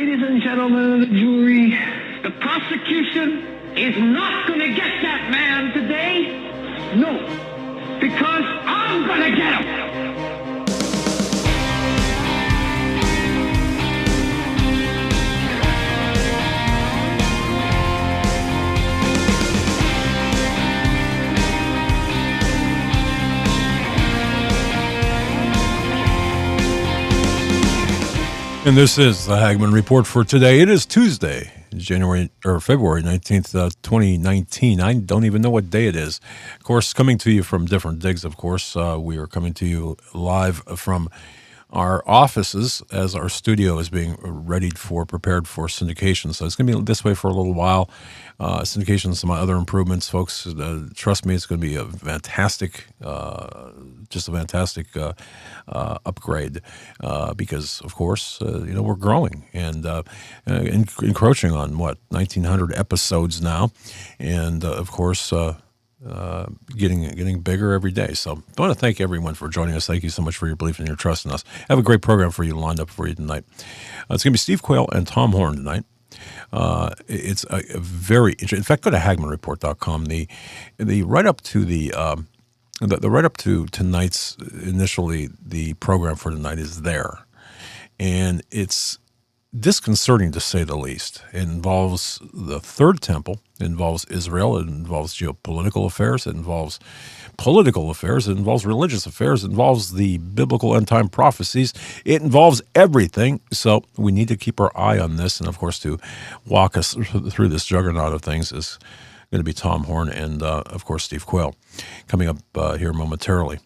Ladies and gentlemen of the jury, the prosecution is not going to get that man today. No, because I'm going to get him. And this is the Hagmann Report for today. It is Tuesday, February 19th, 2019. I don't even know what day it is. Of course, coming to you from different digs, of course. We are coming to you live from our offices as our studio is being prepared for syndication. So it's going to be this way for a little while. Syndication, some other improvements, folks. Trust me, it's going to be a fantastic, upgrade because, of course, we're growing and encroaching on 1,900 episodes now, and of course. Getting bigger every day. So I want to thank everyone for joining us. Thank you so much for your belief and your trust in us. I have a great program for you lined up for you tonight. It's going to be Steve Quayle and Tom Horn tonight. It's a very interesting. In fact, go to HagmannReport.com. The write up to the write up to tonight's initially the program for tonight is there, and it's disconcerting to say the least. It involves the Third Temple, it involves Israel, it involves geopolitical affairs, it involves political affairs, it involves religious affairs, it involves the biblical end-time prophecies, it involves everything. So we need to keep our eye on this, and of course to walk us through this juggernaut of things is going to be Tom Horn and, of course, Steve Quayle coming up here momentarily.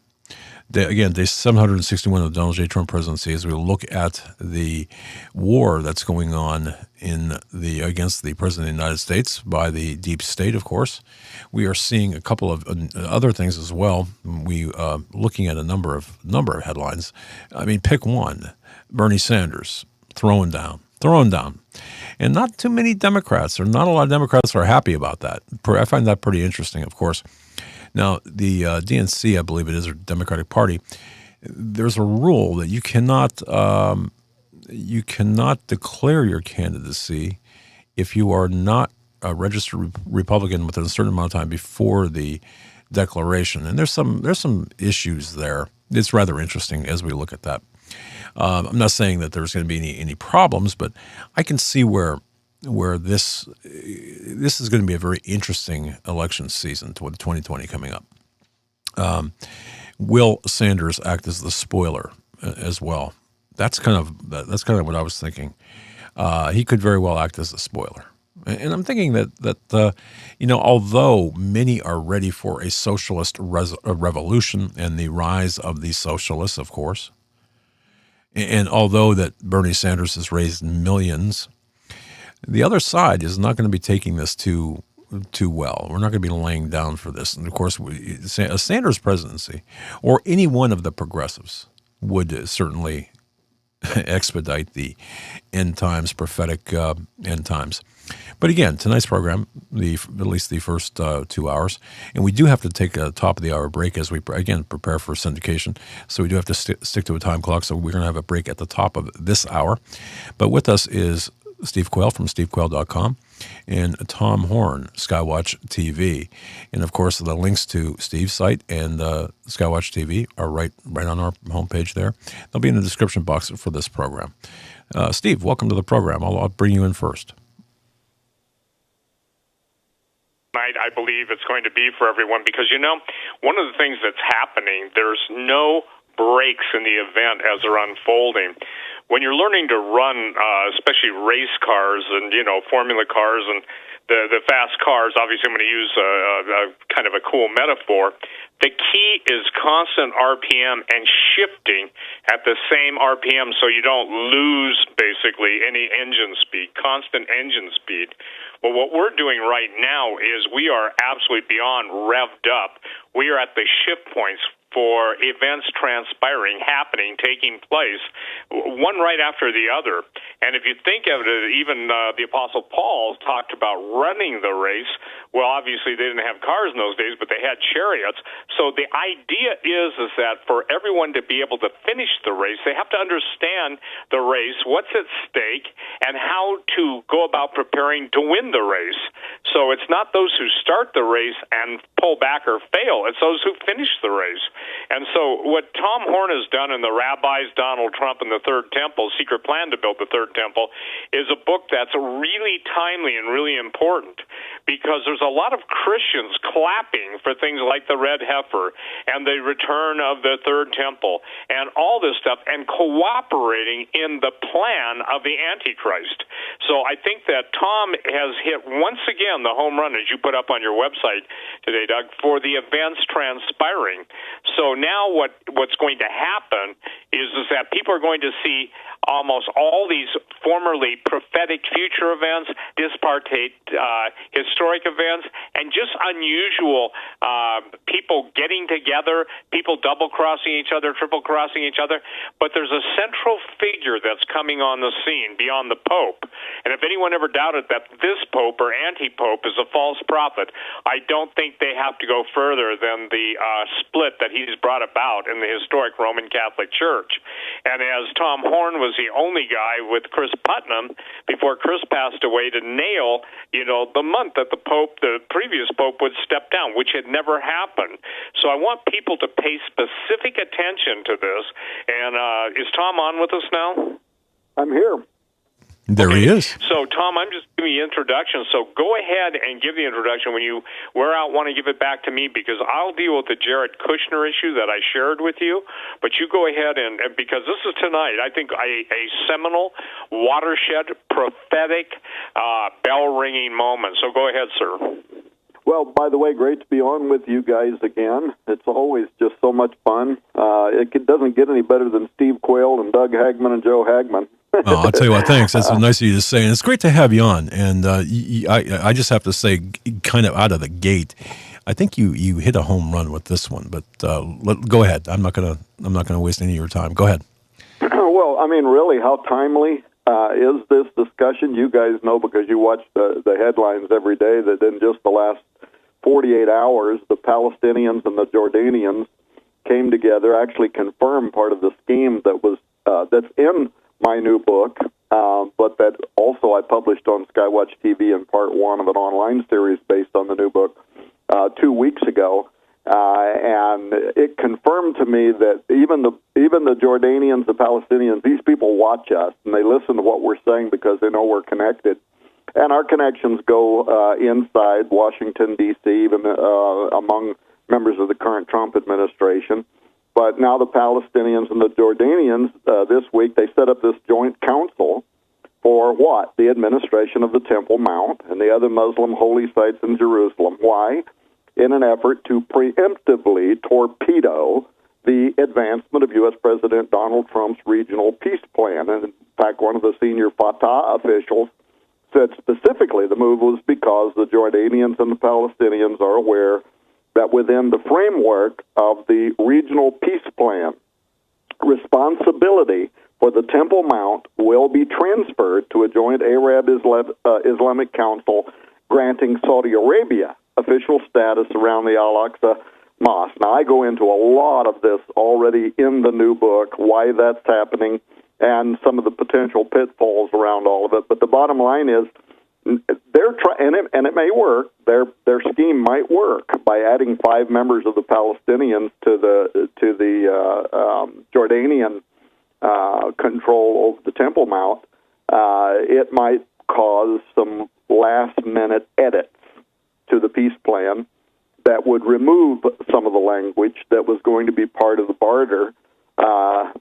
Day 761 of the Donald J. Trump presidency, as we look at the war that's going on against the President of the United States by the deep state, of course. We are seeing a couple of other things as well. We looking at a number of headlines. I mean, pick one: Bernie Sanders throwing down. And not too many Democrats, or not a lot of Democrats are happy about that. I find that pretty interesting, of course. Now, the DNC, I believe it is, or Democratic Party, there's a rule that you cannot declare your candidacy if you are not a registered Republican within a certain amount of time before the declaration. And there's some issues there. It's rather interesting as we look at that. I'm not saying that there's going to be any problems, but I can see where this is going to be a very interesting election season, 2020 coming up. Will Sanders act as the spoiler as well? That's kind of what I was thinking. He could very well act as the spoiler, and I'm thinking that although many are ready for a socialist revolution and the rise of the socialists, of course, and although that Bernie Sanders has raised millions. The other side is not going to be taking this too well. We're not going to be laying down for this. And, of course, a Sanders presidency or any one of the progressives would certainly expedite the end times, prophetic end times. But again, tonight's program, at least the first 2 hours, and we do have to take a top-of-the-hour break as we, again, prepare for syndication. So we do have to stick to a time clock, so we're going to have a break at the top of this hour. But with us is Steve Quayle from stevequayle.com and Tom Horn, Skywatch TV. And, of course, the links to Steve's site and Skywatch TV are right on our homepage there. They'll be in the description box for this program. Steve, welcome to the program. I'll bring you in first. I believe it's going to be for everyone because, one of the things that's happening, there's no breaks in the event as they're unfolding. When you're learning to run, especially race cars and, formula cars and the fast cars, obviously I'm going to use a kind of a cool metaphor. The key is constant RPM and shifting at the same RPM so you don't lose, basically, any engine speed, constant engine speed. Well, what we're doing right now is we are absolutely beyond revved up. We are at the shift points for events transpiring, happening, taking place, one right after the other. And if you think of it, even the Apostle Paul talked about running the race. Well, obviously they didn't have cars in those days, but they had chariots. So the idea is that for everyone to be able to finish the race, they have to understand the race, what's at stake, and how to go about preparing to win the race. So it's not those who start the race and pull back or fail. It's those who finish the race. And so what Tom Horn has done in The Rabbis, Donald Trump, and the Third Temple, Secret Plan to Build the Third Temple, is a book that's really timely and really important, because there's a lot of Christians clapping for things like the red heifer and the return of the Third Temple and all this stuff, and cooperating in the plan of the Antichrist. So I think that Tom has hit once again the home run, as you put up on your website today, Doug, for the events transpiring. So now what's going to happen is that people are going to see almost all these formerly prophetic future events, disparate historic events, and just unusual people getting together, people double-crossing each other, triple-crossing each other. But there's a central figure that's coming on the scene beyond the Pope. And if anyone ever doubted that this Pope or anti-Pope is a false prophet, I don't think they have to go further than the split that he's brought about in the historic Roman Catholic Church. And as Tom Horn was the only guy with Chris Putnam before Chris passed away to nail, the month that the Pope, the previous Pope, would step down, which had never happened. So I want people to pay specific attention to this. And is Tom on with us now? I'm here. There he is. So, Tom, I'm just giving you introduction. So go ahead and give the introduction. When you wear out, want to give it back to me, because I'll deal with the Jared Kushner issue that I shared with you. But you go ahead and because this is tonight, I think a seminal, watershed, prophetic, bell-ringing moment. So go ahead, sir. Well, by the way, great to be on with you guys again. It's always just so much fun. It doesn't get any better than Steve Quayle and Doug Hagman and Joe Hagman. Oh, I'll tell you what, thanks. That's nice of you to say. And it's great to have you on. And I just have to say, kind of out of the gate, I think you hit a home run with this one. But go ahead. I'm not gonna waste any of your time. Go ahead. Well, I mean, really, how timely is this discussion? You guys know, because you watch the headlines every day, that in just the last 48 hours, the Palestinians and the Jordanians came together, actually confirmed part of the scheme that was that's in my new book, but that also I published on Skywatch TV in part one of an online series based on the new book 2 weeks ago, and it confirmed to me that even the Jordanians, the Palestinians, these people watch us and they listen to what we're saying because they know we're connected, and our connections go inside Washington D.C., even among members of the current Trump administration. But now the Palestinians and the Jordanians, this week, they set up this joint council for what? The administration of the Temple Mount and the other Muslim holy sites in Jerusalem. Why? In an effort to preemptively torpedo the advancement of U.S. President Donald Trump's regional peace plan. And in fact, one of the senior Fatah officials said specifically the move was because the Jordanians and the Palestinians are aware that within the framework of the regional peace plan, responsibility for the Temple Mount will be transferred to a joint Arab-Islamic Council, granting Saudi Arabia official status around the Al-Aqsa Mosque. Now, I go into a lot of this already in the new book, why that's happening, and some of the potential pitfalls around all of it. But the bottom line is, they're trying, and it may work. Their scheme might work by adding 5 members of the Palestinians to the Jordanian control over the Temple Mount. It might cause some last-minute edits to the peace plan that would remove some of the language that was going to be part of the barter,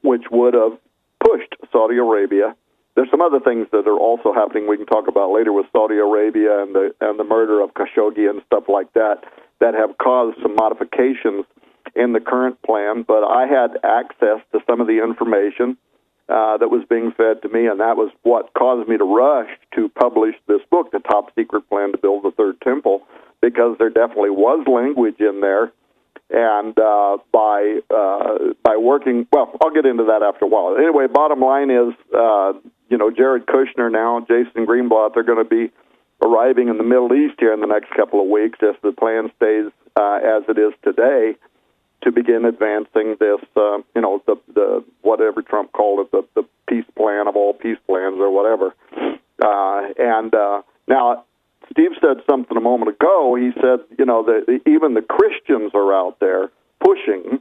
which would have pushed Saudi Arabia. There's some other things that are also happening we can talk about later with Saudi Arabia and the murder of Khashoggi and stuff like that have caused some modifications in the current plan. But I had access to some of the information that was being fed to me, and that was what caused me to rush to publish this book, The Top Secret Plan to Build the Third Temple, because there definitely was language in there. And by working, well, I'll get into that after a while. Anyway, bottom line is, Jared Kushner now, Jason Greenblatt, they're going to be arriving in the Middle East here in the next couple of weeks, if the plan stays as it is today, to begin advancing this, the whatever Trump called it, the peace plan of all peace plans or whatever. Now, Steve said something a moment ago. He said, that even the Christians are out there pushing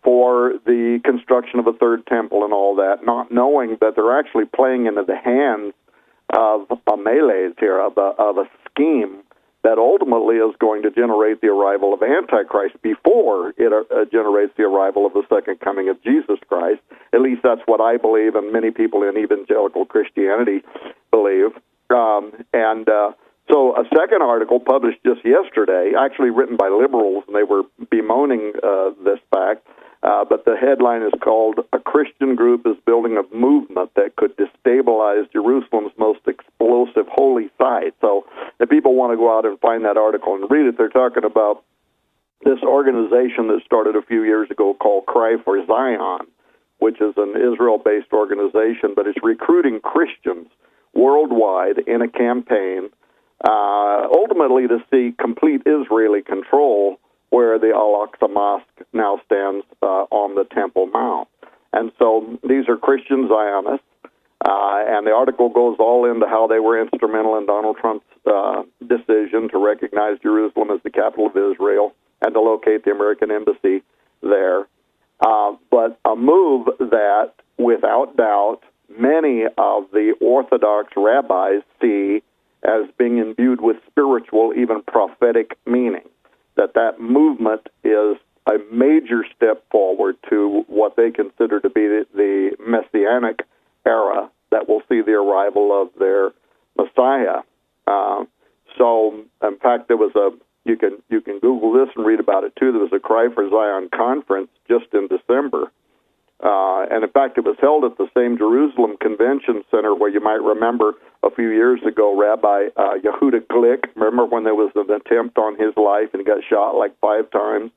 for the construction of a third temple and all that, not knowing that they're actually playing into the hands of a malaise here, of a scheme that ultimately is going to generate the arrival of Antichrist before it generates the arrival of the second coming of Jesus Christ. At least that's what I believe, and many people in evangelical Christianity believe. So a second article published just yesterday, actually written by liberals, and they were bemoaning this fact, but the headline is called, "A Christian Group is Building a Movement That Could Destabilize Jerusalem's Most Explosive Holy Site." So if people want to go out and find that article and read it, they're talking about this organization that started a few years ago called Cry for Zion, which is an Israel-based organization, but it's recruiting Christians worldwide in a campaign ultimately to see complete Israeli control where the Al-Aqsa Mosque now stands on the Temple Mount. And so these are Christian Zionists, and the article goes all into how they were instrumental in Donald Trump's decision to recognize Jerusalem as the capital of Israel and to locate the American embassy there. But a move that, without doubt, many of the Orthodox rabbis see as being imbued with spiritual, even prophetic meaning. That movement is a major step forward to what they consider to be the Messianic era that will see the arrival of their Messiah. So, in fact, there was you can Google this and read about it too. There was a Cry for Zion conference just in December. And in fact, it was held at the same Jerusalem Convention Center where you might remember a few years ago, Rabbi Yehuda Glick, remember when there was an attempt on his life and he got shot like 5 times?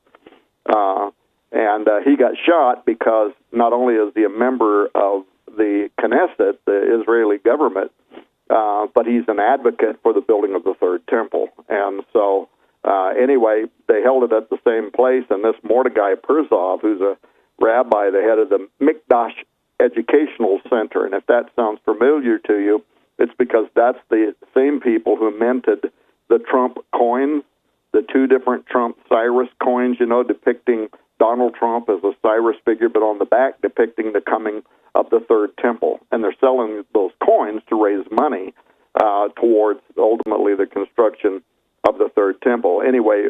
And he got shot because not only is he a member of the Knesset, the Israeli government, but he's an advocate for the building of the third temple. And so, anyway, they held it at the same place, and this Mordecai Perzov, who's a rabbi, the head of the Mikdash Educational Center, and if that sounds familiar to you, it's because that's the same people who minted the Trump coins, the 2 different Trump Cyrus coins, depicting Donald Trump as a Cyrus figure, but on the back depicting the coming of the third temple. And they're selling those coins to raise money towards ultimately the construction of the third temple. Anyway,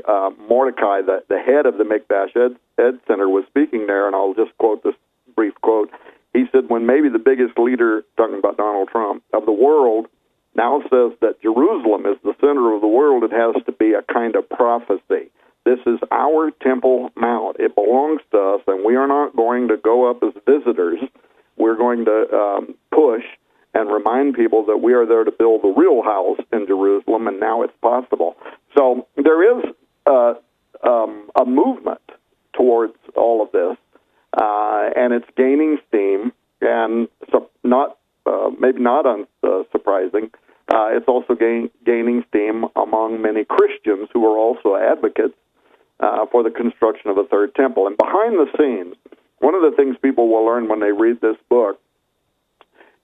Mordecai, the head of the Mikdash Ed Center, was speaking there, and I'll just quote this brief quote. He said, "When maybe the biggest leader," talking about Donald Trump, "of the world now says that Jerusalem is the center of the world, it has to be a kind of prophecy. This is our Temple Mount. It belongs to us, and we are not going to go up as visitors. We're going to push and remind people that we are there to build the real house in Jerusalem, and now it's possible." So there is a movement towards all of this, and it's gaining steam, and so maybe not unsurprising. It's also gaining steam among many Christians who are also advocates for the construction of a third temple. And behind the scenes, one of the things people will learn when they read this book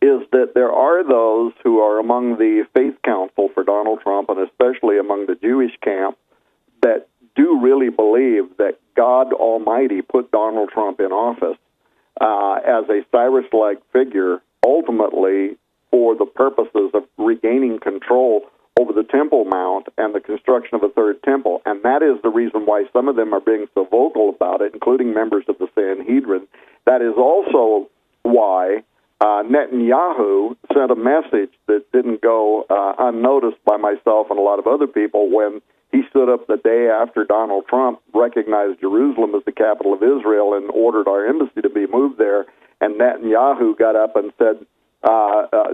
is that there are those who are among the faith council for Donald Trump, and especially among the Jewish camp, that do really believe that God Almighty put Donald Trump in office as a Cyrus-like figure, ultimately for the purposes of regaining control over the Temple Mount and the construction of a third temple. And that is the reason why some of them are being so vocal about it, including members of the Sanhedrin. That is also why Netanyahu sent a message that didn't go unnoticed by myself and a lot of other people when he stood up the day after Donald Trump recognized Jerusalem as the capital of Israel and ordered our embassy to be moved there. And Netanyahu got up and said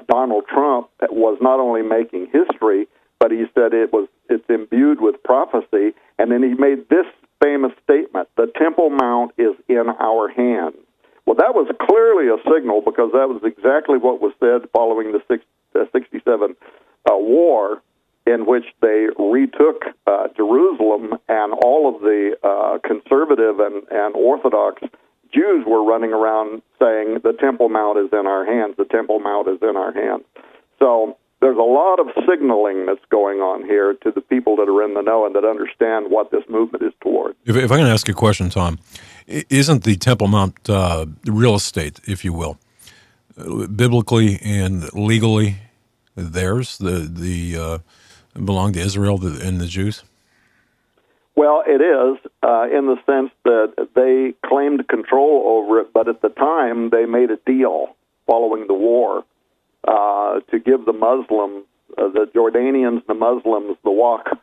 Donald Trump was not only making history, but he said it's imbued with prophecy. And then he made this famous statement: "The Temple Mount is in our hands. Well, that was clearly a signal, because that was exactly what was said following the 67 war, in which they retook Jerusalem, and all of the conservative and Orthodox Jews were running around saying, the Temple Mount is in our hands, the Temple Mount is in our hands. So there's a lot of signaling that's going on here to the people that are in the know and that understand what this movement is toward. If I can ask you a question, Tom, isn't the Temple Mount real estate, if you will, biblically and legally theirs, the belong to Israel and the Jews? Well, it is, in the sense that they claimed control over it, but at the time they made a deal following the war to give the Muslims, the Jordanians, the Muslims, the Waqf,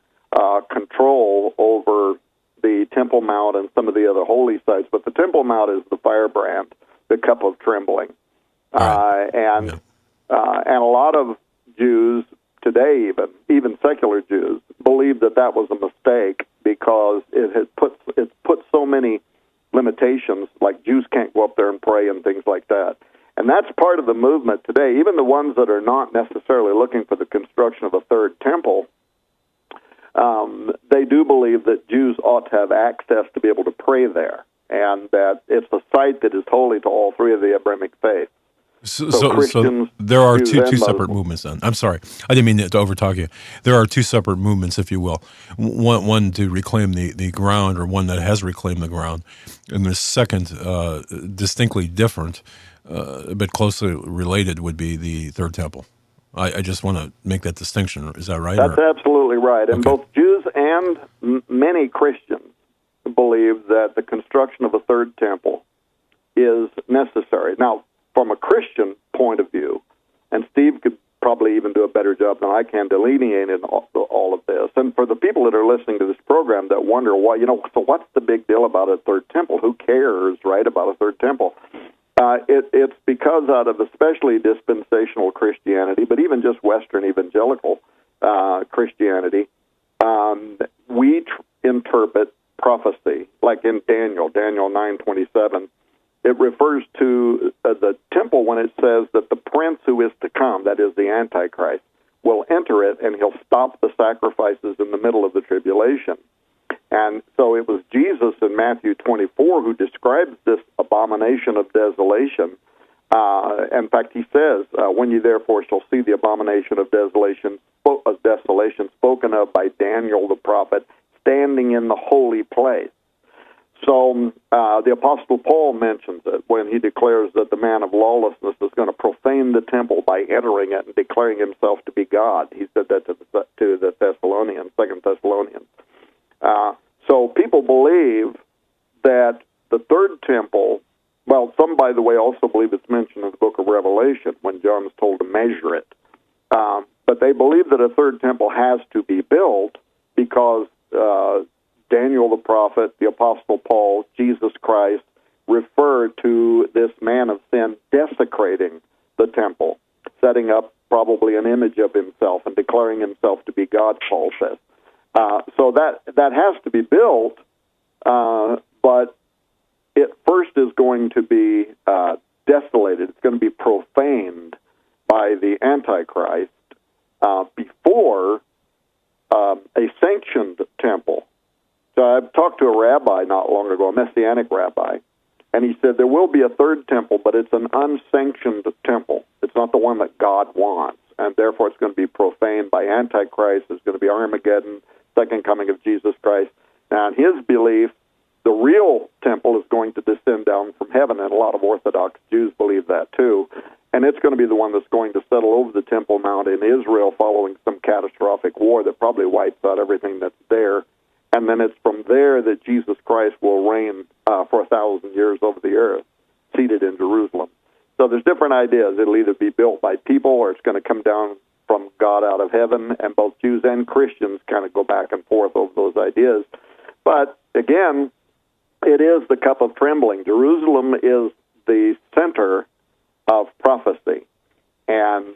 control over the Temple Mount and some of the other holy sites. But the Temple Mount is the firebrand, the cup of trembling. Right. And a lot of Jews today, even secular Jews, believe that was a mistake, because it put so many limitations, like Jews can't go up there and pray and things like that. And that's part of the movement today. Even the ones that are not necessarily looking for the construction of a third temple, they do believe that Jews ought to have access to be able to pray there, and that it's a site that is holy to all three of the Abrahamic faiths. So there are two separate movements then. I'm sorry. I didn't mean to overtalk you. There are two separate movements, if you will. One to reclaim the ground, or one that has reclaimed the ground. And the second, distinctly different, but closely related, would be the Third Temple. I just want to make that distinction. Is that right? That's absolutely right. And both Jews and many Christians believe that the construction of a third temple is necessary. Now, from a Christian point of view, and Steve could probably even do a better job than I can delineating all of this, and for the people that are listening to this program that wonder, why, so what's the big deal about a third temple? Who cares, right, about a third temple? It's because out of especially dispensational Christianity, but even just Western evangelical Christianity, we interpret prophecy, like in Daniel 9:27. It refers to the temple when it says that the prince who is to come, that is the Antichrist, will enter it, and he'll stop the sacrifices in the middle of the tribulation. And so it was Jesus in Matthew 24 who describes this abomination of desolation. In fact, he says, when you therefore shall see the abomination of desolation spoken of by Daniel the prophet, standing in the holy place. So the Apostle Paul mentions it when he declares that the man of lawlessness is going to profane the temple by entering it and declaring himself to be God. He said that to the Thessalonians, 2 Thessalonians. So people believe that the third temple, well, some, by the way, also believe it's mentioned in the book of Revelation when John is told to measure it. But they believe that a third temple has to be built because Daniel the prophet, the Apostle Paul, Jesus Christ, referred to this man of sin desecrating the temple, setting up probably an image of himself and declaring himself to be God, Paul says. So that has to be built, but it first is going to be desolated. It's going to be profaned by the Antichrist before a sanctioned temple. So I talked to a rabbi not long ago, a Messianic rabbi, and he said there will be a third temple, but it's an unsanctioned temple. It's not the one that God wants, and therefore it's going to be profaned by Antichrist. It's going to be Armageddon, second coming of Jesus Christ. Now, in his belief, the real temple is going to descend down from heaven, and a lot of Orthodox Jews believe that too. And it's going to be the one that's going to settle over the Temple Mount in Israel following some catastrophic war that probably wipes out everything that's there. And then it's from there that Jesus Christ will reign for 1,000 years over the earth, seated in Jerusalem. So there's different ideas. It'll either be built by people or it's going to come down from God out of heaven, and both Jews and Christians kind of go back and forth over those ideas. But again, it is the cup of trembling. Jerusalem is the center of prophecy. And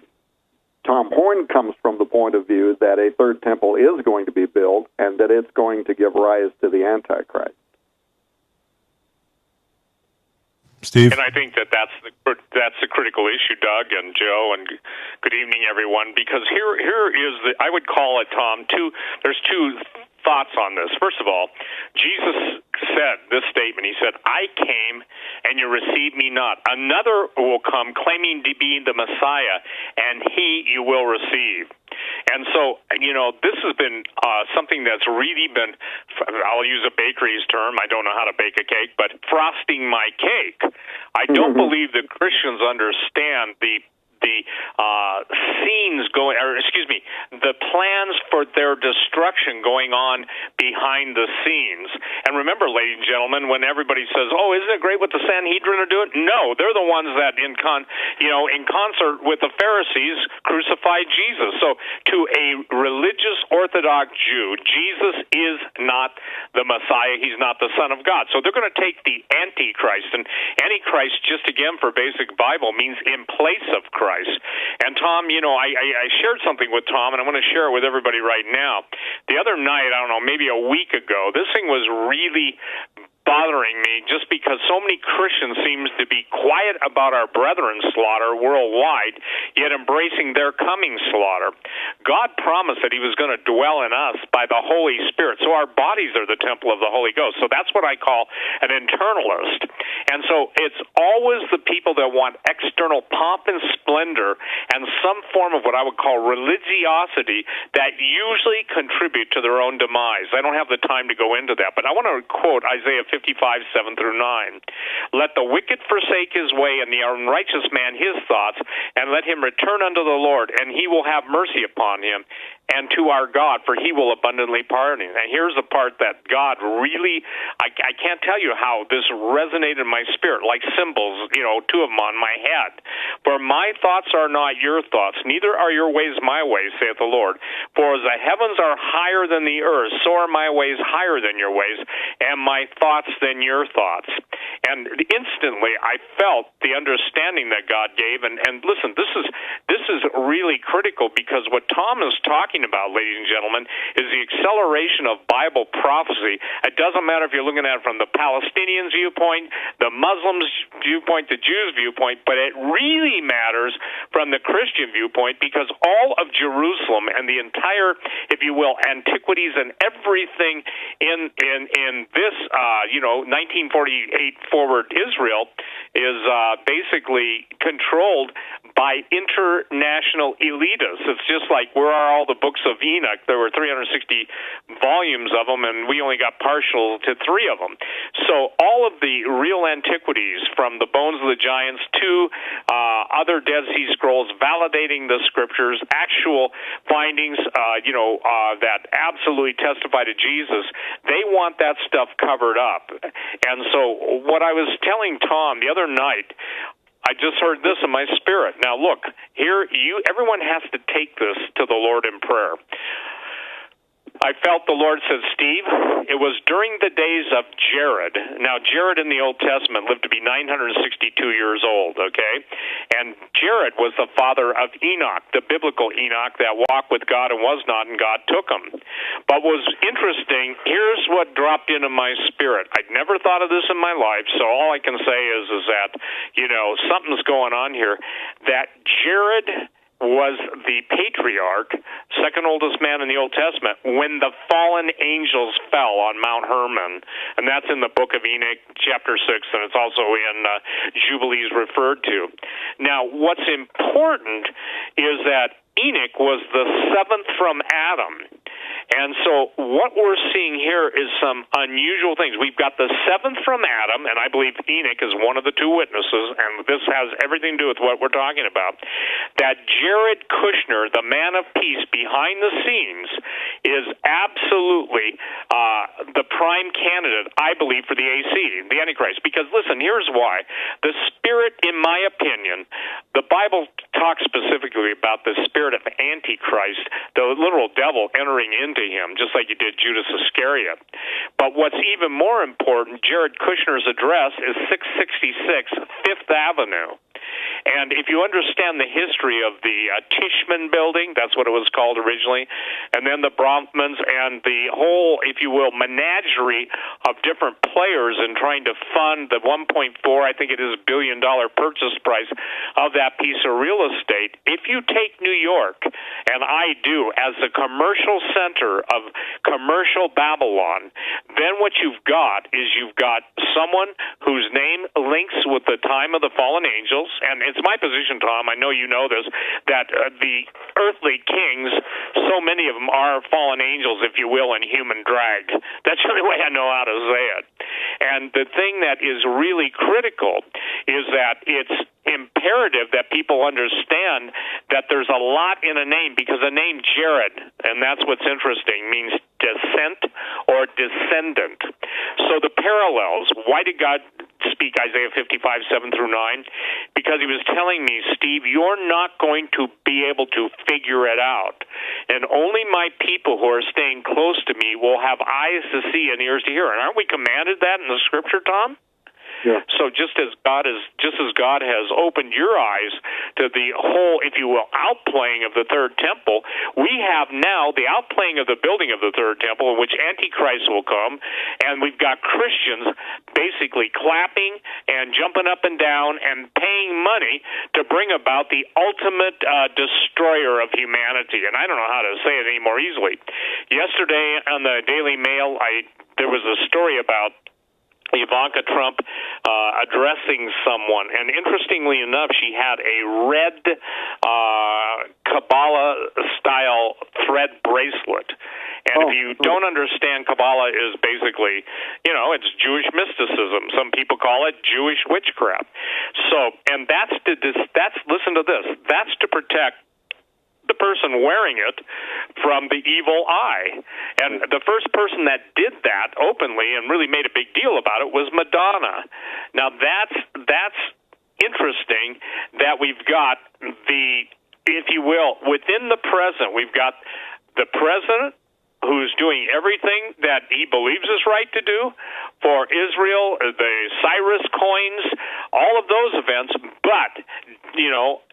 Tom Horn comes from the point of view that a third temple is going to be built and that it's going to give rise to the Antichrist. Steve? And I think that's the critical issue, Doug and Joe, and good evening, everyone. Because here is I would call it, Tom. There's two thoughts on this. First of all, Jesus said this statement. He said, "I came, and you received me not. Another will come, claiming to be the Messiah, and he you will receive." And so, this has been something that's really been, I'll use a bakery's term, I don't know how to bake a cake, but frosting my cake. I don't believe that Christians understand the scenes going, the plans for their destruction going on behind the scenes. And remember, ladies and gentlemen, when everybody says, "Oh, isn't it great what the Sanhedrin are doing?" No, they're the ones that, in concert with the Pharisees, crucified Jesus. So, to a religious Orthodox Jew, Jesus is not the Messiah. He's not the Son of God. So they're going to take the Antichrist, and Antichrist, just again for basic Bible, means in place of Christ. And Tom, I shared something with Tom, and I want to share it with everybody right now. The other night, I don't know, maybe a week ago, this thing was really bothering me just because so many Christians seem to be quiet about our brethren's slaughter worldwide, yet embracing their coming slaughter. God promised that he was going to dwell in us by the Holy Spirit. So our bodies are the temple of the Holy Ghost. So that's what I call an internalist. And so it's always the people that want external pomp and splendor and some form of what I would call religiosity that usually contribute to their own demise. I don't have the time to go into that, but I want to quote Isaiah 55, 7 through 9. "Let the wicked forsake his way, and the unrighteous man his thoughts, and let him return unto the Lord, and he will have mercy upon him, and to our God, for he will abundantly pardon him." And here's the part that God really, I can't tell you how this resonated in my spirit, like cymbals, two of them on my head. "For my thoughts are not your thoughts, neither are your ways my ways, saith the Lord. For as the heavens are higher than the earth, so are my ways higher than your ways, and my thoughts than your thoughts." And instantly I felt the understanding that God gave. And listen, this is really critical, because what Tom is talking about, ladies and gentlemen, is the acceleration of Bible prophecy. It doesn't matter if you're looking at it from the Palestinians' viewpoint, the Muslims' viewpoint, the Jews' viewpoint, but it really matters from the Christian viewpoint, because all of Jerusalem and the entire, if you will, antiquities and everything in this 1948 forward Israel is basically controlled by international elitists. It's just like, where are all the books of Enoch? There were 360 volumes of them, and we only got partial to 3 of them. So all of the real antiquities, from the bones of the giants to other Dead Sea Scrolls validating the scriptures, actual findings, that absolutely testify to Jesus, they want that stuff covered up. And so what I was telling Tom the other night, I just heard this in my spirit. Now look, here everyone has to take this to the Lord in prayer. I felt the Lord said, "Steve, it was during the days of Jared." Now, Jared in the Old Testament lived to be 962 years old, okay? And Jared was the father of Enoch, the biblical Enoch that walked with God and was not, and God took him. But what was interesting, here's what dropped into my spirit. I'd never thought of this in my life, so all I can say is that, something's going on here. That Jared was the patriarch, second oldest man in the Old Testament, when the fallen angels fell on Mount Hermon. And that's in the book of Enoch, chapter 6, and it's also in Jubilees referred to. Now, what's important is that Enoch was the 7th from Adam. And so what we're seeing here is some unusual things. We've got the 7th from Adam, and I believe Enoch is one of the 2 witnesses, and this has everything to do with what we're talking about, that Jared Kushner, the man of peace behind the scenes, is absolutely the prime candidate, I believe, for the AC, the Antichrist. Because, listen, here's why. The spirit, in my opinion, the Bible talks specifically about the spirit of Antichrist, the literal devil entering into him, just like you did Judas Iscariot. But what's even more important, Jared Kushner's address is 666 Fifth Avenue. And if you understand the history of the Tishman building, that's what it was called originally, and then the Bronfmans and the whole, if you will, menagerie of different players in trying to fund the 1.4, I think it is, $billion purchase price of that piece of real estate. If you take New York, and I do, as the commercial center of commercial Babylon, then what you've got is you've got someone whose name links with the time of the fallen angels, and it's my position, Tom, I know you know this, that the earthly kings, so many of them are fallen angels, if you will, in human drag. That's the only way I know how to say it. And the thing that is really critical is that it's imperative that people understand that there's a lot in a name, because the name Jared, and that's what's interesting, means descent or descendant. So the parallels, why did God speak Isaiah 55, 7 through 9? Because he was telling me, Steve, you're not going to be able to figure it out. And only my people who are staying close to me will have eyes to see and ears to hear. And aren't we commanded that in the scripture, Tom? Yeah. So just as God has opened your eyes to the whole, if you will, outplaying of the third temple, we have now the outplaying of the building of the third temple, in which Antichrist will come, and we've got Christians basically clapping and jumping up and down and paying money to bring about the ultimate destroyer of humanity. And I don't know how to say it any more easily. Yesterday on the Daily Mail, there was a story about Ivanka Trump addressing someone, and interestingly enough, she had a red Kabbalah-style thread bracelet. And if you don't understand, Kabbalah is basically, it's Jewish mysticism. Some people call it Jewish witchcraft. So, and that's listen to this, that's to protect the person wearing it from the evil eye. And the first person that did that openly and really made a big deal about it was Madonna. Now that's interesting that we've got if you will, within the present, we've got the president who's doing everything that he believes is right to do for Israel, the Cyrus coins, all of those events, but,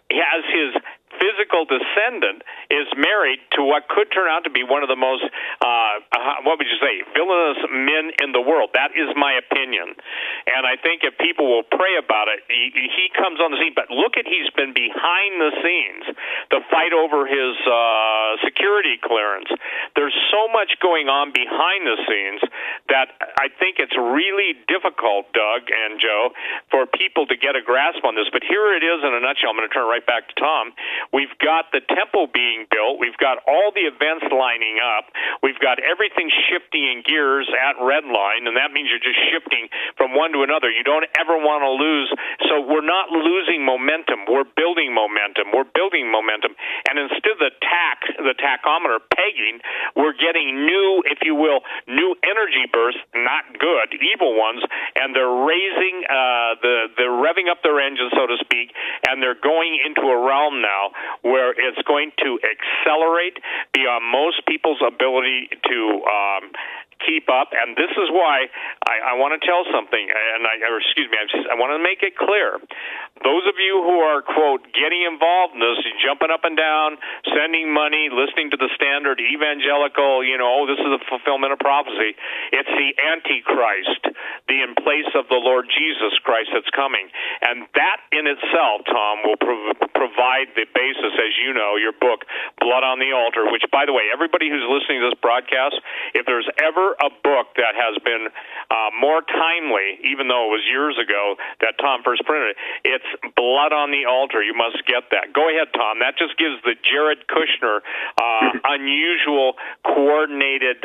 as his physical descendant is married to what could turn out to be one of the most, what would you say, villainous men in the world. That is my opinion. And I think if people will pray about it, he comes on the scene. But look at, he's been behind the scenes, the fight over his security clearance. There's so much going on behind the scenes that I think it's really difficult, Doug and Joe, for people to get a grasp on this. But here it is in a nutshell. I'm going to turn right back to Tom. We've got the temple being built. We've got all the events lining up. We've got everything shifting in gears at Redline, and that means you're just shifting from one to another. You don't ever want to lose. So we're not losing momentum. We're building momentum. We're building momentum. And instead of the tachometer pegging, we're getting new, if you will, new energy bursts, not good, evil ones, and they're raising, they're revving up their engines, so to speak, and they're going into a realm now where it's going to accelerate beyond most people's ability to keep up. And this is why I want to tell something, and I want to make it clear. Those of you who are, quote, getting involved in this, jumping up and down, sending money, listening to the standard evangelical, this is a fulfillment of prophecy. It's the Antichrist, the in place of the Lord Jesus Christ that's coming. And that in itself, Tom, will provide the basis, as you know, your book, Blood on the Altar, which, by the way, everybody who's listening to this broadcast, if there's ever a book that has been more timely, even though it was years ago that Tom first printed it, it's Blood on the Altar. You must get that. Go ahead, Tom. That just gives the Jared Kushner unusual, coordinated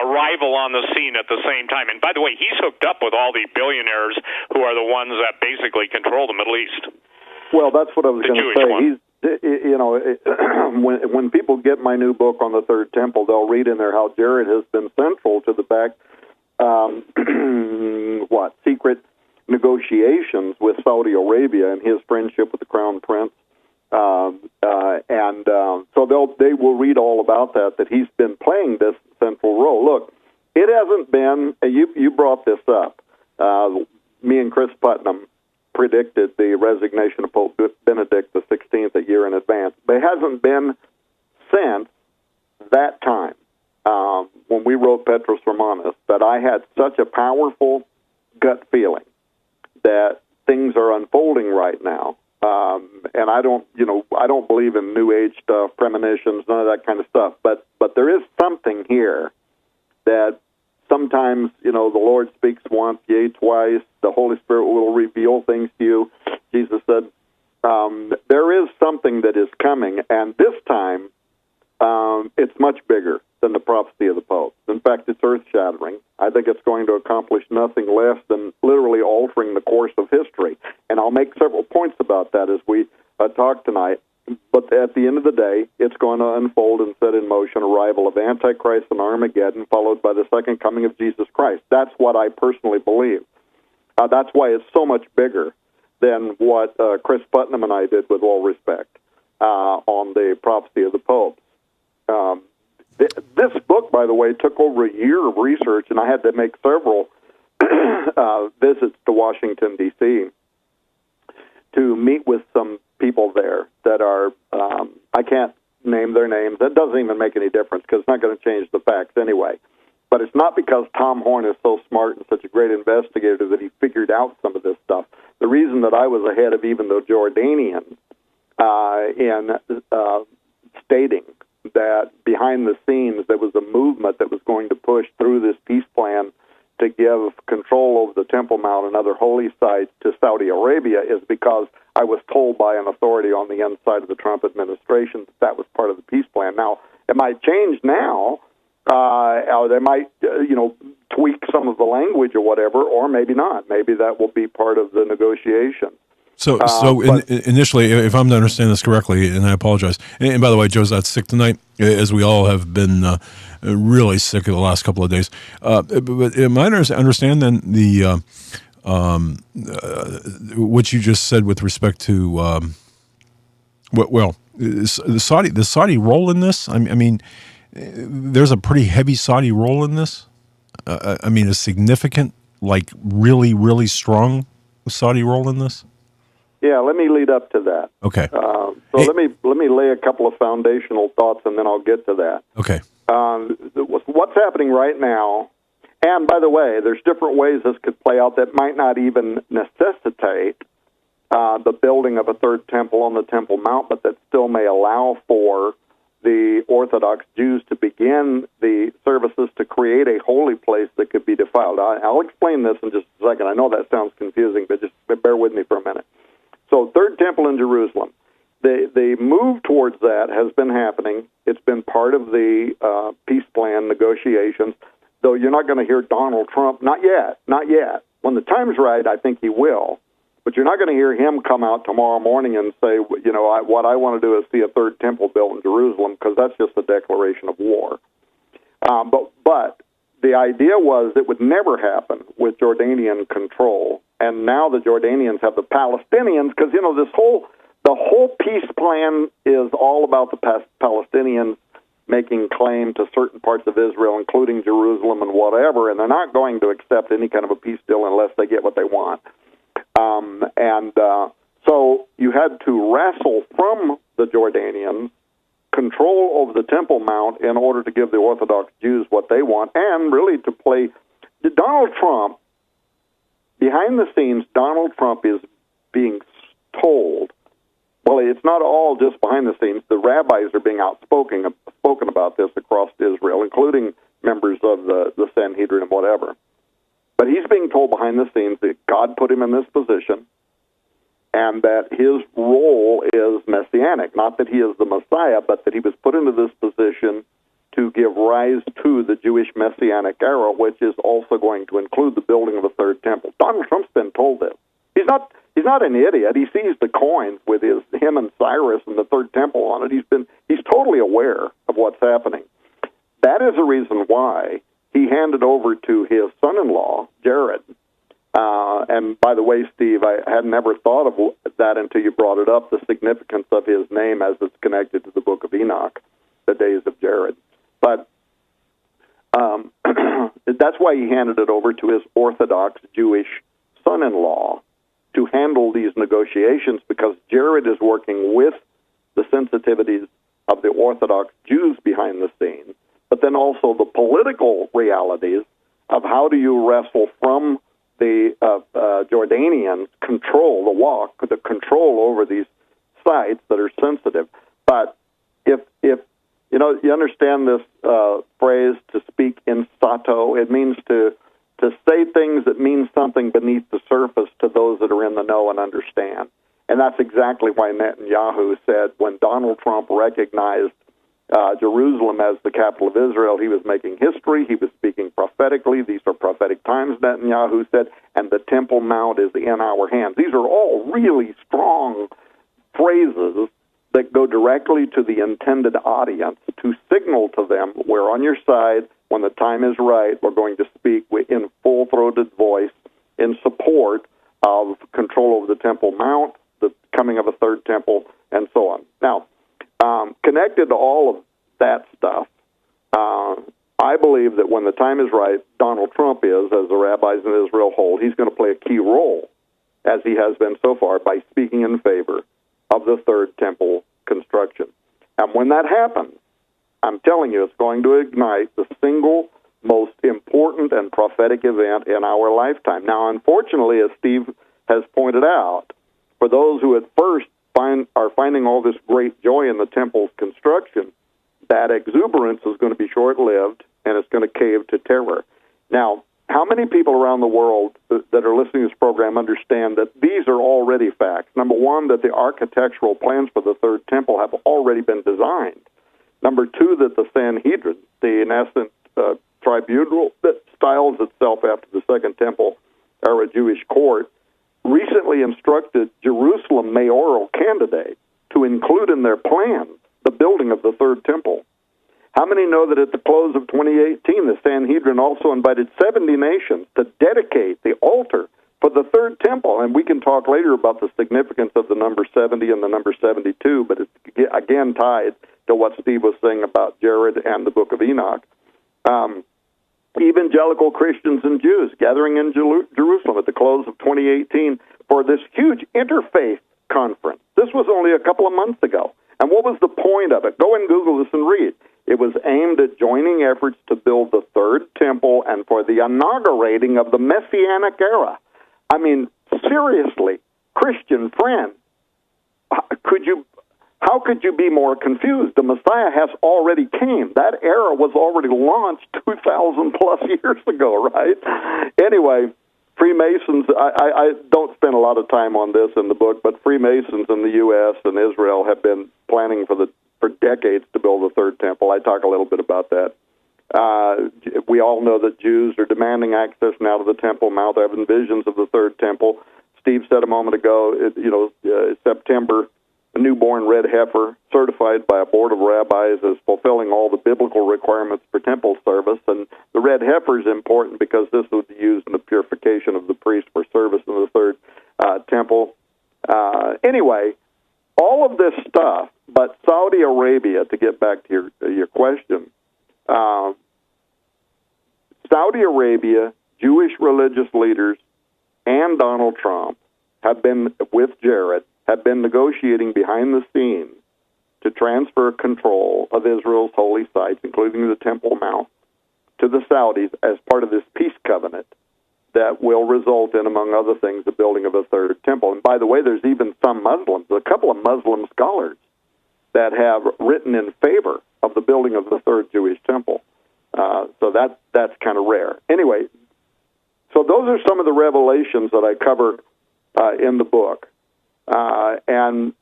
arrival on the scene at the same time. And by the way, he's hooked up with all the billionaires who are the ones that basically control the Middle East. Well, that's what I was going to say. When people get my new book on the Third Temple, they'll read in there how Jared has been central to the secret negotiations with Saudi Arabia and his friendship with the Crown Prince. So they will read all about that he's been playing this central role. Look, it hasn't been, you brought this up, me and Chris Putnam, predicted the resignation of Pope Benedict XVI a year in advance. But it hasn't been since that time, when we wrote Petrus Romanus, that I had such a powerful gut feeling that things are unfolding right now. And I don't believe in New Age stuff, premonitions, none of that kind of stuff. But there is something here that sometimes, the Lord speaks once, yea, twice. The Holy Spirit will reveal things to you. Jesus said, there is something that is coming, and this time it's much bigger than the prophecy of the Pope. In fact, it's earth-shattering. I think it's going to accomplish nothing less than literally altering the course of history. And I'll make several points about that as we talk tonight. But at the end of the day, it's going to unfold and set in motion arrival of Antichrist and Armageddon, followed by the second coming of Jesus Christ. That's what I personally believe. That's why it's so much bigger than what Chris Putnam and I did, with all respect, on the prophecy of the Pope. This book, by the way, took over a year of research, and I had to make several visits to Washington, D.C., to meet with some people there that are, I can't name their names. That doesn't even make any difference, because it's not going to change the facts anyway. But it's not because Tom Horn is so smart and such a great investigator that he figured out some of this stuff. The reason that I was ahead of even the Jordanians in stating that behind the scenes there was a movement that was going to push through this peace plan to give control over the Temple Mount and other holy sites to Saudi Arabia is because I was told by an authority on the inside of the Trump administration that was part of the peace plan. Now, it might change now. They might, tweak some of the language or whatever, or maybe not. Maybe that will be part of the negotiation. Initially, if I'm to understand this correctly, and I apologize, and by the way, Joe's out sick tonight, as we all have been really sick the last couple of days. But am I understand then what you just said with respect to the Saudi role in this? I mean, there's a pretty heavy Saudi role in this. A significant, really, really strong Saudi role in this. Yeah, let me lead up to that. Okay. Let me lay a couple of foundational thoughts, and then I'll get to that. Okay. What's happening right now, and by the way, there's different ways this could play out that might not even necessitate the building of a third temple on the Temple Mount, but that still may allow for the Orthodox Jews to begin the services to create a holy place that could be defiled. I'll explain this in just a second. I know that sounds confusing, but just bear with me for a minute. So, third temple in Jerusalem. The move towards that has been happening. It's been part of the peace plan negotiations, though you're not going to hear Donald Trump, not yet. When the time's right, I think he will. But you're not going to hear him come out tomorrow morning and say, what I want to do is see a third temple built in Jerusalem, because that's just a declaration of war. But the idea was it would never happen with Jordanian control. And now the Jordanians have the Palestinians, because, the whole peace plan is all about the Palestinians making claim to certain parts of Israel, including Jerusalem and whatever, and they're not going to accept any kind of a peace deal unless they get what they want. So you had to wrestle from the Jordanians control over the Temple Mount in order to give the Orthodox Jews what they want, and really to play Donald Trump. Behind the scenes, Donald Trump is being told, well, it's not all just behind the scenes. The rabbis are being spoken about this across Israel, including members of the Sanhedrin and whatever. But he's being told behind the scenes that God put him in this position and that his role is messianic, not that he is the Messiah, but that he was put into this position to give rise to the Jewish Messianic era, which is also going to include the building of a third temple. Donald Trump's been told this. He's not an idiot. He sees the coins with him and Cyrus and the third temple on it. He's totally aware of what's happening. That is the reason why he handed over to his son-in-law, Jared. And by the way, Steve, I had never thought of that until you brought it up, the significance of his name as it's connected to the book of Enoch, the days of Jared. But that's why he handed it over to his Orthodox Jewish son-in-law to handle these negotiations, because Jared is working with the sensitivities of the Orthodox Jews behind the scenes, but then also the political realities of how do you wrestle from the Jordanians control, the control over these sites that are sensitive. But if you understand this phrase, to speak in sato, it means to say things that mean something beneath the surface to those that are in the know and understand. And that's exactly why Netanyahu said when Donald Trump recognized Jerusalem as the capital of Israel, he was making history. He was speaking prophetically. These are prophetic times, Netanyahu said, and the Temple Mount is in our hands. These are all really strong phrases that go directly to the intended audience to signal to them, we're on your side. When the time is right, we're going to speak in full-throated voice in support of control over the Temple Mount, the coming of a third temple, and so on. Now, connected to all of that stuff, I believe that when the time is right, Donald Trump is, as the rabbis in Israel hold, he's going to play a key role, as he has been so far, by speaking in favor of the third temple construction. And when that happens, I'm telling you, it's going to ignite the single most important and prophetic event in our lifetime. Now, unfortunately, as Steve has pointed out, for those who at first are finding all this great joy in the temple's construction, that exuberance is going to be short-lived, and it's going to cave to terror. Now, how many people around the world that are listening to this program understand that these are already facts? Number one, that the architectural plans for the third temple have already been designed. Number two, that the Sanhedrin, the nascent tribunal that styles itself after the second temple, or a Jewish court, recently instructed Jerusalem mayoral candidates to include in their plans the building of the third temple. How many know that at the close of 2018, the Sanhedrin also invited 70 nations to dedicate the altar for the third temple? And we can talk later about the significance of the number 70 and the number 72, but it's again tied to what Steve was saying about Jared and the book of Enoch. Evangelical Christians and Jews gathering in Jerusalem at the close of 2018 for this huge interfaith conference. This was only a couple of months ago. And what was the point of it? Go and Google this and read. It was aimed at joining efforts to build the third temple and for the inaugurating of the Messianic era. I mean, seriously, Christian friend, how could you be more confused? The Messiah has already came. That era was already launched 2,000 plus years ago, right? Anyway, Freemasons, I don't spend a lot of time on this in the book, but Freemasons in the U.S. and Israel have been planning for decades to build a third temple. I talk a little bit about that. We all know that Jews are demanding access now to the Temple Mount. They're having visions of the third temple. Steve said a moment ago, September, a newborn red heifer certified by a board of rabbis as fulfilling all the biblical requirements for temple service. And the red heifer is important because this would be used in the purification of the priest for service in the third temple. Anyway, all of this stuff, but Saudi Arabia, to get back to your question, Saudi Arabia, Jewish religious leaders, and Donald Trump have been, with Jared, have been negotiating behind the scenes to transfer control of Israel's holy sites, including the Temple Mount, to the Saudis as part of this peace covenant that will result in, among other things, the building of a third temple. And by the way, there's even some Muslims, a couple of Muslim scholars, that have written in favor of the building of the third Jewish temple. So that's kind of rare. Anyway, so those are some of the revelations that I cover in the book. And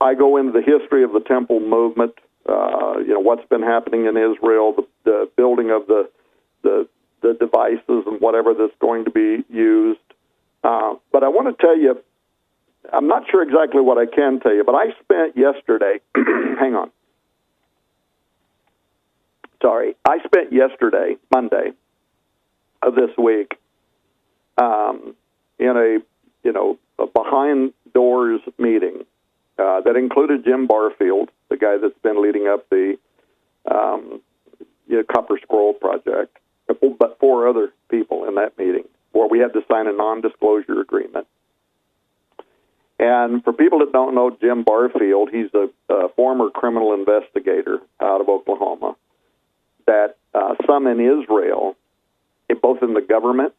I go into the history of the temple movement, what's been happening in Israel, the building of the devices and whatever that's going to be used. But I want to tell you, I'm not sure exactly what I can tell you, but I spent yesterday, I spent yesterday, Monday of this week, in a behind-doors meeting that included Jim Barfield, the guy that's been leading up the Copper Scroll Project, but 4 other people in that meeting, where we had to sign a non-disclosure agreement. And for people that don't know Jim Barfield, he's a former criminal investigator out of Oklahoma that some in Israel, both in the government,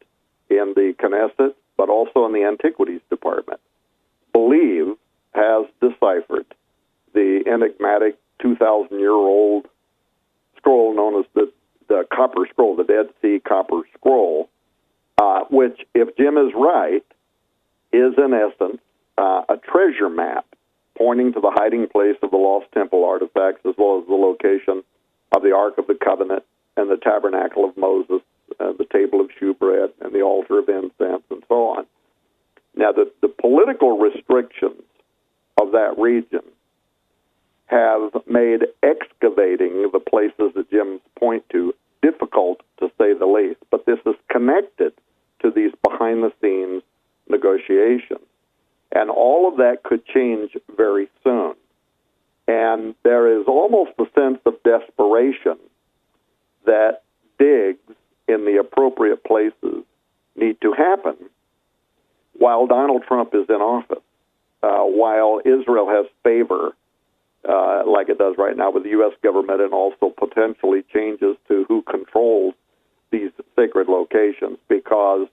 in the Knesset, but also in the Antiquities Department, believe has deciphered the enigmatic 2,000-year-old scroll known as the Copper Scroll, the Dead Sea Copper Scroll, which, if Jim is right, is in essence a treasure map pointing to the hiding place of the lost temple artifacts, as well as the location of the Ark of the Covenant and the Tabernacle of Moses, the table of shewbread, and the altar of incense, and so on. Now, the political restrictions of that region have made excavating the places that Jim's point to difficult, to say the least. But this is connected to these behind-the-scenes negotiations. And all of that could change very soon. And there is almost a sense of desperation that digs in the appropriate places need to happen while Donald Trump is in office, while Israel has favor, like it does right now with the U.S. government, and also potentially changes to who controls these sacred locations. Because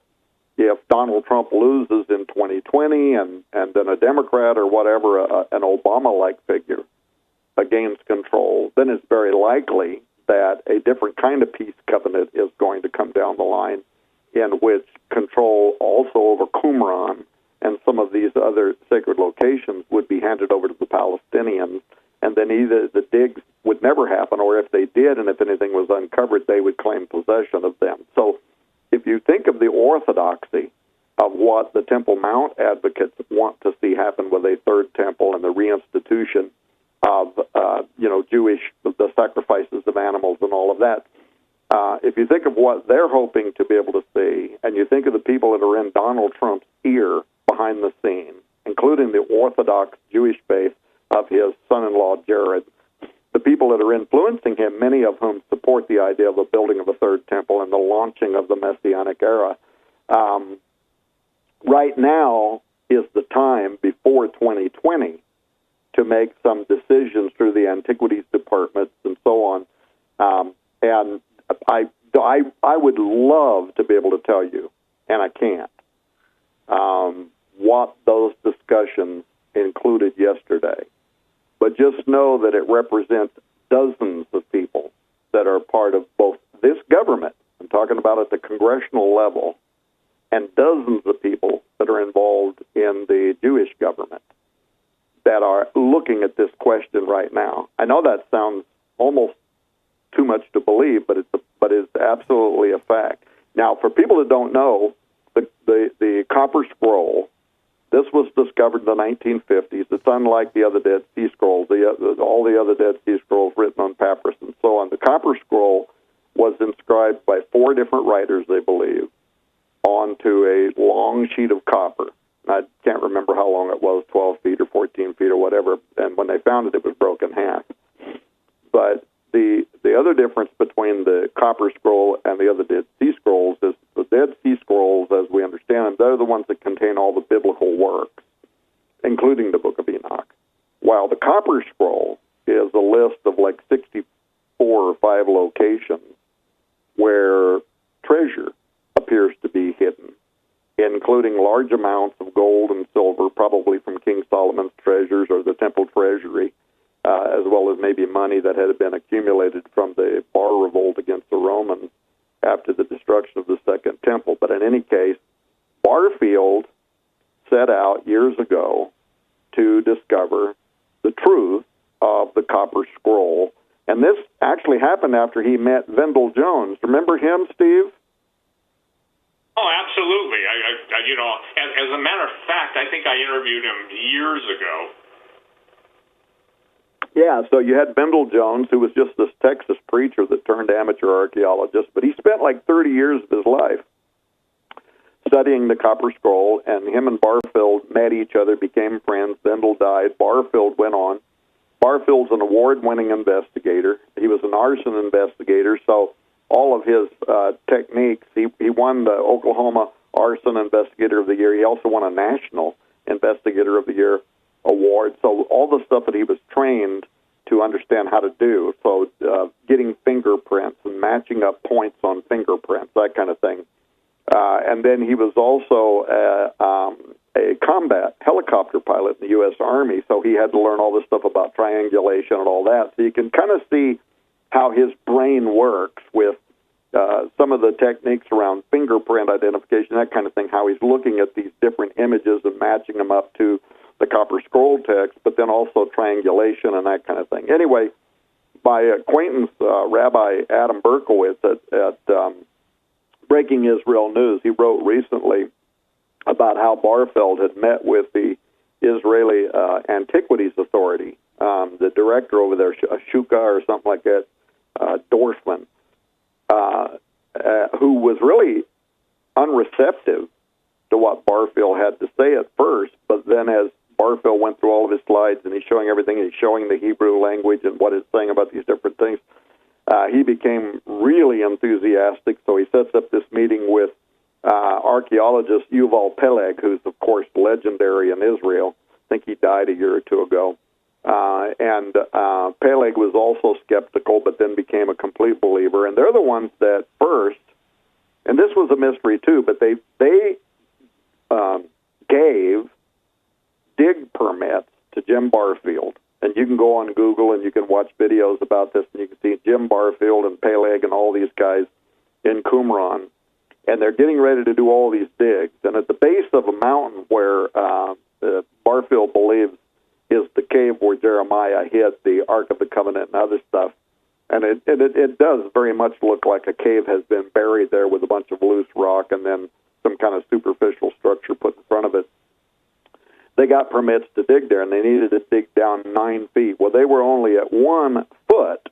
if Donald Trump loses in 2020 and then a Democrat or whatever, an Obama-like figure, gains control, then it's very likely that a different kind of peace covenant is going to come down the line, in which control also over Qumran and some of these other sacred locations would be handed over to the Palestinians, and then either the digs would never happen, or if they did, and if anything was uncovered, they would claim possession of them. So if you think of the orthodoxy of what the Temple Mount advocates want to see happen with a third temple and the reinstitution of, the sacrifices of animals and all of that, if you think of what they're hoping to be able to see, and you think of the people that are in Donald Trump's ear behind the scene, including the Orthodox Jewish faith of his son-in-law Jared, the people that are influencing him, many of whom support the idea of the building of a third temple and the launching of the Messianic era, right now is the time before 2020 to make some decisions through the Antiquities Department and so on. And I would love to be able to tell you, and I can't, what those discussions included yesterday. But just know that it represents dozens of people that are part of both this government, I'm talking about at the congressional level, and dozens of people that are involved in the Jewish government that are looking at this question right now. I know that sounds almost too much to believe, but it's absolutely a fact. Now, for people that don't know, the Copper Scroll, this was discovered in the 1950s. It's unlike the other Dead Sea Scrolls, all the other Dead Sea Scrolls written on papyrus and so on. The Copper Scroll was inscribed by 4 different writers, they believe, onto a long sheet of copper. I can't remember how long it was, 12 feet or 14 feet or whatever, and when they found it, it was broken in half. But the other difference between the Copper Scroll and the other Dead Sea Scrolls is the Dead Sea Scrolls, as we understand them, they're the ones that contain all the biblical works, including the Book of Enoch, while the Copper Scroll is a list of like 64 or 5 locations where treasure appears to be hidden, including large amounts of gold and silver, probably from King Solomon's treasures or the temple treasury, as well as maybe money that had been accumulated from the Bar Revolt against the Romans after the destruction of the Second Temple. But in any case, Barfield set out years ago to discover the truth of the Copper Scroll. And this actually happened after he met Vendell Jones. Remember him, Steve? Oh, absolutely. As a matter of fact, I think I interviewed him years ago. Yeah, so you had Vendell Jones, who was just this Texas preacher that turned amateur archaeologist, but he spent like 30 years of his life studying the Copper Scroll, and him and Barfield met each other, became friends. Vendell died. Barfield went on. Barfield's an award-winning investigator. He was an arson investigator, so all of his techniques, he won the Oklahoma Arson Investigator of the Year. He also won a national Investigator of the Year award. So all the stuff that he was trained to understand how to do, so getting fingerprints and matching up points on fingerprints, that kind of thing. And then he was also a combat helicopter pilot in the U.S. Army, so he had to learn all this stuff about triangulation and all that. So you can kind of see how his brain works with some of the techniques around fingerprint identification, that kind of thing, how he's looking at these different images and matching them up to the Copper Scroll text, but then also triangulation and that kind of thing. Anyway, my acquaintance, Rabbi Adam Berkowitz at Breaking Israel News, he wrote recently about how Barfeld had met with the Israeli Antiquities Authority, the director over there, Shuka or something like that, Dorfman, who was really unreceptive to what Barfield had to say at first, but then as Barfield went through all of his slides and he's showing everything, he's showing the Hebrew language and what it's saying about these different things, he became really enthusiastic, so he sets up this meeting with archaeologist Yuval Peleg, who's, of course, legendary in Israel. I think he died a year or two ago. And Peleg was also skeptical, but then became a complete believer. And they're the ones that first, and this was a mystery too, but they gave dig permits to Jim Barfield. And you can go on Google and you can watch videos about this, and you can see Jim Barfield and Peleg and all these guys in Qumran. And they're getting ready to do all these digs. And at the base of a mountain where Barfield believes is the cave where Jeremiah hid the Ark of the Covenant and other stuff. And it does very much look like a cave has been buried there with a bunch of loose rock and then some kind of superficial structure put in front of it. They got permits to dig there, and they needed to dig down 9 feet. Well, they were only at 1 foot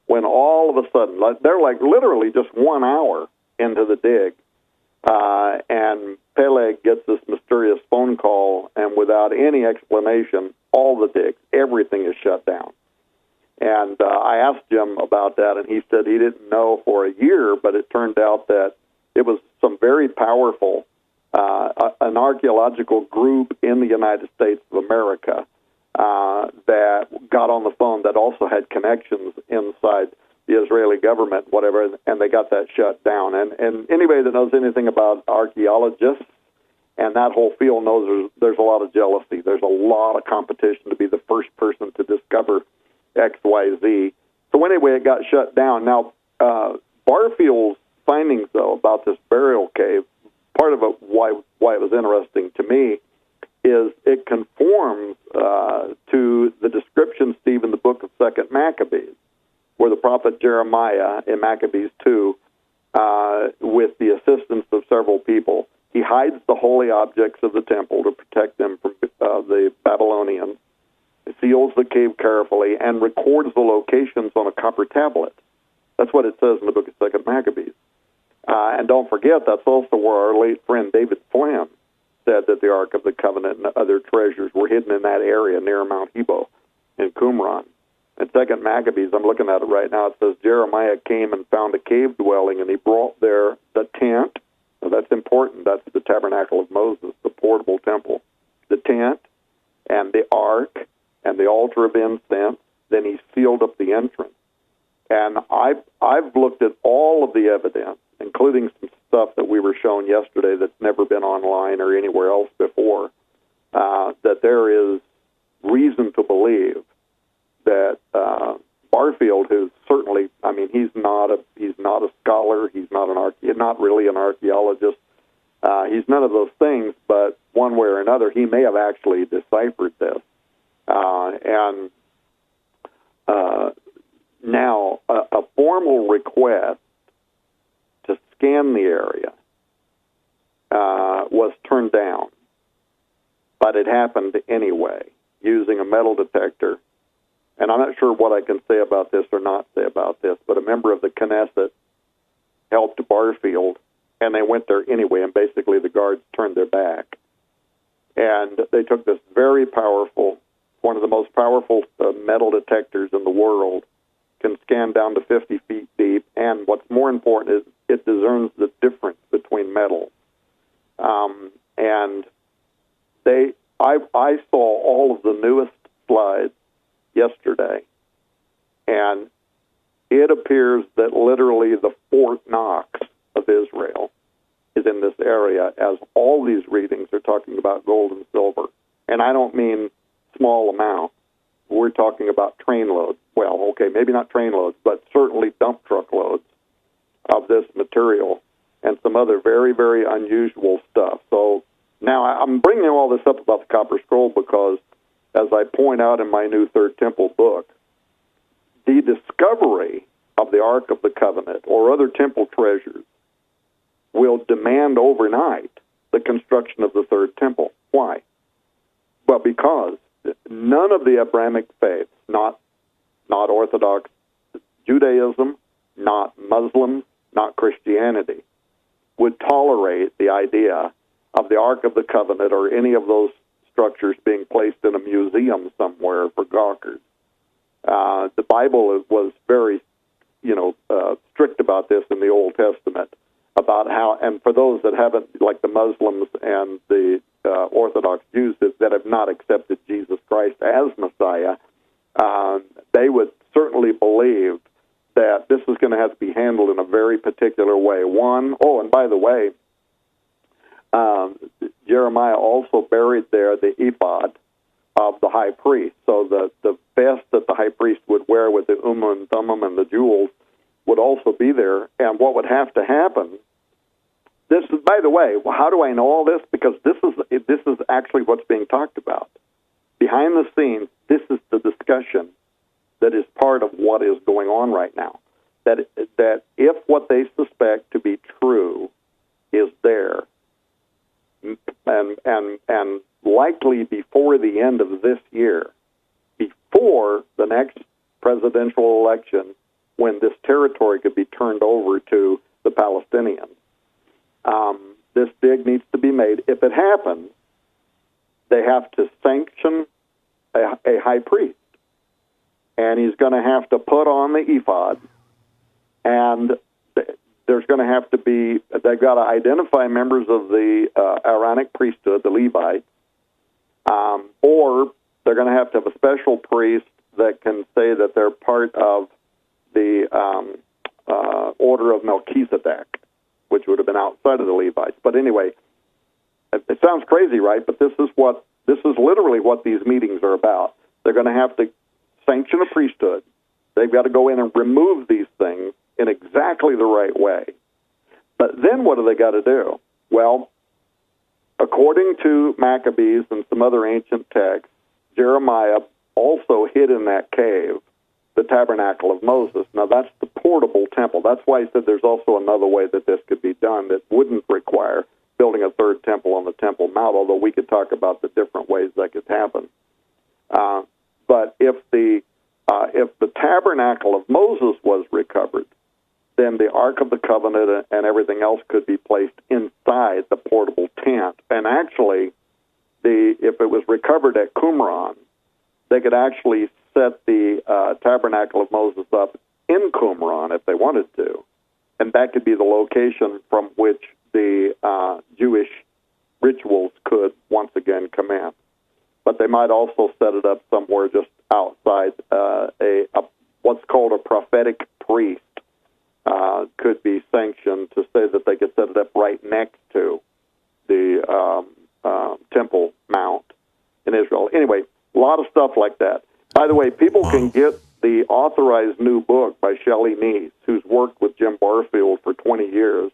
when all of a sudden, they're like literally just 1 hour into the dig, and Peleg gets this mysterious phone call, and without any explanation, all the digs, everything is shut down. And I asked Jim about that, and he said he didn't know for a year, but it turned out that it was some very powerful, an archaeological group in the United States of America that got on the phone that also had connections inside the Israeli government, whatever, and they got that shut down. And anybody that knows anything about archaeologists and that whole field knows there's a lot of jealousy. There's a lot of competition to be the first person to discover X, Y, Z. So anyway, it got shut down. Now, Barfield's findings, though, about this burial cave, part of it, why it was interesting to me, is it conforms to the description, Steve, in the book of 2 Maccabees, where the prophet Jeremiah in Maccabees 2, with the assistance of several people, he hides the holy objects of the temple to protect them from the Babylonians, seals the cave carefully, and records the locations on a copper tablet. That's what it says in the book of 2 Maccabees. And don't forget, that's also where our late friend David Flynn said that the Ark of the Covenant and other treasures were hidden in that area near Mount Nebo in Qumran. In 2 Maccabees, I'm looking at it right now, it says Jeremiah came and found a cave dwelling, and he brought there the tent. Now, that's important. That's the tabernacle of Moses, the portable temple. The tent and the ark and the altar of incense. Then he sealed up the entrance. And I've looked at all of the evidence, including some stuff that we were shown yesterday that's never been online or anywhere else before, that there is reason to believe that Barfield, who's certainly, I mean, he's not a scholar, he's not really an archaeologist, he's none of those things, but one way or another, he may have actually deciphered this. Now, a formal request to scan the area was turned down, but it happened anyway, using a metal detector. And I'm not sure what I can say about this or not say about this, but a member of the Knesset helped Barfield, and they went there anyway, and basically the guards turned their back. And they took this very powerful, one of the most powerful metal detectors in the world, can scan down to 50 feet deep, and what's more important is it discerns the difference between metals. And I saw all of the newest slides yesterday, and it appears that literally the Fort Knox of Israel is in this area, as all these readings are talking about gold and silver. And I don't mean small amounts. We're talking about train loads. Well, okay, maybe not train loads, but certainly dump truck loads of this material and some other very, very unusual stuff. So now I'm bringing all this up about the Copper Scroll because, as I point out in my new Third Temple book, the discovery of the Ark of the Covenant or other temple treasures will demand overnight the construction of the Third Temple. Why? Well, because none of the Abrahamic faiths, not Orthodox Judaism, not Muslim, not Christianity, would tolerate the idea of the Ark of the Covenant or any of those structures being placed in a museum somewhere for gawkers. The Bible was very, strict about this in the Old Testament, about how, and for those that haven't, like the Muslims and the Orthodox Jews that have not accepted Jesus Christ as Messiah, they would certainly believe that this is going to have to be handled in a very particular way. And by the way, Jeremiah also buried there the ephod of the high priest. So the vest that the high priest would wear with the and thummim and the jewels would also be there. And what would have to happen, this is, by the way, how do I know all this? Because this is actually what's being talked about. Behind the scenes, this is the discussion that is part of what is going on right now. That if what they suspect to be true is there, and likely before the end of this year, before the next presidential election, when this territory could be turned over to the Palestinians, this dig needs to be made. If it happens, they have to sanction a high priest, and he's going to have to put on the ephod, and there's going to have to be, they've got to identify members of the Aaronic priesthood, the Levites, or they're going to have a special priest that can say that they're part of the order of Melchizedek, which would have been outside of the Levites. But anyway, it sounds crazy, right? But this is literally what these meetings are about. They're going to have to sanction a priesthood. They've got to go in and remove these things in exactly the right way. But then what do they got to do? Well, according to Maccabees and some other ancient texts, Jeremiah also hid in that cave the tabernacle of Moses. Now, that's the portable temple. That's why he said there's also another way that this could be done that wouldn't require building a third temple on the Temple Mount, although we could talk about the different ways that could happen. But if the tabernacle of Moses was recovered, then the Ark of the Covenant and everything else could be placed inside the portable tent. And actually, if it was recovered at Qumran, they could actually set the tabernacle of Moses up in Qumran if they wanted to. And that could be the location from which the Jewish rituals could once again commence. But they might also set it up somewhere just outside what's called a prophetic priest. Could be sanctioned to say that they could set it up right next to the Temple Mount in Israel. Anyway, a lot of stuff like that. By the way, people can get the authorized new book by Shelley Neese, who's worked with Jim Barfield for 20 years.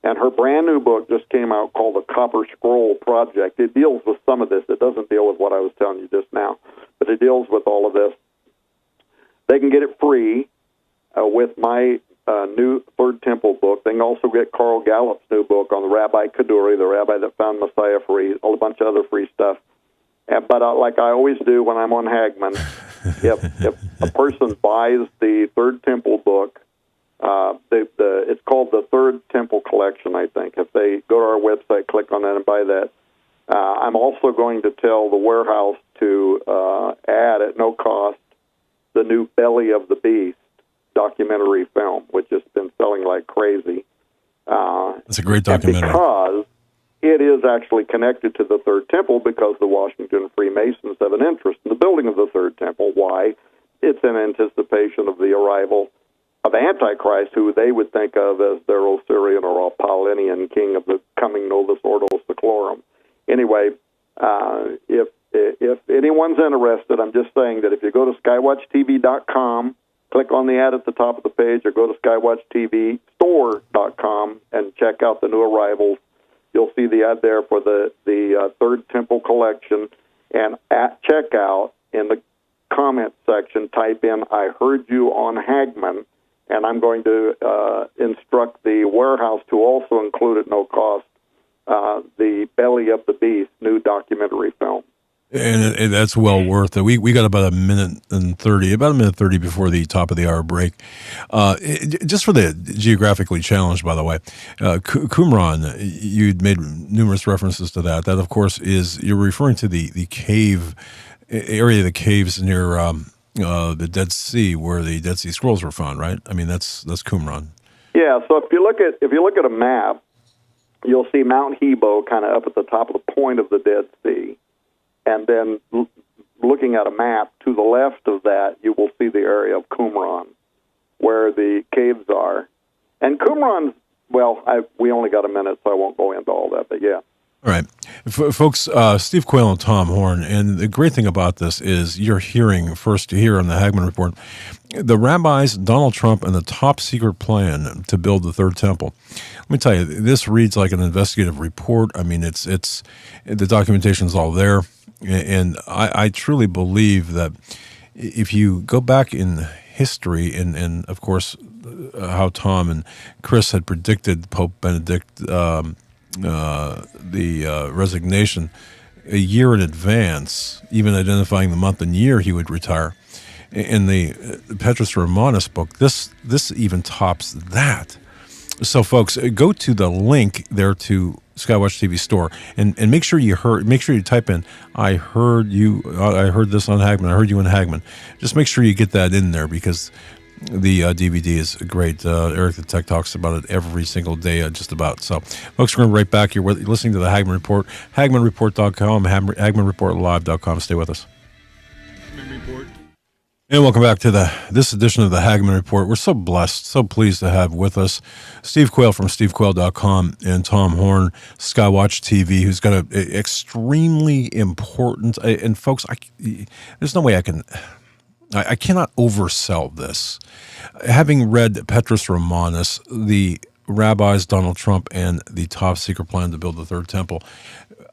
And her brand new book just came out called The Copper Scroll Project. It deals with some of this. It doesn't deal with what I was telling you just now, but it deals with all of this. They can get it free with my new Third Temple book. They can also get Carl Gallup's new book on the Rabbi Kaduri, the rabbi that found Messiah, free, a bunch of other free stuff. But like I always do when I'm on Hagmann, if a person buys the Third Temple book, it's called the Third Temple Collection, I think. If they go to our website, click on that and buy that. I'm also going to tell the warehouse to add at no cost the new Belly of the Beast documentary film, which has been selling like crazy. It's a great documentary. it is actually connected to the Third Temple because the Washington Freemasons have an interest in the building of the Third Temple. Why? It's in anticipation of the arrival of Antichrist, who they would think of as their Osirian or Apollonian king of the coming Novus Ordo Seclorum. Anyway, if anyone's interested, I'm just saying that if you go to skywatchtv.com, click on the ad at the top of the page, or go to skywatchtvstore.com and check out the new arrivals. You'll see the ad there for the Third Temple collection. And at checkout, in the comment section, type in, "I heard you on Hagmann," and I'm going to instruct the warehouse to also include at no cost the Belly of the Beast new documentary film. And that's well worth it. We got about a minute 30 before the top of the hour break. Just for the geographically challenged, by the way, Qumran, you'd made numerous references to that. That, of course, you're referring to the cave area of the caves near the Dead Sea, where the Dead Sea Scrolls were found, right? I mean, that's Qumran. Yeah. So if you look at a map, you'll see Mount Nebo kind of up at the top of the point of the Dead Sea. And then looking at a map, to the left of that, you will see the area of Qumran, where the caves are. And Qumran, well, we only got a minute, so I won't go into all that, but yeah. All right. Folks, Steve Quayle and Tom Horn, and the great thing about this is you're hearing first here on the Hagmann Report, the rabbis, Donald Trump, and the top secret plan to build the Third Temple. Let me tell you, this reads like an investigative report. I mean, it's the documentation's all there. And I truly believe that if you go back in history, and of course, how Tom and Chris had predicted Pope Benedict the resignation a year in advance, even identifying the month and year he would retire. In the Petrus Romanus book, this even tops that. So, folks, go to the link there to Skywatch TV Store and make sure you type in I heard this on Hagmann, I heard you on Hagmann. Just make sure you get that in there, because the DVD is great. Eric the Tech talks about it every single day, just about. So, folks, we're going to be right back. You're listening to the Hagmann Report, HagmannReport.com, HagmannReportLive.com. Stay with us. And welcome back to this edition of the Hagmann Report. We're so blessed, so pleased to have with us Steve Quayle from SteveQuayle.com and Tom Horn, Skywatch TV, who's got an extremely important, and folks, there's no way I cannot oversell this. Having read Petrus Romanus, the rabbis, Donald Trump, and the top secret plan to build the Third Temple,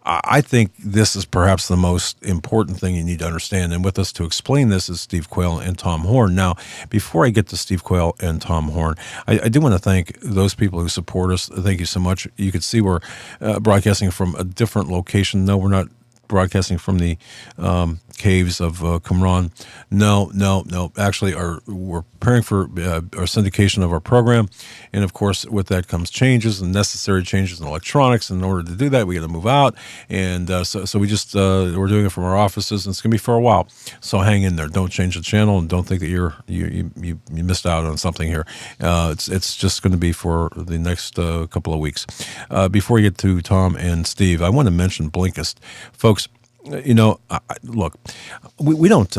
I think this is perhaps the most important thing you need to understand. And with us to explain this is Steve Quayle and Tom Horn. Now, before I get to Steve Quayle and Tom Horn, I do want to thank those people who support us. Thank you so much. You can see we're broadcasting from a different location. No, we're not broadcasting from the caves of Qumran. No. Actually, we're preparing for our syndication of our program, and of course, with that comes changes and necessary changes in electronics. And in order to do that, we got to move out, and so we just we're doing it from our offices, and it's going to be for a while. So hang in there. Don't change the channel, and don't think that you missed out on something here. It's just going to be for the next couple of weeks. Before we get to Tom and Steve, I want to mention Blinkist, folks. You know, look, we don't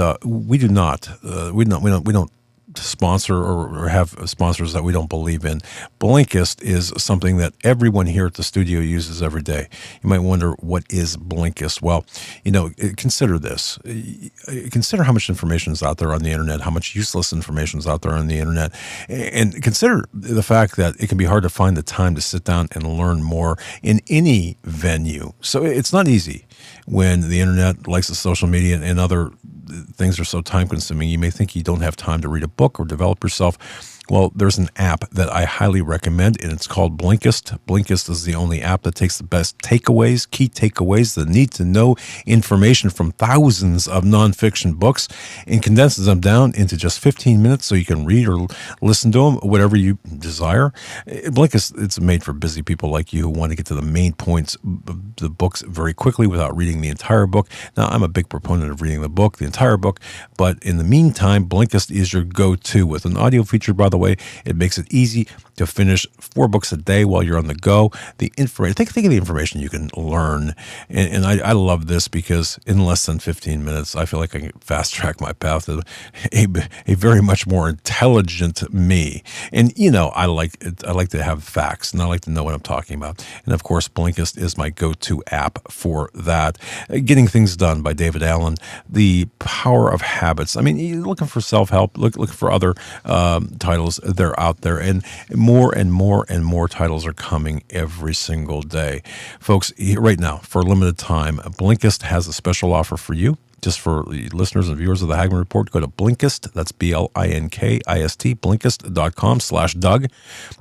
sponsor or have sponsors that we don't believe in. Blinkist is something that everyone here at the studio uses every day. You might wonder, what is Blinkist? Well, you know, consider this. Consider how much information is out there on the internet, how much useless information is out there on the internet, and consider the fact that it can be hard to find the time to sit down and learn more in any venue. So it's not easy when the internet, likes the social media, and other things are so time-consuming. You may think you don't have time to read a book or develop yourself. Well, there's an app that I highly recommend, and it's called Blinkist. Blinkist is the only app that takes the best takeaways, key takeaways, the need-to-know information from thousands of nonfiction books, and condenses them down into just 15 minutes so you can read or listen to them, whatever you desire. Blinkist, it's made for busy people like you who want to get to the main points of the books very quickly without reading the entire book. Now, I'm a big proponent of reading the entire book, but in the meantime, Blinkist is your go-to with an audio feature, by the the way. It makes it easy to finish 4 books a day while you're on the go. The information, think of the information you can learn. And I love this because in less than 15 minutes, I feel like I can fast track my path to a very much more intelligent me. And, I like to have facts, and I like to know what I'm talking about. And of course, Blinkist is my go-to app for that. Getting Things Done by David Allen, The Power of Habits. I mean, you're looking for self-help, looking for other titles. They're out there, and more and more titles are coming every single day. Folks, right now, for a limited time, Blinkist has a special offer for you. Just for the listeners and viewers of the Hagmann Report, go to Blinkist, that's Blinkist, Blinkist.com/Doug,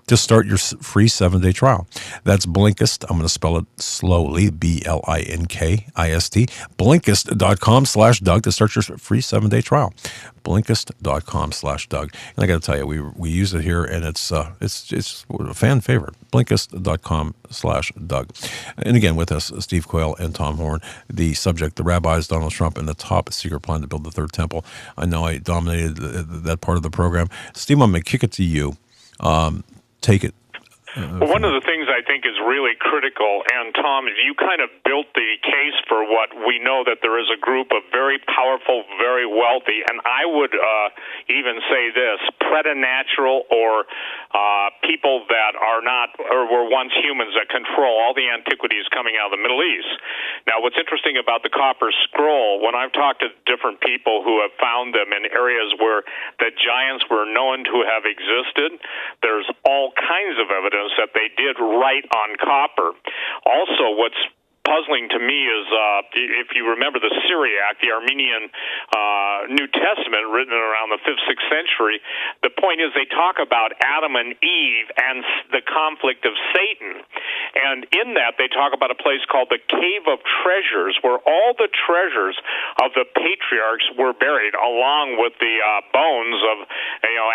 to start your free 7-day trial. That's Blinkist. I'm going to spell it slowly, Blinkist, Blinkist.com/Doug to start your free 7-day trial. Blinkist.com/Doug. And I got to tell you, we use it here, and it's a fan favorite. Blinkist.com/Doug. And again, with us, Steve Quayle and Tom Horn. The subject, the rabbis, Donald Trump, and the top secret plan to build the third temple. I know I dominated that part of the program. Steve, I'm going to kick it to you. Take it. Well, one of the things I think is really critical, and Tom, you kind of built the case for what we know, that there is a group of very powerful, very wealthy, and I would even say this, preternatural or people that are not or were once humans that control all the antiquities coming out of the Middle East. Now, what's interesting about the Copper Scroll, when I've talked to different people who have found them in areas where the giants were known to have existed, there's all kinds of evidence that they did write on copper. Also, what's puzzling to me is, if you remember the Syriac, the Armenian New Testament written around the 5th, 6th century, the point is they talk about Adam and Eve and the conflict of Satan. And in that, they talk about a place called the Cave of Treasures, where all the treasures of the patriarchs were buried, along with the bones of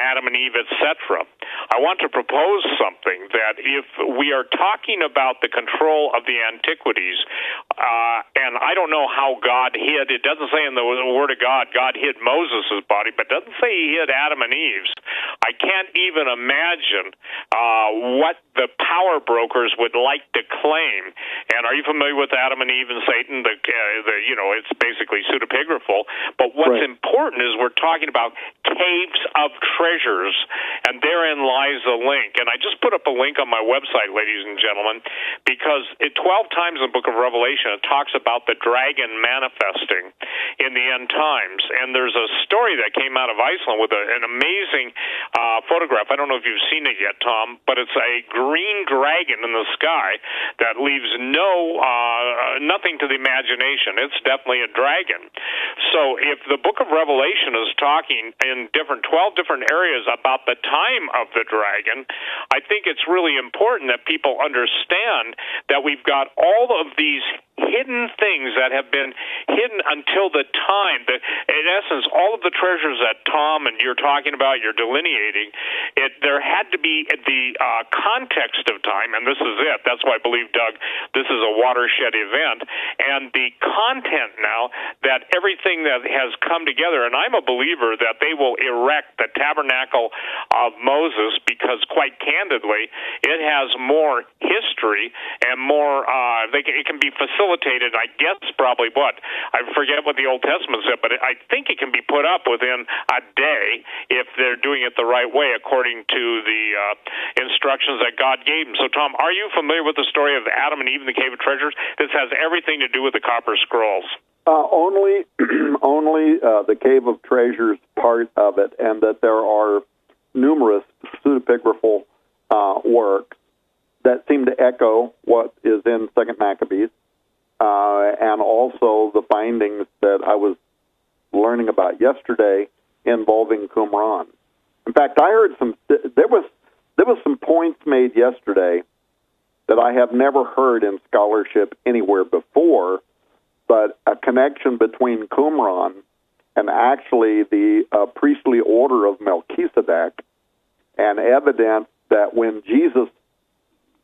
Adam and Eve, etc. I want to propose something, that if we are talking about the control of the antiquities, and I don't know how God hid, it doesn't say in the Word of God hid Moses' body, but it doesn't say he hid Adam and Eve's. I can't even imagine what the power brokers would like to claim. And are you familiar with Adam and Eve and Satan? It's basically pseudepigraphal. But what's important is we're talking about caves of treasures, and therein lies the link. And I just put up a link on my website, ladies and gentlemen, because 12 times in the book of Revelation it talks about the dragon manifesting in the end times. And there's a story that came out of Iceland with an amazing photograph. I don't know if you've seen it yet, Tom, but it's a green dragon in the sky that leaves nothing to the imagination. It's definitely a dragon. So if the book of Revelation is talking in 12 different areas about the time of the dragon, I think it's really important that people understand that we've got all of these hidden things that have been hidden until the time that, in essence, all of the treasures that Tom and you're talking about, you're delineating, there had to be the context of time, and this is it. That's why I believe, Doug, this is a watershed event, and the content now that everything that has come together, and I'm a believer that they will erect the tabernacle of Moses because, quite candidly, it has more history and more, it can be facilitated, I guess, probably I forget what the Old Testament said, but I think it can be put up within a day if they're doing it the right way according to the instructions that God gave them. So, Tom, are you familiar with the story of Adam and Eve in the Cave of Treasures? This has everything to do with the Copper Scrolls. Only the Cave of Treasures part of it, and that there are numerous pseudepigraphal works that seem to echo what is in 2nd Maccabees, and also the findings that I was learning about yesterday involving Qumran. In fact, I heard there was some points made yesterday that I have never heard in scholarship anywhere before, but a connection between Qumran and actually the priestly order of Melchizedek, and evidence that when Jesus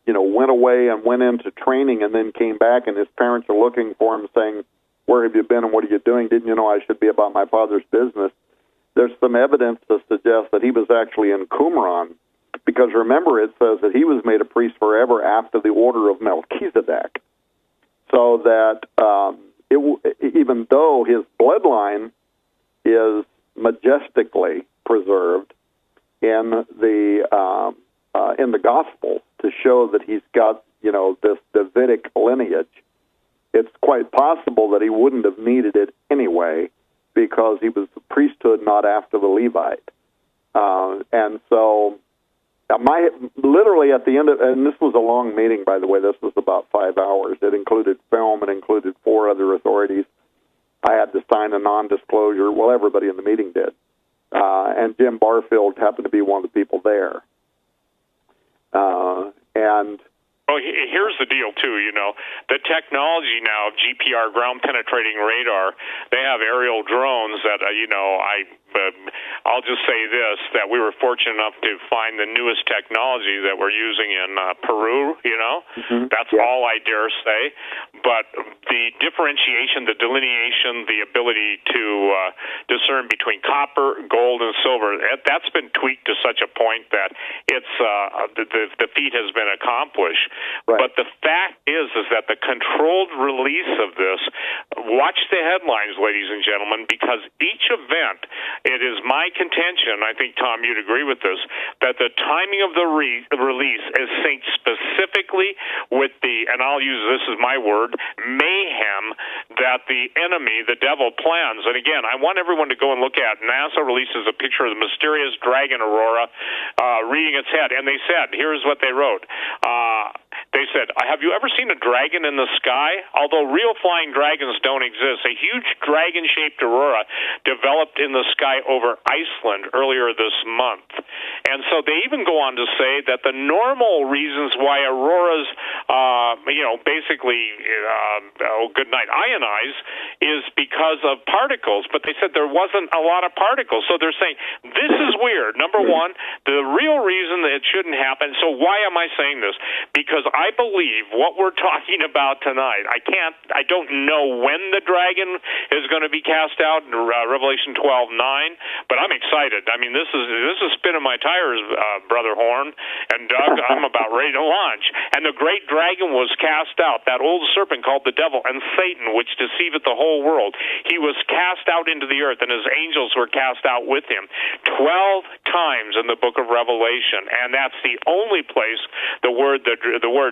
went away and went into training and then came back, and his parents are looking for him saying, "Where have you been and what are you doing? Didn't you know I should be about my Father's business?" there's some evidence to suggest that he was actually in Qumran, because remember it says that he was made a priest forever after the order of Melchizedek. So that even though his bloodline is majestically preserved in the gospel to show that he's got this Davidic lineage, it's quite possible that he wouldn't have needed it anyway, because he was the priesthood not after the Levite. And so literally at the end of, and this was a long meeting, by the way, this was about 5 hours. It included film, it included 4 other authorities. I had to sign a non-disclosure. Well, everybody in the meeting did. And Jim Barfield happened to be one of the people there. Well, here's the deal, too. The technology now of GPR, ground-penetrating radar, they have aerial drones that, I'll just say this, that we were fortunate enough to find the newest technology that we're using in Peru, That's all I dare say. But the differentiation, the delineation, the ability to discern between copper, gold, and silver, that's been tweaked to such a point that it's the feat has been accomplished. Right. But the fact is that the controlled release of this, watch the headlines, ladies and gentlemen, because each event, it is my contention, I think, Tom, you'd agree with this, that the timing of the release is synced specifically with and I'll use this as my word, mayhem that the enemy, the devil, plans. And again, I want everyone to go and look at, NASA releases a picture of the mysterious dragon aurora reading its head, and they said, here's what they wrote. They said, have you ever seen a dragon in the sky? Although real flying dragons don't exist, a huge dragon-shaped aurora developed in the sky over Iceland earlier this month. And so they even go on to say that the normal reasons why auroras, ionize is because of particles. But they said there wasn't a lot of particles. So they're saying, this is weird. Number one, the real reason that it shouldn't happen. So why am I saying this? Because I believe what we're talking about tonight, I don't know when the dragon is going to be cast out in Revelation 12:9, but I'm excited. I mean, this is spinning my tires, Brother Horn and Doug. I'm about ready to launch. And the great dragon was cast out, that old serpent called the devil and Satan, which deceiveth the whole world. He was cast out into the earth, and his angels were cast out with him 12 times in the book of Revelation, and that's the only place the word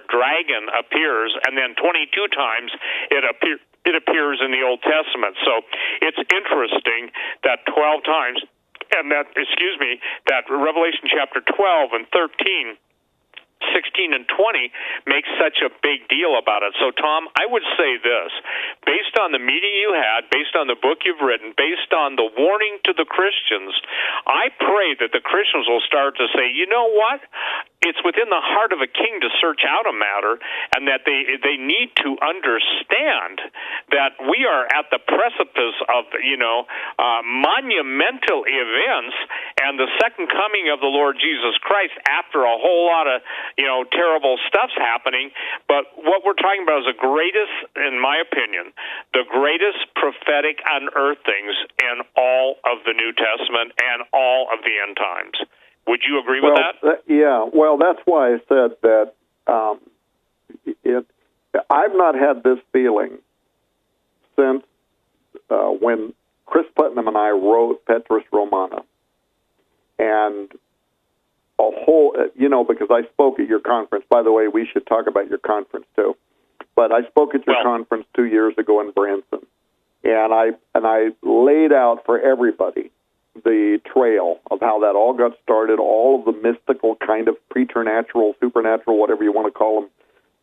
dragon appears, and then 22 times it appears in the Old Testament. So it's interesting that 12 times, and that Revelation chapter 12 and 13, 16 and 20 makes such a big deal about it. So, Tom, I would say this. Based on the meeting you had, based on the book you've written, based on the warning to the Christians, I pray that the Christians will start to say, you know what? It's within the heart of a king to search out a matter, and that they need to understand that we are at the precipice of, monumental events, and the second coming of the Lord Jesus Christ after a whole lot of terrible stuff's happening. But what we're talking about is the greatest, in my opinion, the greatest prophetic unearthings in all of the New Testament and all of the end times. Would you agree with that? Yeah. Well, that's why I said that I've not had this feeling since when Chris Putnam and I wrote Petrus Romana. And a whole, because I spoke at your conference. By the way, we should talk about your conference too. But I spoke at your conference 2 years ago in Branson, and I laid out for everybody the trail of how that all got started, all of the mystical kind of preternatural, supernatural, whatever you want to call them,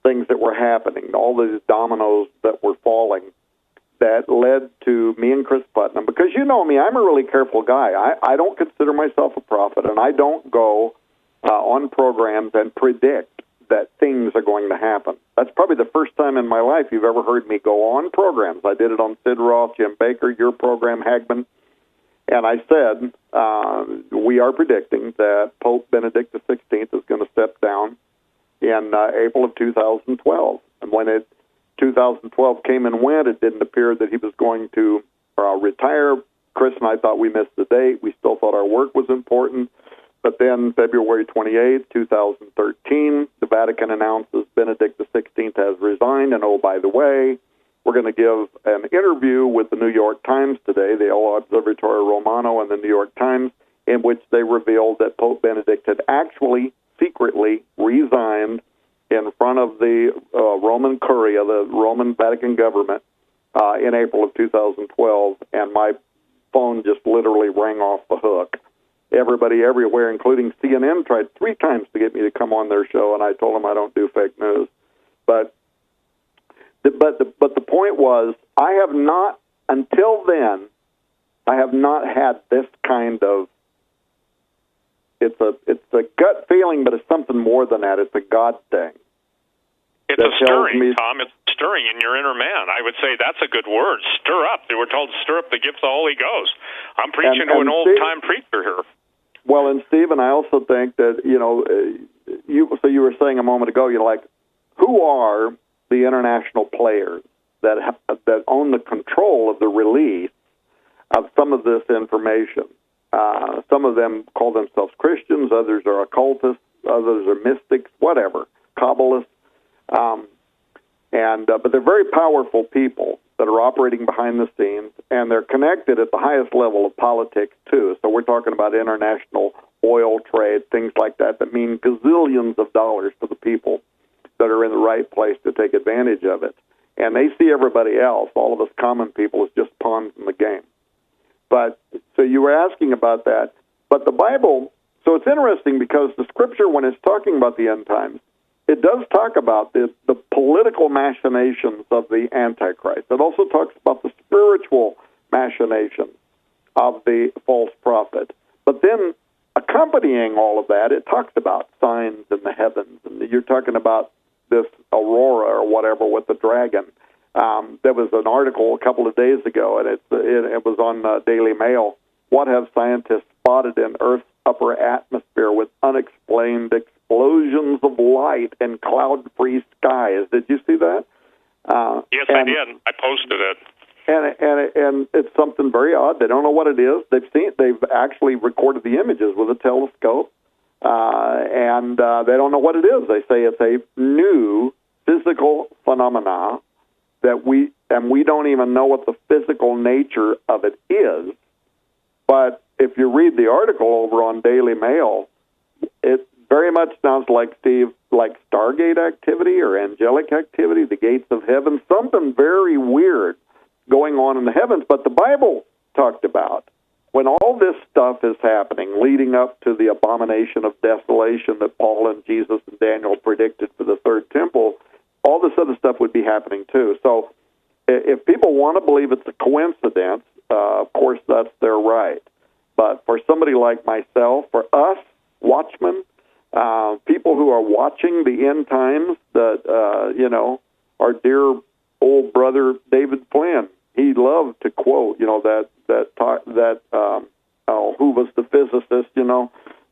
things that were happening, all these dominoes that were falling that led to me and Chris Putnam. Because you know me, I'm a really careful guy. I don't consider myself a prophet, and I don't go on programs and predict that things are going to happen. That's probably the first time in my life you've ever heard me go on programs. I did it on Sid Roth, Jim Baker, your program, Hagman, and I said, we are predicting that Pope Benedict XVI is going to step down in April of 2012. And when 2012 came and went, it didn't appear that he was going to retire Chris and I thought we missed the date. We still thought our work was important. But then February 28, 2013, the Vatican announces Benedict XVI has resigned. And, oh, by the way, we're going to give an interview with the New York Times today, the El Observatorio Romano and the New York Times, in which they revealed that Pope Benedict had actually secretly resigned in front of the Roman Curia, the Roman Vatican government, in April of 2012, and my phone just literally rang off the hook. Everybody everywhere, including CNN, tried 3 times to get me to come on their show, and I told them I don't do fake news. But the point was, I have not, until then, I have not had this kind of, it's a gut feeling, but it's something more than that. It's a God thing. It's a stirring, Tom. It's stirring in your inner man. I would say that's a good word. Stir up. They were told to stir up the gift of the Holy Ghost. I'm preaching to an old-time preacher here. Well, and Stephen, I also think that, you were saying a moment ago, you're like, who are the international players that own the control of the release of some of this information? Some of them call themselves Christians, others are occultists, others are mystics, whatever, Kabbalists. But they're very powerful people that are operating behind the scenes, and they're connected at the highest level of politics, too. So we're talking about international oil trade, things like that mean gazillions of dollars to the people that are in the right place to take advantage of it. And they see everybody else, all of us common people, as just pawns in the game. But so you were asking about that. But the Bible, so it's interesting because the Scripture, when it's talking about the end times, it does talk about the political machinations of the Antichrist. It also talks about the spiritual machinations of the false prophet. But then, accompanying all of that, it talks about signs in the heavens. And you're talking about this aurora or whatever with the dragon. There was an article a couple of days ago, and it was on Daily Mail. What have scientists spotted in Earth's upper atmosphere with unexplained explosions of light and cloud-free skies? Did you see that? Yes, I did. I posted it. And it's something very odd. They don't know what it is. They've actually recorded the images with a telescope, and they don't know what it is. They say it's a new physical phenomena that we don't even know what the physical nature of it is. But if you read the article over on Daily Mail, it very much sounds like, Steve, like Stargate activity or angelic activity, the gates of heaven, something very weird going on in the heavens. But the Bible talked about when all this stuff is happening, leading up to the abomination of desolation that Paul and Jesus and Daniel predicted for the third temple, all this other stuff would be happening too. So if people want to believe it's a coincidence, of course, that's their right. But for somebody like myself, for us, watchmen, people who are watching the end times, that, our dear old brother David Flynn, he loved to quote, who was the physicist,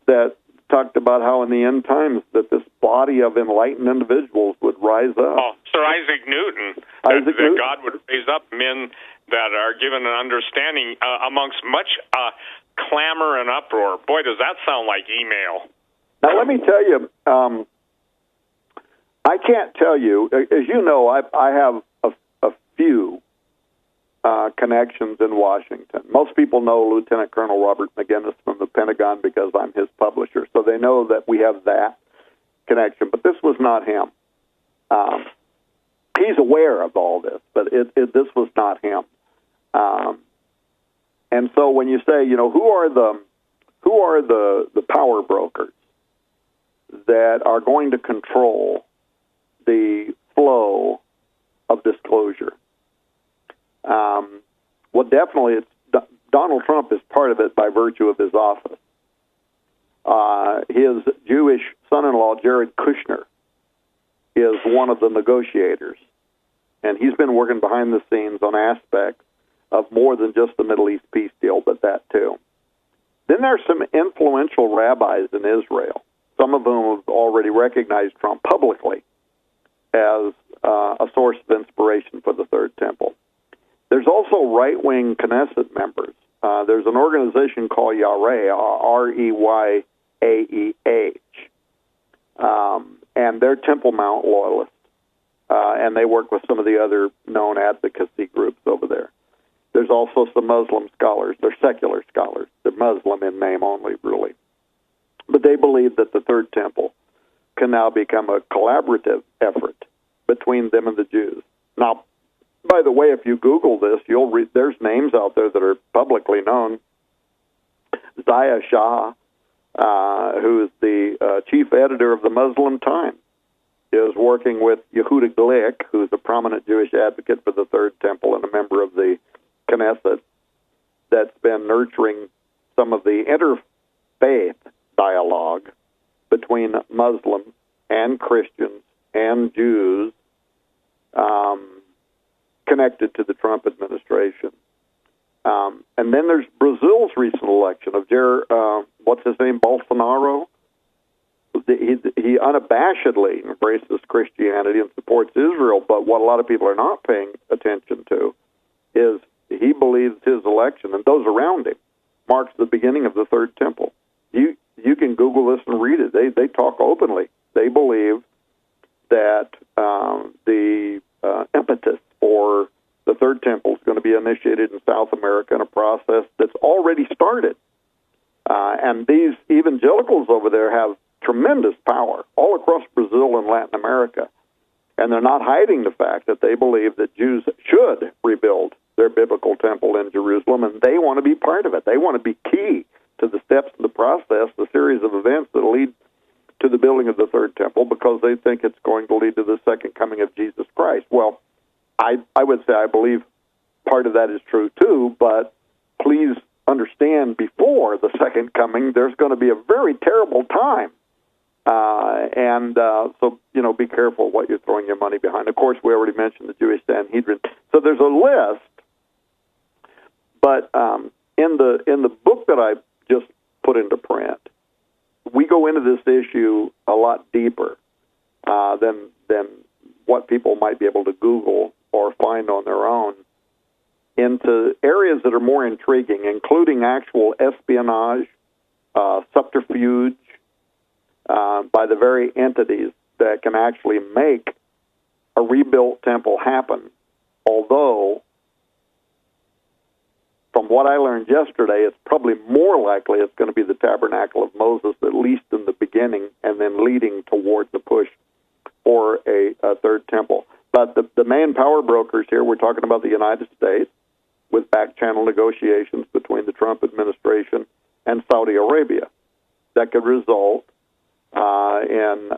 that talked about how in the end times that this body of enlightened individuals would rise up. Oh, Sir Isaac Newton. That God would raise up men that are given an understanding amongst much clamor and uproar. Boy, does that sound like email. Now, let me tell you, I can't tell you, as you know, I have a few connections in Washington. Most people know Lieutenant Colonel Robert McGinnis from the Pentagon because I'm his publisher, so they know that we have that connection. But this was not him. He's aware of all this, but this was not him. And so when you say, who are the power brokers that are going to control the flow of disclosure? Well, definitely, Donald Trump is part of it by virtue of his office. His Jewish son-in-law, Jared Kushner, is one of the negotiators, and he's been working behind the scenes on aspects of more than just the Middle East peace deal, but that too. Then there's some influential rabbis in Israel, some of whom have already recognized Trump publicly as a source of inspiration for the Third Temple. There's also right-wing Knesset members there's an organization called Yareah, R-E-Y-A-E-H, and they're Temple Mount loyalists, and they work with some of the other known advocacy groups over there. There's also some Muslim scholars. They're secular scholars. They're Muslim in name only, really. But they believe that the Third Temple can now become a collaborative effort between them and the Jews. Now, by the way, if you Google this, you'll read, there's names out there that are publicly known. Zaya Shah, who is the chief editor of the Muslim Times, is working with Yehuda Glick, who's a prominent Jewish advocate for the Third Temple and a member of the Knesset, that's been nurturing some of the interfaith dialogue between Muslims and Christians and Jews connected to the Trump administration. And then there's Brazil's recent election of what's his name, Bolsonaro. He unabashedly embraces Christianity and supports Israel, but what a lot of people are not paying attention to is he believes his election, and those around him, marks the beginning of the Third Temple. You can Google this and read it. They talk openly. They believe that the impetus for the Third Temple is going to be initiated in South America in a process that's already started. And these evangelicals over there have tremendous power all across Brazil and Latin America. And they're not hiding the fact that they believe that Jews should rebuild their biblical temple in Jerusalem, and they want to be part of it. They want to be key to the steps of the process, the series of events that lead to the building of the Third Temple, because they think it's going to lead to the second coming of Jesus Christ. Well, I would say I believe part of that is true too, but please understand, before the second coming, there's going to be a very terrible time. So, be careful what you're throwing your money behind. Of course, we already mentioned the Jewish Sanhedrin. So there's a list, but in the book that I just put into print, we go into this issue a lot deeper than what people might be able to Google or find on their own, into areas that are more intriguing, including actual espionage, subterfuge, by the very entities that can actually make a rebuilt temple happen. Although, from what I learned yesterday, it's probably more likely it's going to be the Tabernacle of Moses, at least in the beginning, and then leading toward the push for a third temple. But the main power brokers here, we're talking about the United States, with back-channel negotiations between the Trump administration and Saudi Arabia that could result in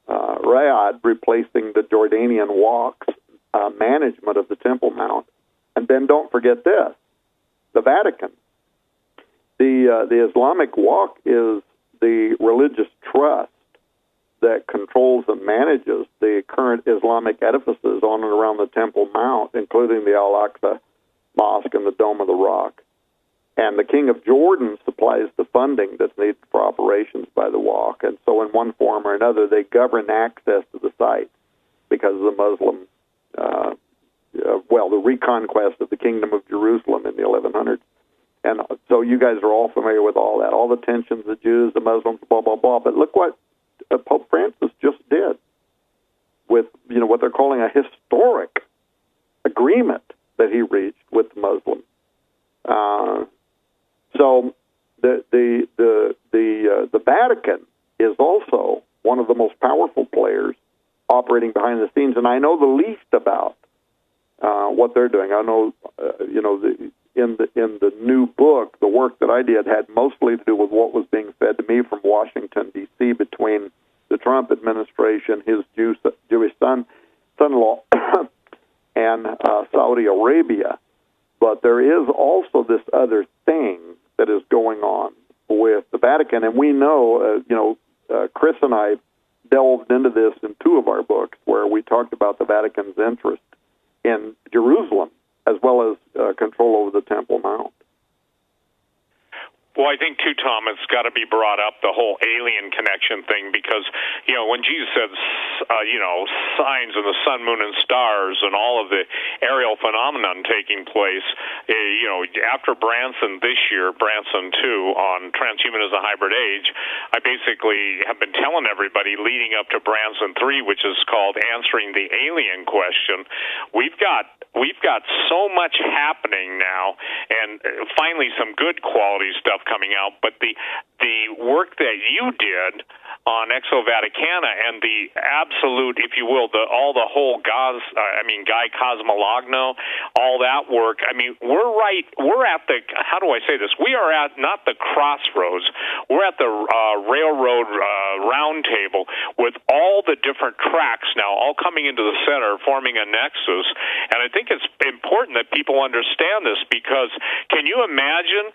Riyadh replacing the Jordanian Waqf's management of the Temple Mount. And then don't forget this, the Vatican. The Islamic Waqf is the religious trust that controls and manages the current Islamic edifices on and around the Temple Mount, including the Al-Aqsa Mosque and the Dome of the Rock. And the King of Jordan supplies the funding that's needed for operations by the Waqf. And so in one form or another, they govern access to the site because of the Muslim, the reconquest of the Kingdom of Jerusalem in the 1100s. And so you guys are all familiar with all that, all the tensions, the Jews, the Muslims, blah, blah, blah. But look what Pope Francis just did with, what they're calling a historic agreement that he reached with the Muslims. So the Vatican is also one of the most powerful players operating behind the scenes, and I know the least about what they're doing. I know, in the new book, the work that I did had mostly to do with what was being fed to me from Washington, D.C., between the Trump administration, his Jewish son-in-law, and Saudi Arabia. But there is also this other thing that is going on with the Vatican, and we know, Chris and I delved into this in two of our books where we talked about the Vatican's interest in Jerusalem as well as control over the Temple Mount. Well, I think, too, Tom, it's got to be brought up, the whole alien connection thing, because, when Jesus said, signs of the sun, moon, and stars and all of the aerial phenomenon taking place, after Branson this year, Branson 2, on Transhumanism Hybrid Age, I basically have been telling everybody leading up to Branson 3, which is called Answering the Alien Question, we've got so much happening now, and finally some good quality stuff coming out, but the work that you did on Exo Vaticana and the absolute, if you will, the whole Guy Cosmologno, all that work. I mean, we're at the, how do I say this? We are at not the crossroads. We're at the railroad round table with all the different tracks now all coming into the center, forming a nexus. And I think it's important that people understand this, because can you imagine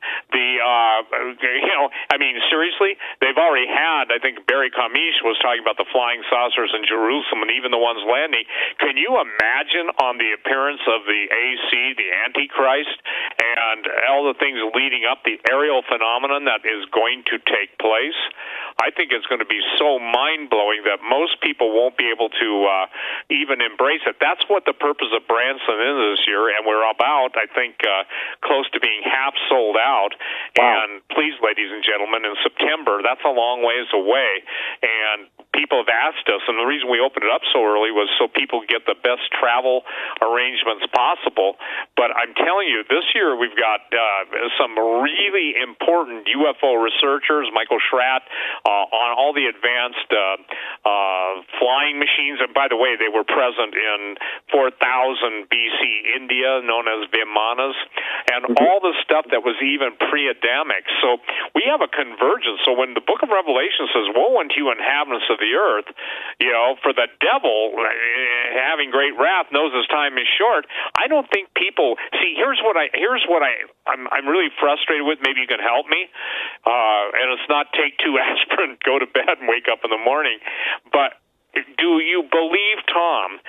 seriously, they've already had, I think Barry Kamish was talking about the flying saucers in Jerusalem and even the ones landing. Can you imagine on the appearance of the AC, the Antichrist, and all the things leading up, the aerial phenomenon that is going to take place? I think it's going to be so mind-blowing that most people won't be able to even embrace it. That's what the purpose of Branson is this year, and we're about, I think, close to being half sold out. Wow. And please, ladies and gentlemen, in September, that's a long ways away, and people have asked us, and the reason we opened it up so early was so people get the best travel arrangements possible. But I'm telling you, this year we've got some really important UFO researchers, Michael Schratt, on all the advanced flying machines. And by the way, they were present in 4000 BC India, known as Vimanas, and all the stuff that was even pre-Adamic. So we have a convergence. So when the book of Revelation says, "Woe unto you, inhabitants of the earth," for the devil, having great wrath, knows his time is short. I don't think people see. Here's what I'm really frustrated with. Maybe you can help me. And it's not take 2 aspirin, go to bed, and wake up in the morning. But do you believe, Tom,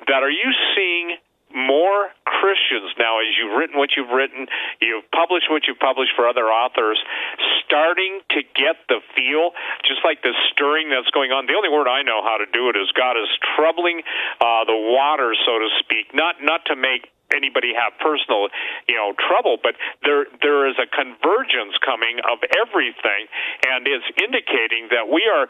that are you seeing more Christians now, as you've written what you've written, you've published what you've published for other authors, starting to get the feel, just like the stirring that's going on? The only word I know how to do it is God is troubling the waters, so to speak, not to make anybody have personal, trouble, but there is a convergence coming of everything, and it's indicating that we are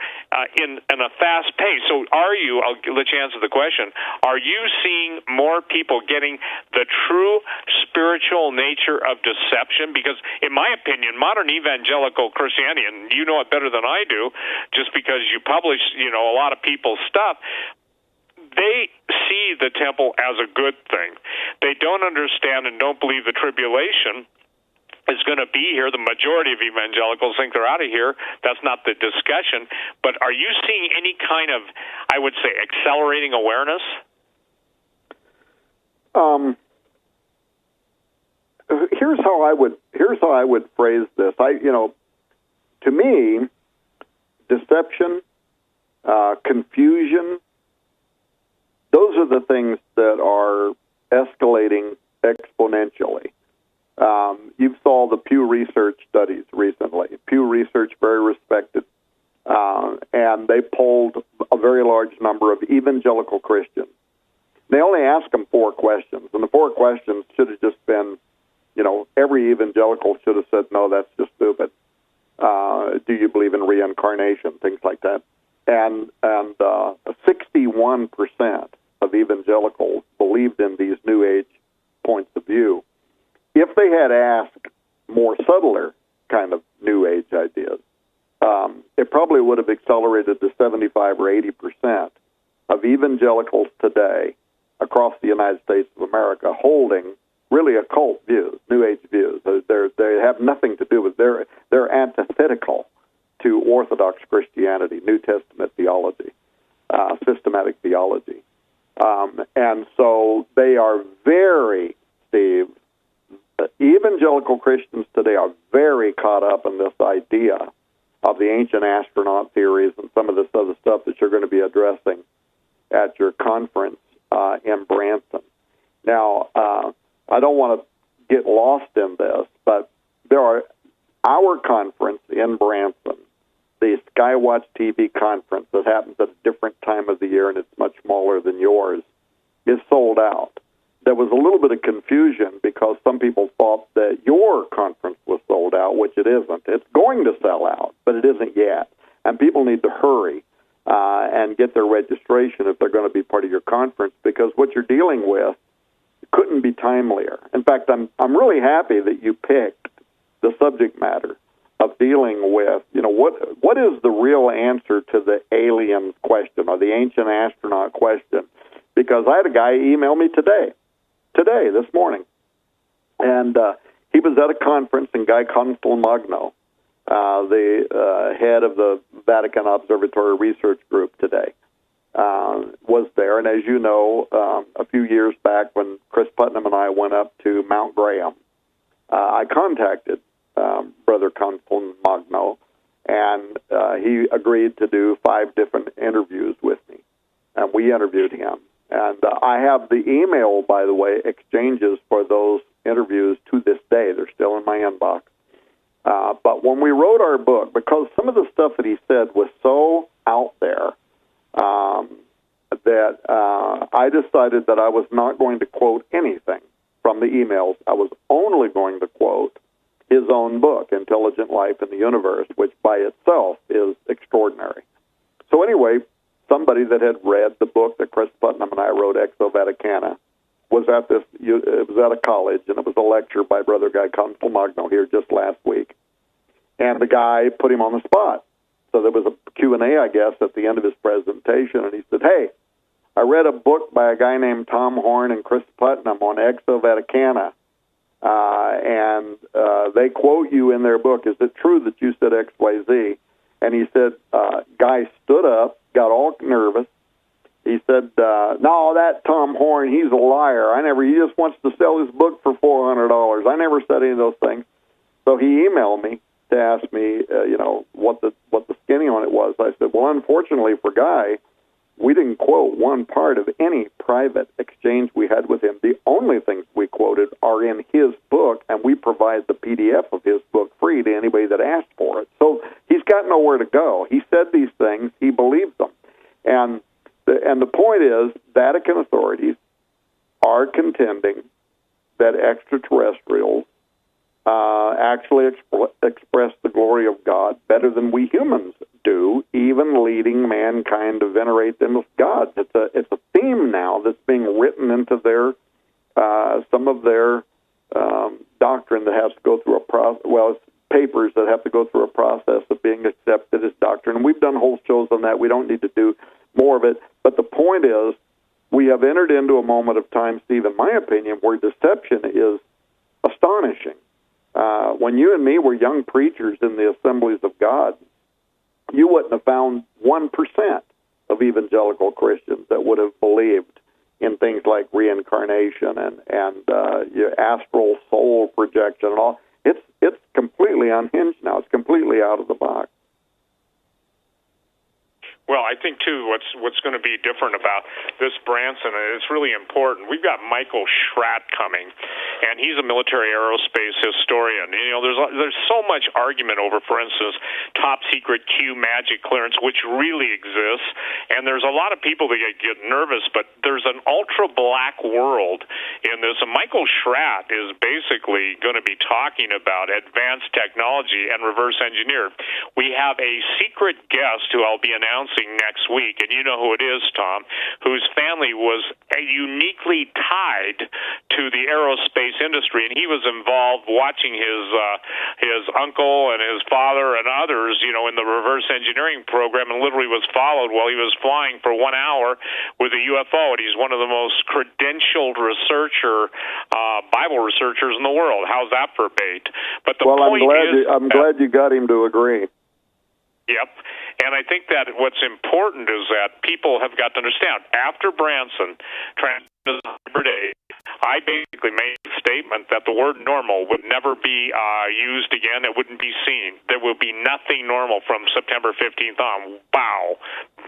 in a fast pace. So I'll let you answer the question, are you seeing more people getting the true spiritual nature of deception? Because in my opinion, modern evangelical Christianity, and you know it better than I do, just because you publish, a lot of people's stuff, they see the temple as a good thing. They don't understand and don't believe the tribulation is going to be here. The majority of evangelicals think they're out of here. That's not the discussion. But are you seeing any kind of, I would say, accelerating awareness? Here's how I would phrase this. To me, deception, confusion, those are the things that are escalating exponentially. You saw the Pew Research studies recently. Pew Research, very respected, and they polled a very large number of evangelical Christians. They only asked them 4 questions, and the 4 questions should have just been, every evangelical should have said, no, that's just stupid. Do you believe in reincarnation? Things like that. And 61% of evangelicals believed in these New Age points of view. If they had asked more subtler kind of New Age ideas, it probably would have accelerated to 75 or 80% of evangelicals today across the United States of America holding really occult views, New Age views. They have nothing to do with, they're antithetical to Orthodox Christianity, New Testament theology, systematic theology. And so they are very, Steve, evangelical Christians today are very caught up in this idea of the ancient astronaut theories and some of this other stuff that you're going to be addressing at your conference in Branson. Now, I don't want to get lost in this, but our conference in Branson, the Skywatch TV conference that happens at a different time of the year and it's much smaller than yours, is sold out. There was a little bit of confusion because some people thought that your conference was sold out, which it isn't. It's going to sell out, but it isn't yet. And people need to hurry and get their registration if they're going to be part of your conference, because what you're dealing with couldn't be timelier. In fact, I'm really happy that you picked the subject matter of dealing with, what is the real answer to the aliens question or the ancient astronaut question? Because I had a guy email me today, this morning, and he was at a conference in Guy Consolmagno, the head of the Vatican Observatory Research Group today, was there. And as you know, a few years back when Chris Putnam and I went up to Mount Graham, I contacted Brother Consolmagno, and he agreed to do 5 different interviews with me, and we interviewed him. And I have the email, by the way, exchanges for those interviews to this day. They're still in my inbox. But when we wrote our book, because some of the stuff that he said was so out there, that I decided that I was not going to quote anything from the emails. I was only going to quote his own book, Intelligent Life in the Universe, which by itself is extraordinary. So anyway, somebody that had read the book that Chris Putnam and I wrote, Exo Vaticana, was at a college, and it was a lecture by Brother Guy Consolmagno here just last week. And the guy put him on the spot. So there was a Q&A, I guess, at the end of his presentation, and he said, "Hey, I read a book by a guy named Tom Horn and Chris Putnam on Exo Vaticana, and they quote you in their book. Is it true that you said XYZ?" And he said, guy stood up, got all nervous. He said, "No, that Tom Horn, he's a liar. He just wants to sell his book for $400. I never said any of those things." So he emailed me to ask me, what the skinny on it was. I said, "Well, unfortunately for Guy, we didn't quote one part of any private exchange we had with him. The only things we quoted are in his book, and we provide the PDF of his book free to anybody that asked for it. So he's got nowhere to go. He said these things. He believed them. And the point is, Vatican authorities are contending that extraterrestrials actually express the glory of God better than we humans do, even leading mankind to venerate them as gods. It's a theme now that's being written into their some of their doctrine that has to go through a process. Well, it's papers that have to go through a process of being accepted as doctrine. And we've done whole shows on that. We don't need to do more of it. But the point is, we have entered into a moment of time, Steve, in my opinion, where deception is astonishing. When you and me were young preachers in the Assemblies of God, you wouldn't have found 1% of evangelical Christians that would have believed in things like reincarnation and your astral soul projection and all. It's completely unhinged now. It's completely out of the box. Well, I think, too, what's going to be different about this Branson, and it's really important, we've got Michael Schratt coming, and he's a military aerospace historian. There's so much argument over, for instance, top-secret Q magic clearance, which really exists, and there's a lot of people that get nervous, but there's an ultra-black world in this, and Michael Schratt is basically going to be talking about advanced technology and reverse engineered. We have a secret guest who I'll be announcing next week, and you know who it is, Tom, whose family was uniquely tied to the aerospace industry, and he was involved watching his uncle and his father and others, in the reverse engineering program, and literally was followed while he was flying for 1 hour with a UFO, and he's one of the most credentialed Bible researchers in the world. How's that for bait? But I'm glad you got him to agree. Yep. And I think that what's important is that people have got to understand, after Branson transmitted Hybrid A, I basically made a statement that the word normal would never be used again. It wouldn't be seen. There will be nothing normal from September 15th on. Bow.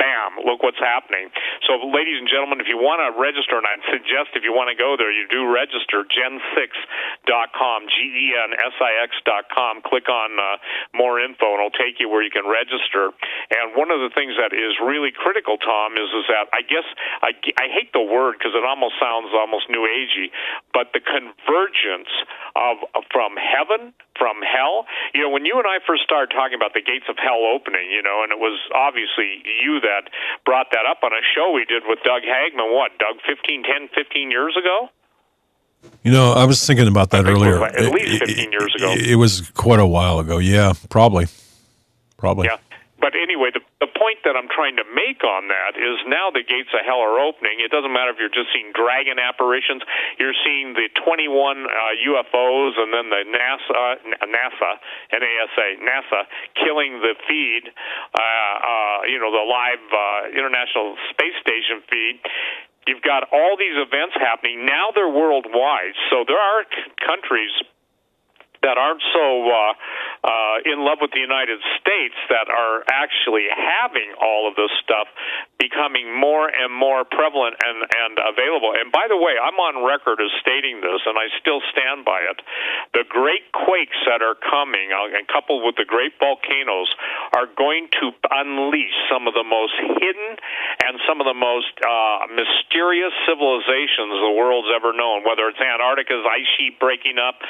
bam, look what's happening. So, ladies and gentlemen, if you want to register, and I'd suggest if you want to go there, you do register, gen6.com, GENSIX.com. Click on more info, and it'll take you where you can register. And one of the things that is really critical, Tom, is that I guess I hate the word because it almost sounds almost New Agey, but the convergence of from heaven, from hell. You know, when you and I first started talking about the gates of hell opening, you know, and it was obviously you that brought that up on a show we did with Doug Hagman, Doug, 15 years ago? You know, I was thinking about that earlier. At least 15 years ago. It was quite a while ago. Yeah, probably. Yeah. But anyway, the point that I'm trying to make on that is now the gates of hell are opening. It doesn't matter if you're just seeing dragon apparitions. You're seeing the 21 UFOs and then the NASA killing the feed, the live International Space Station feed. You've got all these events happening. Now they're worldwide. So there are countries that aren't so in love with the United States that are actually having all of this stuff becoming more and more prevalent and available. And by the way, I'm on record as stating this, and I still stand by it. The great quakes that are coming, and coupled with the great volcanoes, are going to unleash some of the most hidden and some of the most mysterious civilizations the world's ever known, whether it's Antarctica's ice sheet breaking up,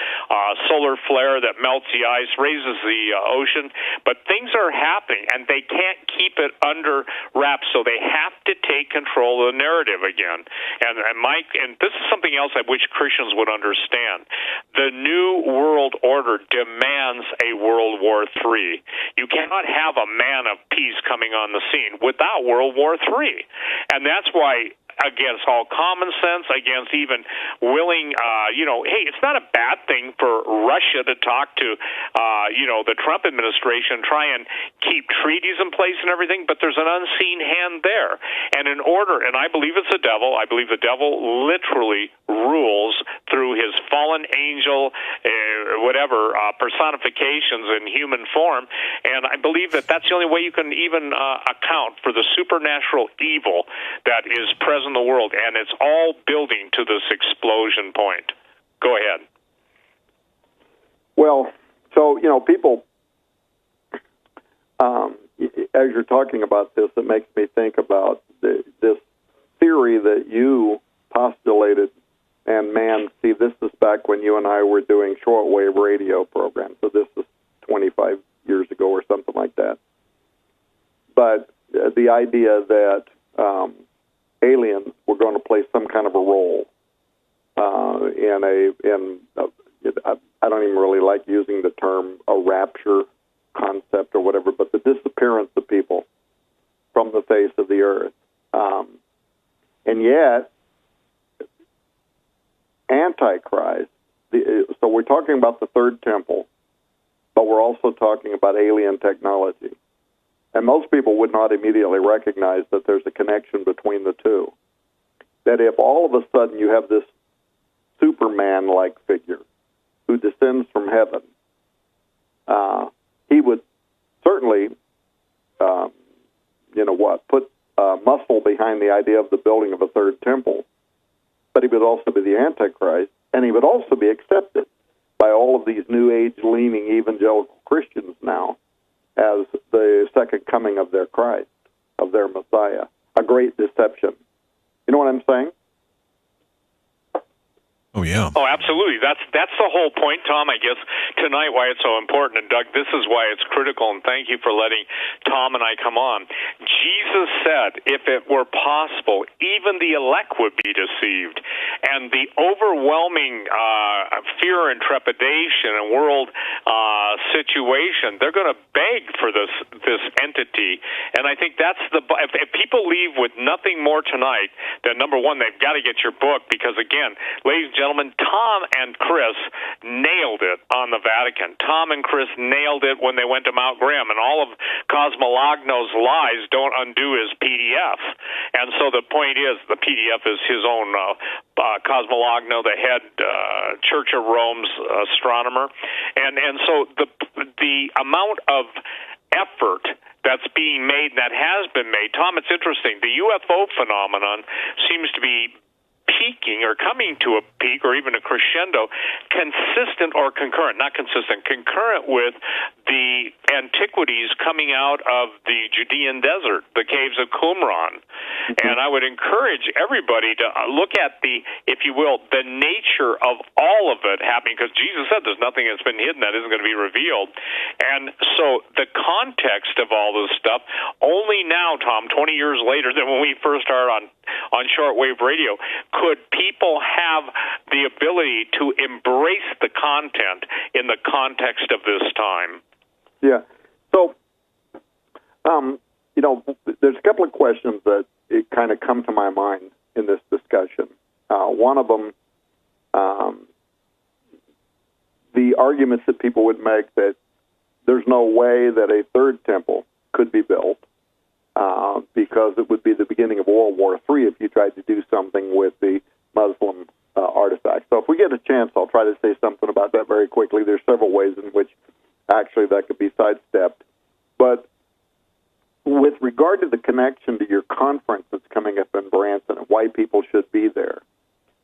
solar flare that melts the ice, raises the ocean, but things are happening, and they can't keep it under wraps, so they have to take control of the narrative again. And Mike, and this is something else I wish Christians would understand. The New World Order demands a World War III. You cannot have a man of peace coming on the scene without World War III. And that's why, against all common sense, against even willing, hey, it's not a bad thing for Russia to talk to, the Trump administration, try and keep treaties in place and everything, but there's an unseen hand there. And in order, and I believe it's the devil, I believe the devil literally rules through his fallen angel, personifications in human form, and I believe that that's the only way you can even account for the supernatural evil that is present in the world, and it's all building to this explosion point. Go ahead. Well, so, people, as you're talking about this, it makes me think about this theory that you postulated, and man, see, this is back when you and I were doing shortwave radio programs, so this is 25 years ago or something like that. But the idea that aliens were going to play some kind of a role I don't even really like using the term a rapture concept or whatever, but the disappearance of people from the face of the earth. And yet, Antichrist, so we're talking about the third temple, but we're also talking about alien technology. And most people would not immediately recognize that there's a connection between the two. That if all of a sudden you have this Superman-like figure who descends from heaven, he would certainly, put muscle behind the idea of the building of a third temple, but he would also be the Antichrist, and he would also be accepted by all of these New Age-leaning evangelical Christians now as the second coming of their Christ, of their Messiah. A great deception. You know what I'm saying? Oh, yeah. Oh, absolutely. That's the whole point, Tom, I guess, tonight, why it's so important. And, Doug, this is why it's critical, and thank you for letting Tom and I come on. Jesus said, if it were possible, even the elect would be deceived. And the overwhelming fear and trepidation and world situation, they're going to beg for this entity. And I think that's if people leave with nothing more tonight, then, number one, they've got to get your book, because, again, ladies and gentlemen, Tom and Chris nailed it on the Vatican. Tom and Chris nailed it when they went to Mount Graham, and all of Cosmologno's lies don't undo his PDF. And so the point is, the PDF is his own Cosmologno, the head Church of Rome's astronomer. And so the amount of effort that's being made, that has been made. Tom, it's interesting. The UFO phenomenon seems to be peaking or coming to a peak or even a crescendo, consistent or concurrent, not consistent, concurrent with the antiquities coming out of the Judean desert, the caves of Qumran. And I would encourage everybody to look at the, if you will, the nature of all of it happening, because Jesus said there's nothing that's been hidden that isn't going to be revealed. And so the context of all this stuff, only now, Tom, 20 years later than when we first started on shortwave radio, could people have the ability to embrace the content in the context of this time? Yeah. So, there's a couple of questions that it kind of come to my mind in this discussion. One of them, the arguments that people would make that there's no way that a third temple could be built because it would be the beginning of World War III if you tried to do something with the Muslim artifacts. So if we get a chance, I'll try to say something about that very quickly. There's several ways in which actually that could be sidestepped. But with regard to the connection to your conference that's coming up in Branson and why people should be there,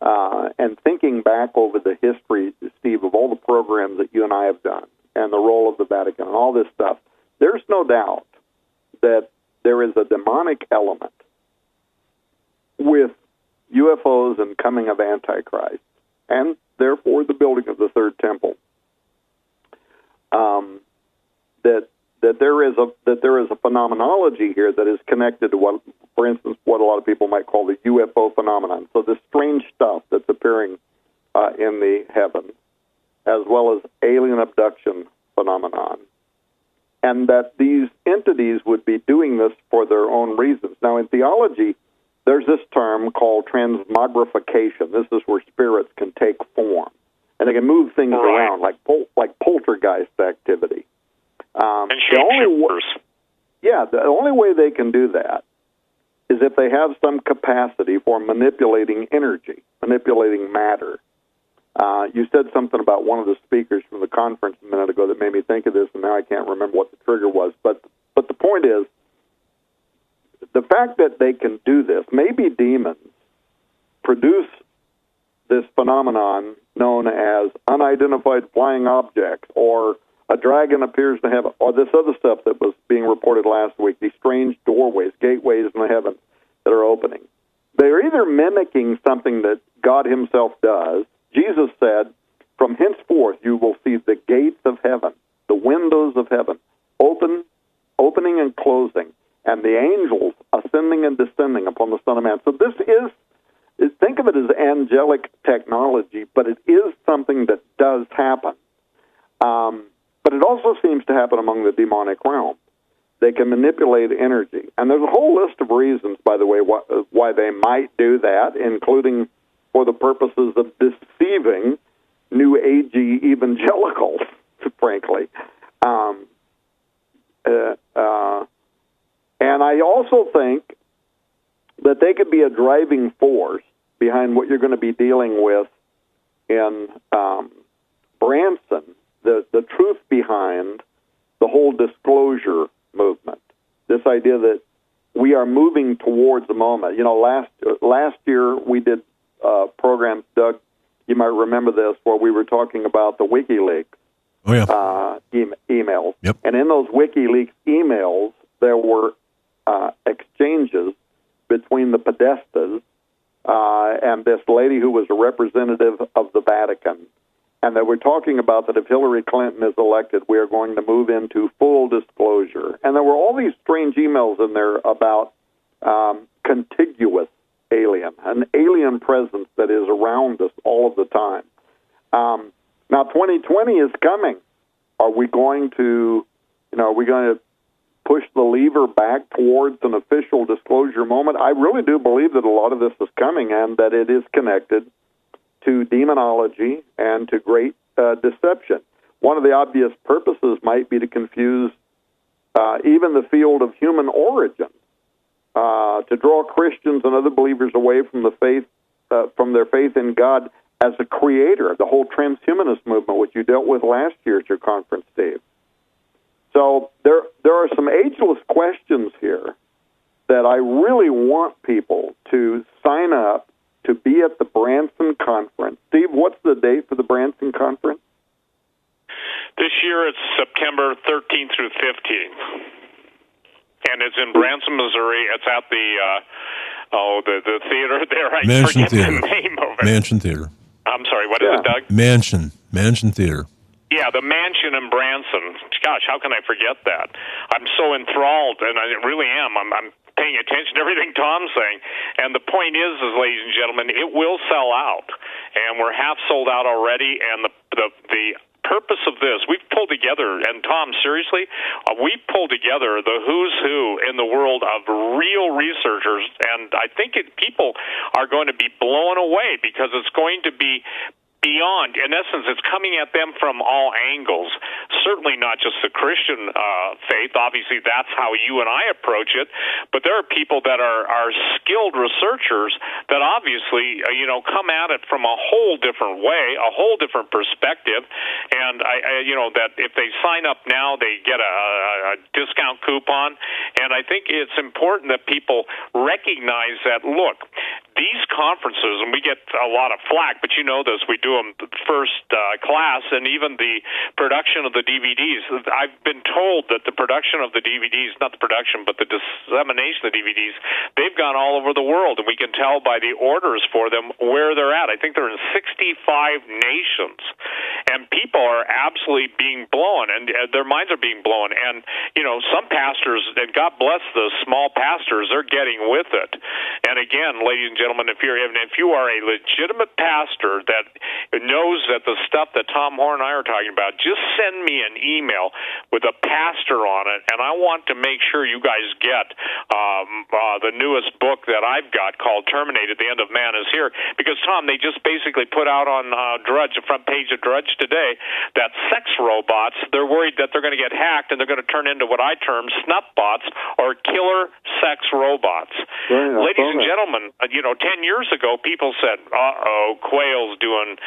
and thinking back over the history, Steve, of all the programs that you and I have done and the role of the Vatican and all this stuff, there's no doubt that there is a demonic element with UFOs and coming of Antichrist, and therefore the building of the third temple. That there is a phenomenology here that is connected to what, for instance, what a lot of people might call the UFO phenomenon. So this strange stuff that's appearing in the heavens, as well as alien abduction phenomenon, and that these entities would be doing this for their own reasons. Now, in theology, there's this term called transmogrification. This is where spirits can take form, and they can move things around like poltergeist activity. And shapeshifters. The only way they can do that is if they have some capacity for manipulating energy, manipulating matter. You said something about one of the speakers from the conference a minute ago that made me think of this, and now I can't remember what the trigger was. But the point is, the fact that they can do this, maybe demons produce this phenomenon known as unidentified flying objects, or a dragon appears to have, or this other stuff that was being reported last week, these strange doorways, gateways in the heavens that are opening. They're either mimicking something that God himself does. Jesus said, from henceforth you will see the gates of heaven, the windows of heaven, opening and closing, and the angels ascending and descending upon the Son of Man. So this is, think of it as angelic technology, but it is something that does happen. But it also seems to happen among the demonic realm. They can manipulate energy. And there's a whole list of reasons, by the way, why they might do that, including for the purposes of deceiving New Agey evangelicals, frankly. And I also think that they could be a driving force behind what you're going to be dealing with in Branson, the truth behind the whole disclosure movement, this idea that we are moving towards the moment. You know, last year we did programs, Doug, you might remember this, where we were talking about the WikiLeaks emails. Yep. And in those WikiLeaks emails, there were exchanges between the Podestas and this lady who was a representative of the Vatican. And they were talking about that if Hillary Clinton is elected, we are going to move into full disclosure. And there were all these strange emails in there about contiguous alien, an alien presence that is around us all of the time. Now, 2020 is coming. Are we going to push the lever back towards an official disclosure moment? I really do believe that a lot of this is coming and that it is connected to demonology and to great deception. One of the obvious purposes might be to confuse even the field of human origin, to draw Christians and other believers away from the faith, from their faith in God as a creator. The whole transhumanist movement, which you dealt with last year at your conference, Dave. So there are some ageless questions here that I really want people to sign up to be at the Branson Conference. Steve, what's the date for the Branson Conference? This year it's September 13th through 15th. And it's in Branson, Missouri. It's at the theater there. I Mansion forget Theater. the name of it. Mansion Theater. I'm sorry, what is it, Doug? Mansion Theater. Yeah, the Mansion in Branson. Gosh, how can I forget that? I'm so enthralled, and I really am. I'm paying attention to everything Tom's saying. And the point is, ladies and gentlemen, it will sell out. And we're half sold out already, and the purpose of this, we've pulled together, and Tom, seriously, we pulled together the who's who in the world of real researchers, and I think people are going to be blown away because it's going to be beyond. In essence, it's coming at them from all angles. Certainly not just the Christian faith. Obviously, that's how you and I approach it. But there are people that are skilled researchers that obviously, come at it from a whole different way, a whole different perspective. And that if they sign up now, they get a discount coupon. And I think it's important that people recognize that, look, these conferences, and we get a lot of flack, but you know this, we do them first class, and even the production of the DVDs. I've been told that the production of the DVDs, not the production, but the dissemination of the DVDs, they've gone all over the world, and we can tell by the orders for them where they're at. I think they're in 65 nations, and people are absolutely being blown, and their minds are being blown. And, some pastors, and God bless the small pastors, they're getting with it. And again, ladies and gentlemen, if you are a legitimate pastor that knows that the stuff that Tom Horn and I are talking about, just send me an email with a pastor on it, and I want to make sure you guys get the newest book that I've got called Terminated, The End of Man is Here. Because, Tom, they just basically put out on Drudge, the front page of Drudge today, that sex robots, they're worried that they're going to get hacked and they're going to turn into what I term snuff bots or killer sex robots. Ladies and gentlemen, 10 years ago, people said, quail's doing,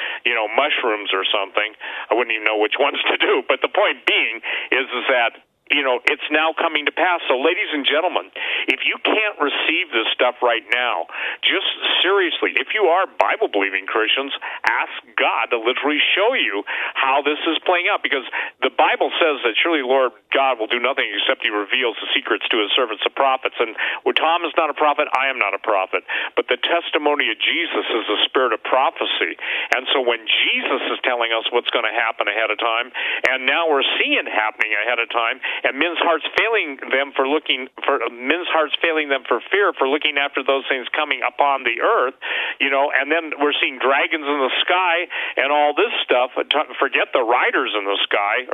mushrooms or something. I wouldn't even know which ones to do. But the point being is that, it's now coming to pass. So, ladies and gentlemen, if you can't receive this stuff right now, just seriously, if you are Bible-believing Christians, ask God to literally show you how this is playing out. Because the Bible says that surely Lord God will do nothing except He reveals the secrets to His servants, the prophets. And where Tom is not a prophet, I am not a prophet. But the testimony of Jesus is the spirit of prophecy. And so when Jesus is telling us what's going to happen ahead of time, and now we're seeing it happening ahead of time, and men's hearts failing them for fear for looking after those things coming upon the earth, and then we're seeing dragons in the sky and all this stuff. Forget the riders in the sky,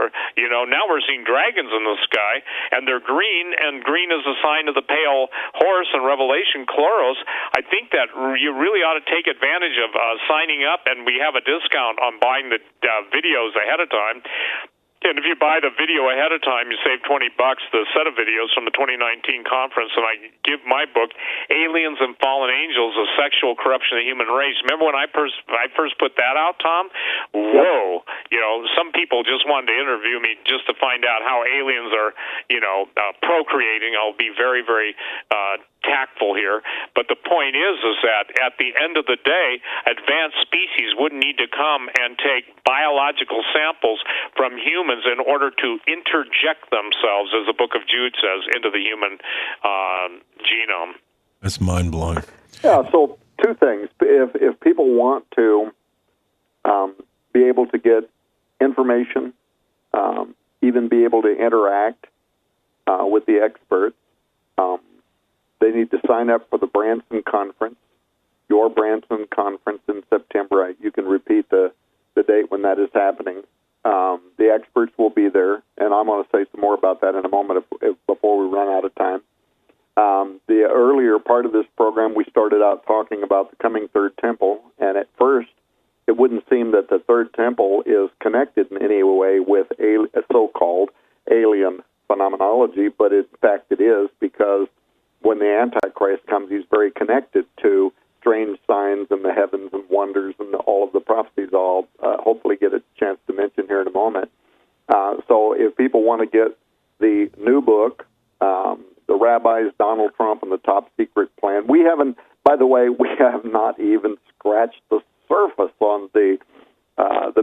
now we're seeing dragons in the sky, and they're green, and green is a sign of the pale horse in Revelation, Chloros. I think that you really ought to take advantage of signing up, and we have a discount on buying the videos ahead of time. And if you buy the video ahead of time, you save $20, the set of videos from the 2019 conference. And I give my book, Aliens and Fallen Angels, The Sexual Corruption of the Human Race. Remember when I first put that out, Tom? Whoa. Some people just wanted to interview me just to find out how aliens are, procreating. I'll be very, very tactful here, but the point is that at the end of the day, advanced species wouldn't need to come and take biological samples from humans in order to interject themselves, as the book of Jude says, into the human genome. That's mind-blowing. Yeah, so two things. If people want to be able to get information, even be able to interact with the experts, they need to sign up for the Branson Conference, your Branson Conference in September. You can repeat the date when that is happening. The experts will be there, and I'm going to say some more about that in a moment before we run out of time. The earlier part of this program, we started out talking about the coming Third Temple, and at first it wouldn't seem that the Third Temple is connected in any way with a so-called alien phenomenology, but in fact it is, because when the Antichrist comes, he's very connected to strange signs in the heavens and wonders and all of the prophecies I'll hopefully get a chance to mention here in a moment. So if people want to get the new book, The Rabbis, Donald Trump, and the Top Secret Plan. We haven't, by the way, we have not even scratched the surface on the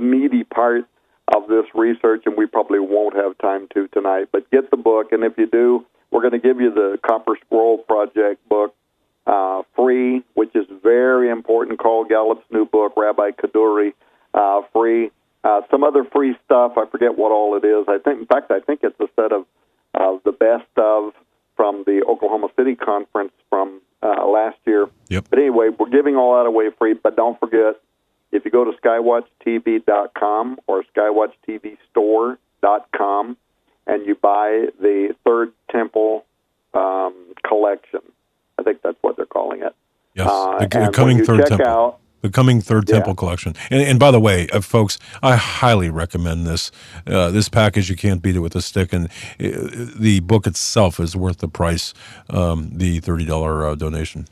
meaty part of this research, and we probably won't have time to tonight. But get the book, and if you do, we're going to give you the Copper Scroll Project book free, which is very important. Carl Gallup's new book, Rabbi Kaduri, free. Some other free stuff. I forget what all it is. I think it's a set of the best of from the Oklahoma City conference from last year. Yep. But anyway, we're giving all that away free. But don't forget, if you go to skywatchtv.com or skywatchtvstore.com and you buy the Third Temple collection, I think that's what they're calling it. Yes, the coming Third Temple. The coming Third Temple collection. And by the way, folks, I highly recommend this. This package, you can't beat it with a stick. And the book itself is worth the price, the $30 donation.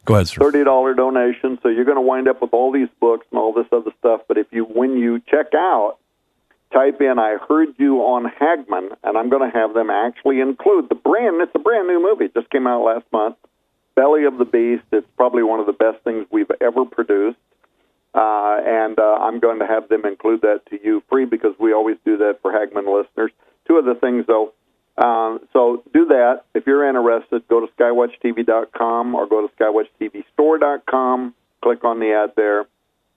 Go ahead, sir. $30 donation. So you're going to wind up with all these books and all this other stuff. But when you check out, type in, I heard you on Hagmann, and I'm going to have them actually include it's a brand new movie. It just came out last month. Belly of the Beast. It's probably one of the best things we've ever produced. And I'm going to have them include that to you free because we always do that for Hagmann listeners. Two other things, though. So do that. If you're interested, go to skywatchtv.com or go to skywatchtvstore.com. Click on the ad there.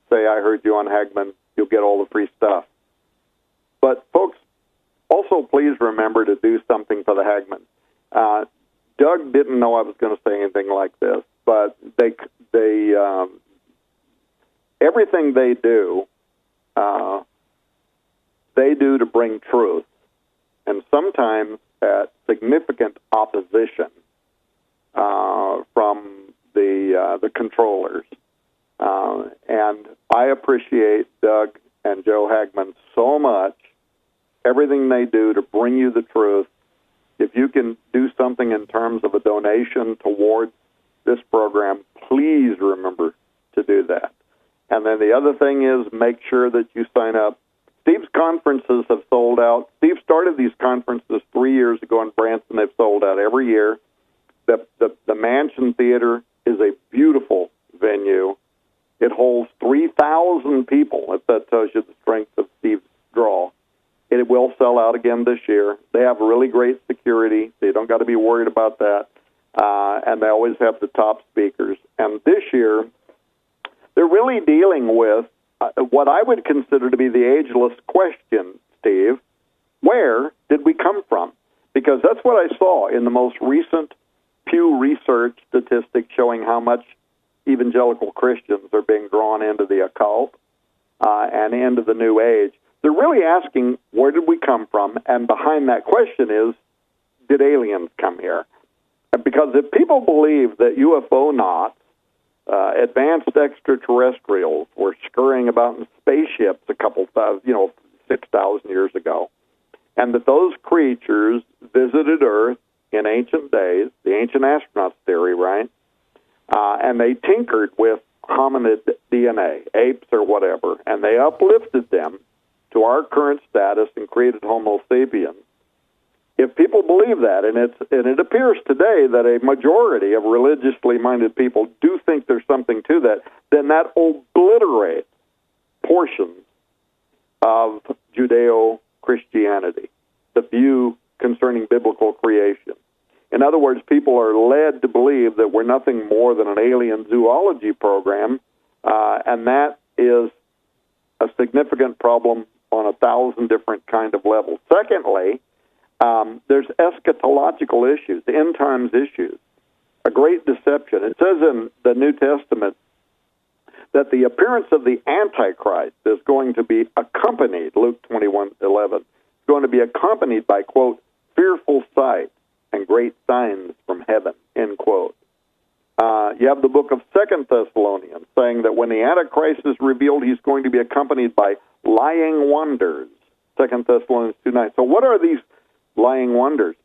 Say, I heard you on Hagmann. You'll get all the free stuff. But, folks, also please remember to do something for the Hagmann. Doug didn't know I was going to say anything like this, but they everything they do to bring truth, and sometimes at significant opposition from the controllers. And I appreciate Doug and Joe Hagmann so much. Everything they do to bring you the truth. If you can do something in terms of a donation towards this program, please remember to do that. And then the other thing is make sure that you sign up. Steve's conferences have sold out. Steve started these conferences 3 years ago in Branson. They've sold out every year. The Mansion Theater is a beautiful venue. It holds 3,000 people, if that tells you the strength of Steve's draw. It will sell out again this year. They have really great security, so you don't got to be worried about that. And they always have the top speakers. And this year, they're really dealing with what I would consider to be the ageless question, Steve. Where did we come from? Because that's what I saw in the most recent Pew Research statistic showing how much evangelical Christians are being drawn into the occult and into the New Age. They're really asking, where did we come from? And behind that question is, did aliens come here? Because if people believe that UFO knots, advanced extraterrestrials, were scurrying about in spaceships 6,000 years ago, and that those creatures visited Earth in ancient days, the ancient astronauts theory, right? And they tinkered with hominid DNA, apes or whatever, and they uplifted them to our current status and created Homo sapiens. If people believe that, and it appears today that a majority of religiously minded people do think there's something to that, then that obliterates portions of Judeo-Christianity, the view concerning biblical creation. In other words, people are led to believe that we're nothing more than an alien zoology program, and that is a significant problem on 1,000 different kind of levels. Secondly, there's eschatological issues, end times issues, a great deception. It says in the New Testament that the appearance of the Antichrist is going to be accompanied, Luke 21:11, going to be accompanied by, quote, fearful sight and great signs from heaven, end quote. You have the book of 2 Thessalonians saying that when the Antichrist is revealed, he's going to be accompanied by lying wonders, 2 Thessalonians 2:9. So what are these lying wonders?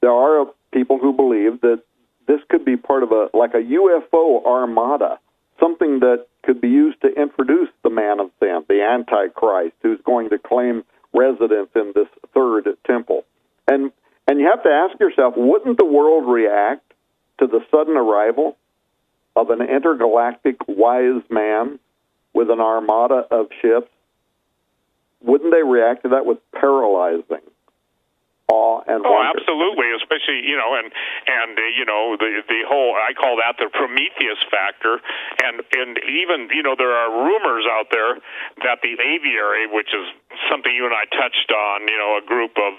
There are people who believe that this could be part of a UFO armada, something that could be used to introduce the man of sin, the Antichrist, who's going to claim residence in this third temple. And you have to ask yourself, wouldn't the world react to the sudden arrival of an intergalactic wise man with an armada of ships? Wouldn't they react to that with paralyzing awe and wonder? Oh, absolutely, especially, and the whole, I call that the Prometheus factor, and even, there are rumors out there that the aviary, which is something you and I touched on, a group of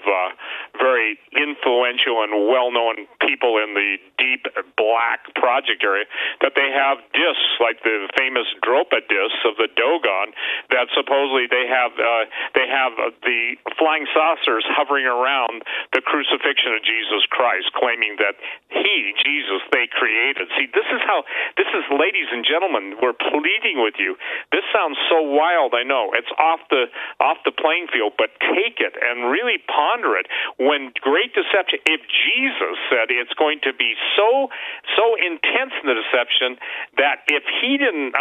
very influential and well-known people in the deep black project area, that they have discs like the famous Dropa discs of the Dogon, that supposedly they have the flying saucers hovering around the crucifixion of Jesus Christ, claiming that he, Jesus, they created. See, this is, ladies and gentlemen, we're pleading with you. This sounds so wild, I know. It's off the playing field, but take it and really ponder it. When great deception, if Jesus said it's going to be so intense in the deception that if he didn't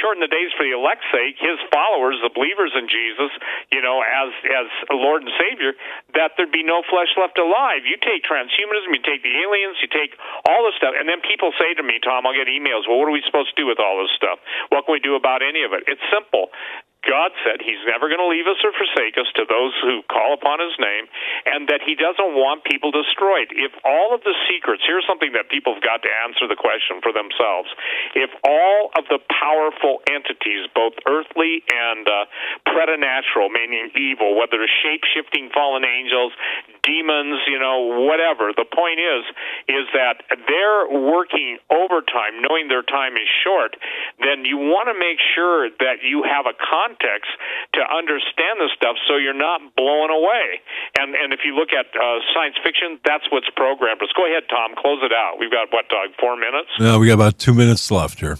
shorten the days for the elect's sake, his followers, the believers in Jesus, as Lord and Savior, that there'd be no flesh left alive. You take transhumanism, you take the aliens, you take all this stuff, and then people say to me, Tom, I'll get emails, well, what are we supposed to do with all this stuff? What can we do about any of it? It's simple. God said he's never going to leave us or forsake us to those who call upon his name, and that he doesn't want people destroyed. If all of the secrets, here's something that people have got to answer the question for themselves. If all of the powerful entities, both earthly and preternatural, meaning evil, whether it's shape-shifting fallen angels, demons, whatever, the point is that they're working overtime, knowing their time is short, then you want to make sure that you have a context to understand this stuff so you're not blown away. And if you look at science fiction, that's what's programmed. Let's go ahead, Tom, close it out. We've got, 4 minutes? No, we got about 2 minutes left here.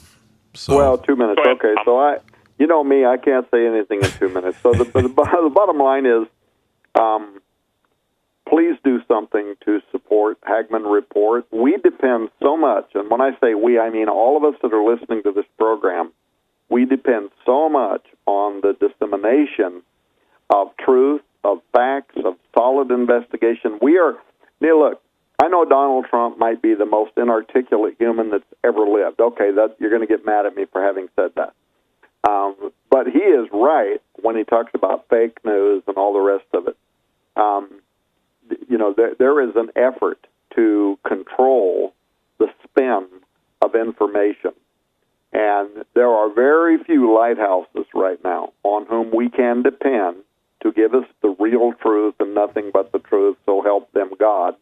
So. Well, 2 minutes. Okay, so you know me, I can't say anything in 2 minutes. So the bottom line is, please do something to support Hagmann Report. We depend so much, and when I say we, I mean all of us that are listening to this program. We depend so much on the dissemination of truth, of facts, of solid investigation. Look, I know Donald Trump might be the most inarticulate human that's ever lived. Okay, you're going to get mad at me for having said that. But he is right when he talks about fake news and all the rest of it. There is an effort to control the spin of information. And there are very few lighthouses right now on whom we can depend to give us the real truth and nothing but the truth, so help them God.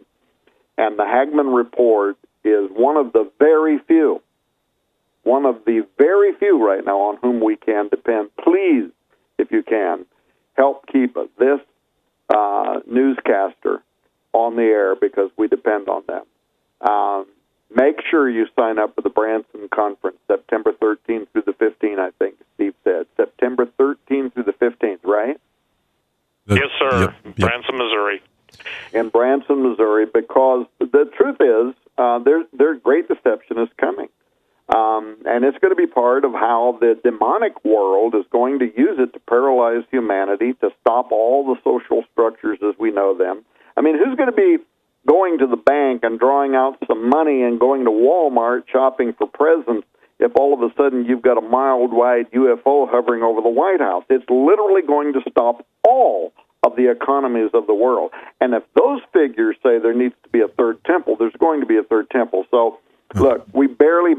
And the Hagmann Report is one of the very few right now on whom we can depend. Please, if you can, help keep this newscaster on the air because we depend on them. Make sure you sign up for the Branson Conference, September 13th through the 15th, I think Steve said. September 13th through the 15th, right? Yes, sir. Yep. Branson, Missouri. In Branson, Missouri, because the truth is their great deception is coming. And it's going to be part of how the demonic world is going to use it to paralyze humanity, to stop all the social structures as we know them. I mean, who's going to be going to the bank and drawing out some money and going to Walmart shopping for presents if all of a sudden you've got a mile-wide UFO hovering over the White House? It's literally going to stop all of the economies of the world. And if those figures say there needs to be a third temple, there's going to be a third temple. So, look, we barely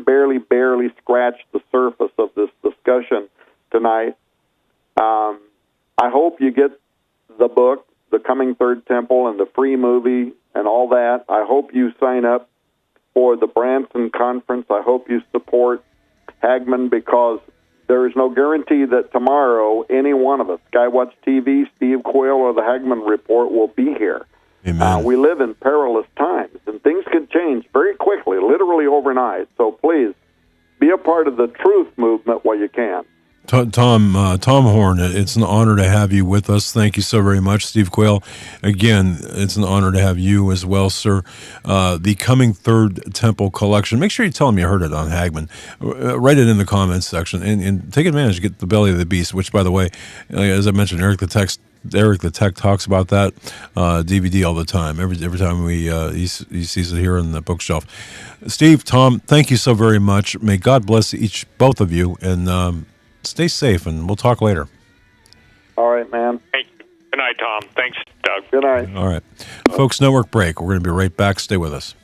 scratched the surface of this discussion tonight. I hope you get the book, The Coming Third Temple, and the free movie and all that. I hope you sign up for the Branson Conference. I hope you support Hagmann, because there is no guarantee that tomorrow any one of us, Skywatch TV, Steve Quayle, or the Hagmann Report, will be here. Amen. We live in perilous times, and things can change very quickly, literally overnight. So please, be a part of the truth movement while you can. Tom Horn, it's an honor to have you with us. Thank you so very much. Steve Quayle, again, it's an honor to have you as well, sir. The Coming Third Temple collection. Make sure you tell them you heard it on Hagmann. Write it in the comments section and take advantage. Get the Belly of the Beast, which, by the way, as I mentioned, Eric the Text Eric the Tech talks about that DVD all the time. Every time he sees it here in the bookshelf. Steve, Tom, thank you so very much. May God bless both of you, and stay safe. And we'll talk later. All right, man. Thank you. Good night, Tom. Thanks, Doug. Good night. All right, folks. Network break. We're going to be right back. Stay with us.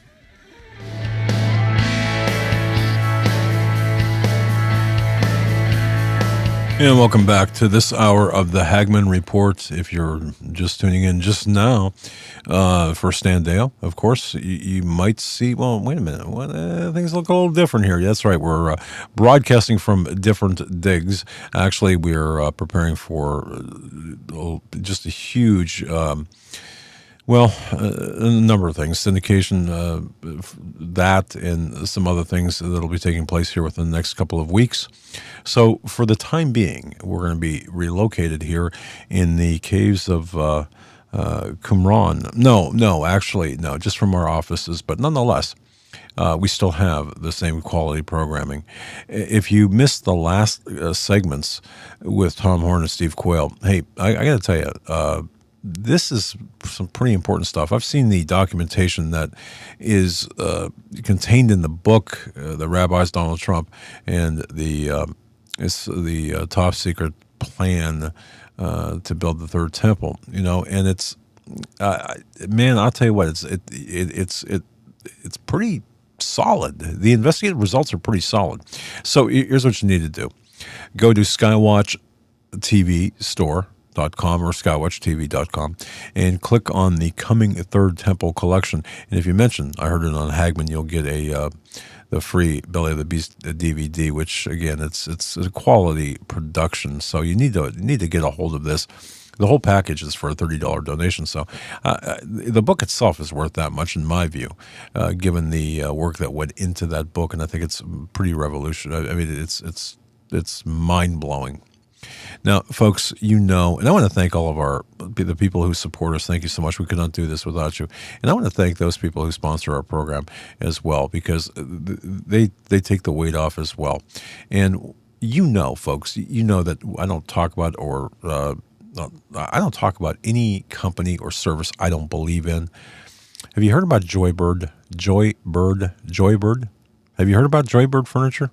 And welcome back to this hour of the Hagmann Report. If you're just tuning in just now for Stan Deyo, of course, you might see, well, wait a minute, things look a little different here. That's right, we're broadcasting from different digs. Actually, we're preparing for just a huge... a number of things, syndication, that, and some other things that'll be taking place here within the next couple of weeks. So for the time being, we're going to be relocated here in the caves of Qumran. No, just from our offices, but nonetheless, we still have the same quality programming. If you missed the last segments with Tom Horn and Steve Quayle, hey, I got to tell you, this is some pretty important stuff. I've seen the documentation that is contained in the book, The Rabbi's Donald Trump, and it's the top secret plan to build the third temple. And it's man, I'll tell you what, it's pretty solid. The investigative results are pretty solid. So here's what you need to do: go to Skywatch TV store. .com or skywatchtv.com and click on the Coming Third Temple collection. And if you mention I heard it on Hagmann, you'll get the free Belly of the Beast DVD, which again it's a quality production. So you need to get a hold of this. The whole package is for a $30 donation. So the book itself is worth that much in my view, given the work that went into that book, and I think it's pretty revolutionary. I mean, it's mind blowing. Now, folks, and I want to thank all of the people who support us. Thank you so much. We could not do this without you. And I want to thank those people who sponsor our program as well, because they take the weight off as well. And folks, that I don't talk about any company or service I don't believe in. Have you heard about Joybird? Joybird? Have you heard about Joybird Furniture?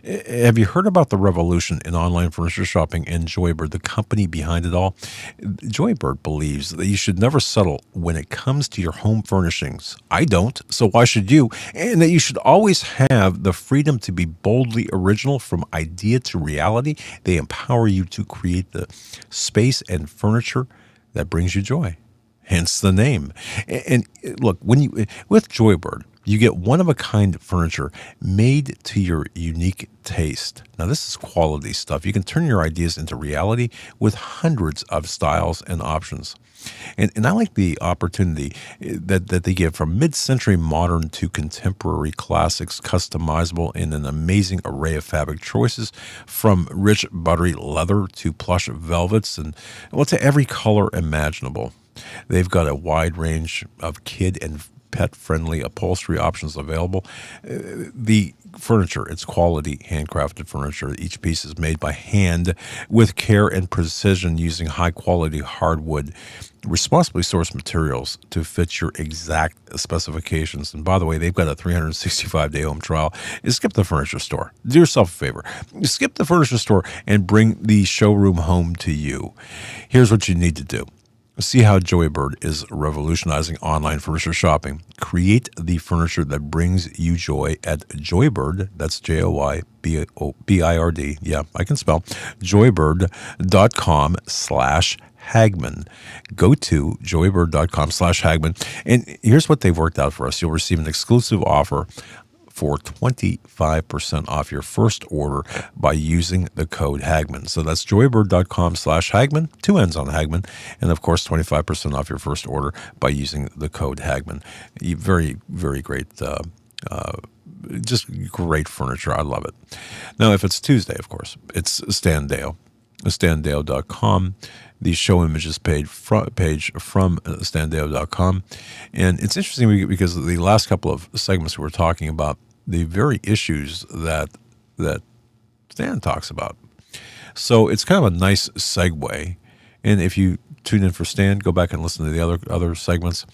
Have you heard about the revolution in online furniture shopping and Joybird, the company behind it all? Joybird believes that you should never settle when it comes to your home furnishings. I don't, so why should you? And that you should always have the freedom to be boldly original from idea to reality. They empower you to create the space and furniture that brings you joy. Hence the name. And look, with Joybird, you get one-of-a-kind furniture made to your unique taste. Now, this is quality stuff. You can turn your ideas into reality with hundreds of styles and options. And I like the opportunity that they give from mid-century modern to contemporary classics, customizable in an amazing array of fabric choices, from rich buttery leather to plush velvets, and to every color imaginable. They've got a wide range of kid and pet-friendly upholstery options available. The furniture, it's quality handcrafted furniture. Each piece is made by hand with care and precision, using high-quality hardwood, responsibly sourced materials to fit your exact specifications. And by the way, they've got a 365-day home trial. Skip the furniture store. Do yourself a favor. Skip the furniture store and bring the showroom home to you. Here's what you need to do. See how Joybird is revolutionizing online furniture shopping. Create the furniture that brings you joy at Joybird. That's Joybird. Yeah, I can spell. Joybird.com/Hagmann. Go to joybird.com/Hagmann. And here's what they've worked out for us. You'll receive an exclusive offer for 25% off your first order by using the code Hagmann. So that's joybird.com/Hagmann, 2 N's on Hagmann, and of course 25% off your first order by using the code Hagmann. Very, very great, just great furniture. I love it. Now, if it's Tuesday, of course, it's Stan Deyo, standeyo.com. The show images page from standeyo.com. And it's interesting because the last couple of segments we were talking about the very issues that Stan talks about. So it's kind of a nice segue And if you tuned in for Stan, go back and listen to the other segments.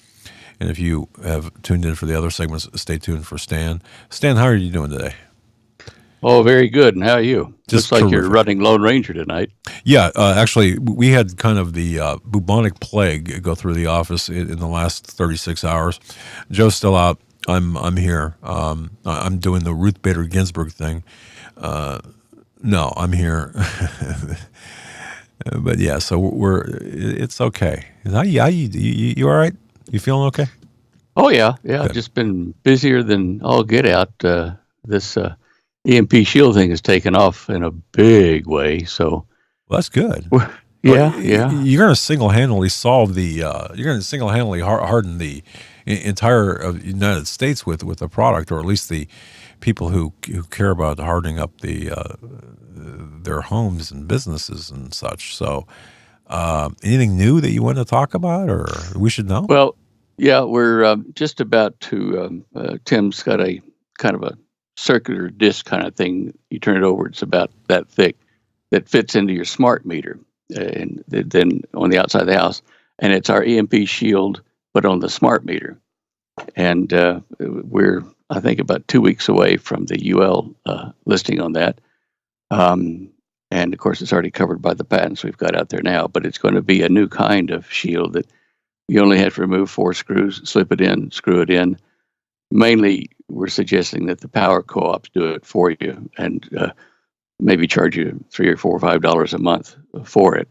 And if you have tuned in for the other segments, stay tuned for Stan. Stan, how are you doing today? Oh, very good. And how are you? Just Looks like terrific. you're running Lone Ranger tonight. Yeah, actually, we had kind of the bubonic plague go through the office in the last 36 hours. Joe's still out. I'm here. I'm doing the Ruth Bader Ginsburg thing. No, I'm here. But yeah, so it's okay. You all right? You feeling okay? Oh, yeah. Yeah. Good. Just been busier than all get out. This EMP shield thing has taken off in a big way. So, Well, that's good. yeah. You're going to single-handedly solve the. You're going to single-handedly harden the entire of the United States with a product, or at least the people who care about hardening up their homes and businesses and such. So, anything new that you want to talk about, or we should know? Well, yeah, we're just about to. Tim's got a kind of a circular disc kind of thing. You turn it over, it's about that thick, that fits into your smart meter, and then on the outside of the house, and it's our EMP shield, but on the smart meter. And we're, I think, about 2 weeks away from the UL listing on that. And of course, it's already covered by the patents we've got out there now, but it's going to be a new kind of shield that you only have to remove 4 screws, slip it in, screw it in. Mainly, we're suggesting that the power co-ops do it for you and maybe charge you $3 or $4 or $5 a month for it.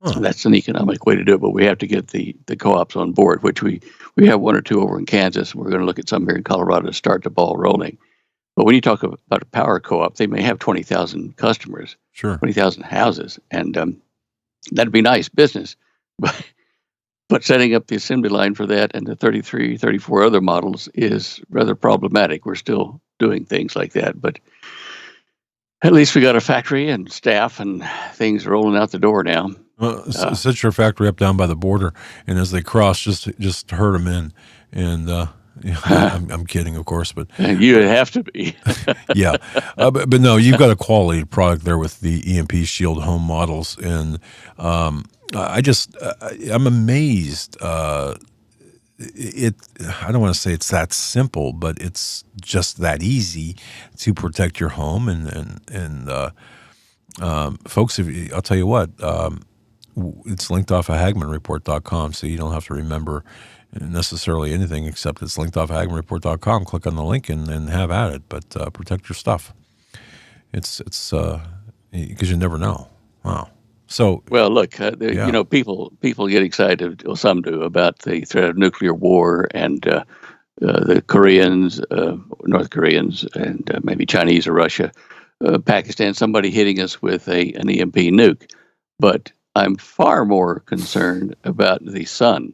Huh. That's an economic way to do it, but we have to get the co-ops on board, which we have 1 or 2 over in Kansas. We're going to look at some here in Colorado to start the ball rolling. But when you talk about a power co-op, they may have 20,000 customers, Sure, 20,000 houses, and that'd be nice business. But setting up the assembly line for that and the 33, 34 other models is rather problematic. We're still doing things like that, but at least we got a factory and staff and things rolling out the door now. Well, set your factory up down by the border, and as they cross, just herd them in. And I'm kidding, of course, but you'd have to be. Yeah, but no, you've got a quality product there with the EMP Shield home models, and I'm amazed. I don't want to say it's that simple, but it's just that easy to protect your home. And folks, I'll tell you what, it's linked off of HagmannReport.com, so you don't have to remember necessarily anything except it's linked off of HagmannReport.com. Click on the link and have at it, but protect your stuff. It's because you never know. Wow. So, well, look, people get excited, or some do, about the threat of nuclear war and the Koreans, North Koreans, and maybe Chinese or Russia, Pakistan, somebody hitting us with an EMP nuke. But I'm far more concerned about the sun.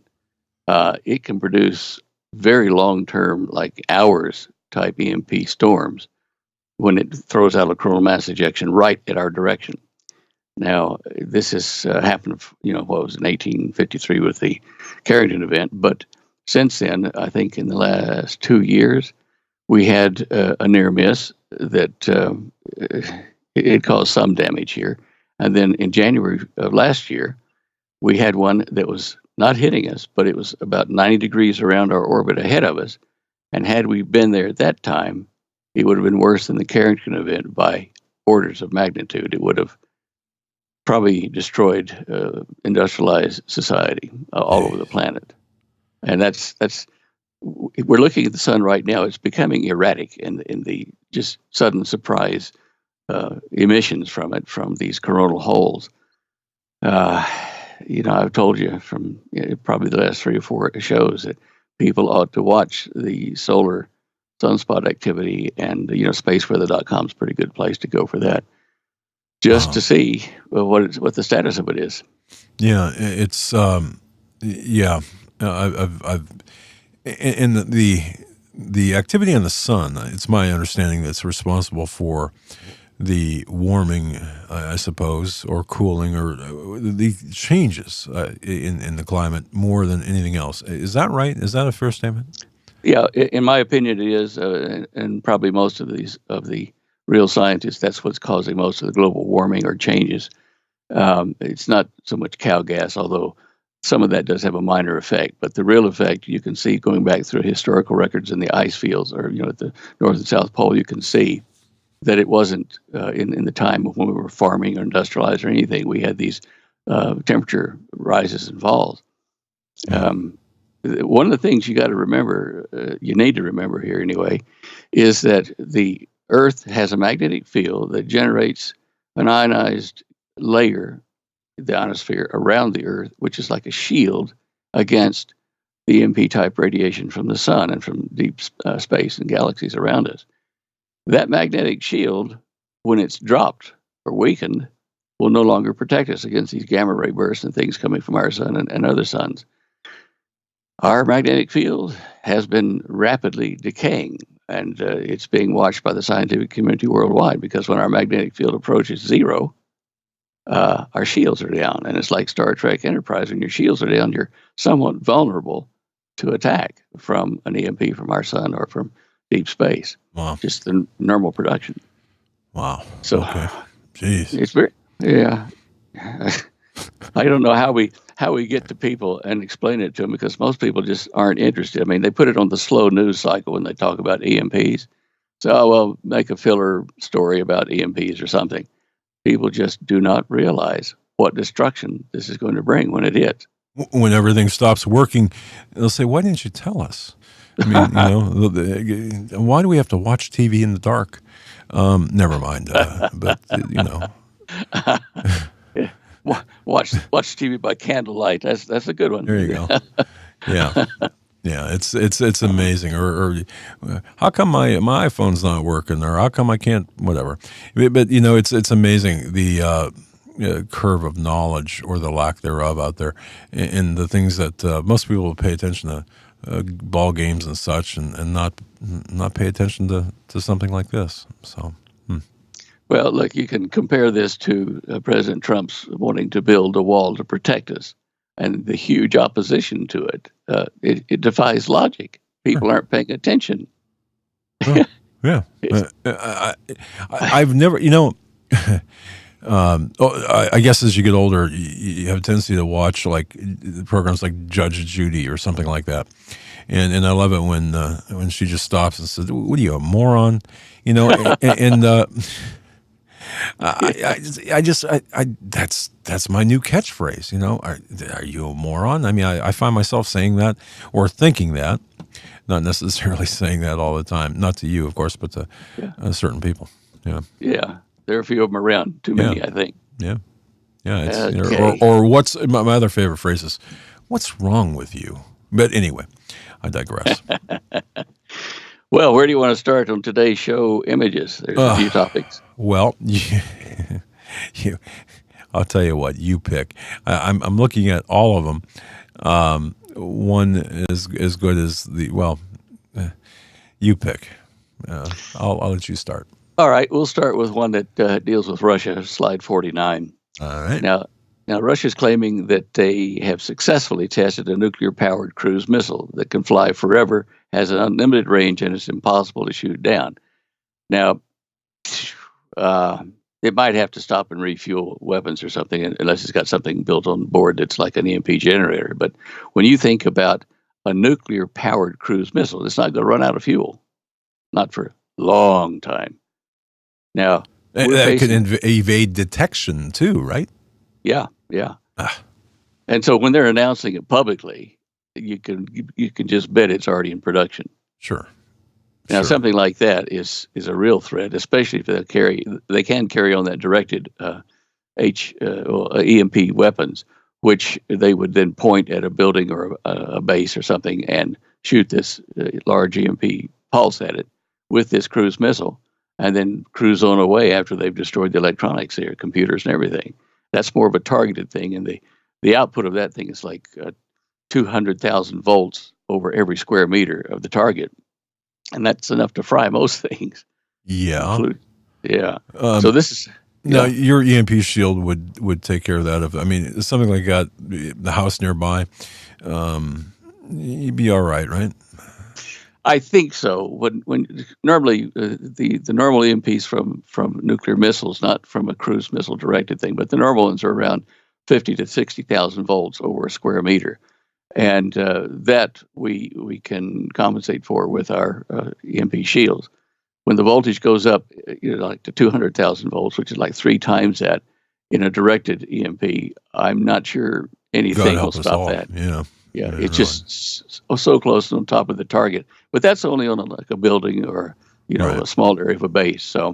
It can produce very long-term, like hours type EMP storms when it throws out a coronal mass ejection right at our direction. Now, this has happened, what was it, in 1853 with the Carrington event. But since then, I think in the last 2 years, we had a near miss that it caused some damage here. And then in January of last year, we had one that was not hitting us, but it was about 90 degrees around our orbit ahead of us. And had we been there at that time, it would have been worse than the Carrington event by orders of magnitude. It would have probably destroyed industrialized society all over the planet. And that's we're looking at the sun right now. It's becoming erratic in the just sudden surprise emissions from it, from these coronal holes. I've told you from probably the last 3 or 4 shows that people ought to watch the solar sunspot activity, and spaceweather.com is a pretty good place to go for that, just to see what the status of it is. Yeah, it's I've in the activity on the sun. It's my understanding that's responsible for the warming, I suppose, or cooling, or the changes in the climate more than anything else. Is that right? Is that a fair statement? Yeah, in my opinion, it is, and probably most of the real scientists, that's what's causing most of the global warming or changes. It's not so much cow gas, although some of that does have a minor effect. But the real effect you can see going back through historical records in the ice fields, or at the North and South Pole, you can see that it wasn't in the time when we were farming or industrialized or anything. We had these temperature rises and falls. One of the things you got to remember, you need to remember here anyway, is that the Earth has a magnetic field that generates an ionized layer, the ionosphere, around the Earth, which is like a shield against the EMP-type radiation from the sun and from deep space and galaxies around us. That magnetic shield, when it's dropped or weakened, will no longer protect us against these gamma ray bursts and things coming from our sun and other suns. Our magnetic field has been rapidly decaying, and it's being watched by the scientific community worldwide, because when our magnetic field approaches zero, our shields are down. And it's like Star Trek Enterprise. When your shields are down, you're somewhat vulnerable to attack from an EMP from our sun or from deep space. Wow. Just the normal production. Wow. So, okay. Jeez. It's very, yeah. I don't know how we get to people and explain it to them, because most people just aren't interested. I mean, they put it on the slow news cycle when they talk about EMPs. So, well, make a filler story about EMPs or something. People just do not realize what destruction this is going to bring when it hits. When everything stops working, they'll say, "Why didn't you tell us?" I mean, why do we have to watch TV in the dark? Never mind. But Watch TV by candlelight. That's a good one. There you go. Yeah. Yeah, it's amazing. Or how come my iPhone's not working? Or how come I can't? Whatever. But it's amazing the curve of knowledge, or the lack thereof, out there, and the things that most people will pay attention to ball games and such, and not pay attention to something like this. So. Well, look, you can compare this to President Trump's wanting to build a wall to protect us, and the huge opposition to it. It defies logic. People aren't paying attention. Oh, yeah. I've never, I guess as you get older, you have a tendency to watch like programs like Judge Judy or something like that. And I love it when she just stops and says, "What are you, a moron?" That's my new catchphrase. Are you a moron? I mean, I find myself saying that or thinking that, not necessarily saying that all the time. Not to you, of course, but to certain people. Yeah. Yeah. There are a few of them around. Too many, I think. Yeah. Yeah. It's, okay. or what's my other favorite phrase is, "What's wrong with you?" But anyway, I digress. Well, where do you want to start on today's show? Images. There's a few topics. Well, I'll tell you what, you pick. I'm looking at all of them. One is as good as you pick. I'll let you start. All right, we'll start with one that deals with Russia, slide 49. All right. Now Russia's claiming that they have successfully tested a nuclear-powered cruise missile that can fly forever, has an unlimited range, and it's impossible to shoot down. Now, it might have to stop and refuel weapons or something, unless it's got something built on board that's like an EMP generator. But when you think about a nuclear-powered cruise missile, it's not going to run out of fuel, not for a long time. Now, that can evade detection too, right? Yeah. And so when they're announcing it publicly, you can just bet it's already in production. Sure. Now, something like that is a real threat, especially if they can carry on that directed EMP weapons, which they would then point at a building or a base or something and shoot this large EMP pulse at it with this cruise missile, and then cruise on away after they've destroyed the electronics there, computers and everything. That's more of a targeted thing, and the output of that thing is like 200,000 volts over every square meter of the target, and that's enough to fry most things. Yeah. So this is now your EMP shield would take care of that. If something like that, the house nearby, you'd be all right, right? I think so. When normally the normal EMPs from nuclear missiles, not from a cruise missile directed thing, but the normal ones are around 50 to 60,000 volts over a square meter, and that we can compensate for with our EMP shields. When the voltage goes up, like to 200,000 volts, which is like 3 times that in a directed EMP, I'm not sure anything will stop that. Yeah, it's just so close on top of the target. But that's only on like a building or, a small area of a base. So,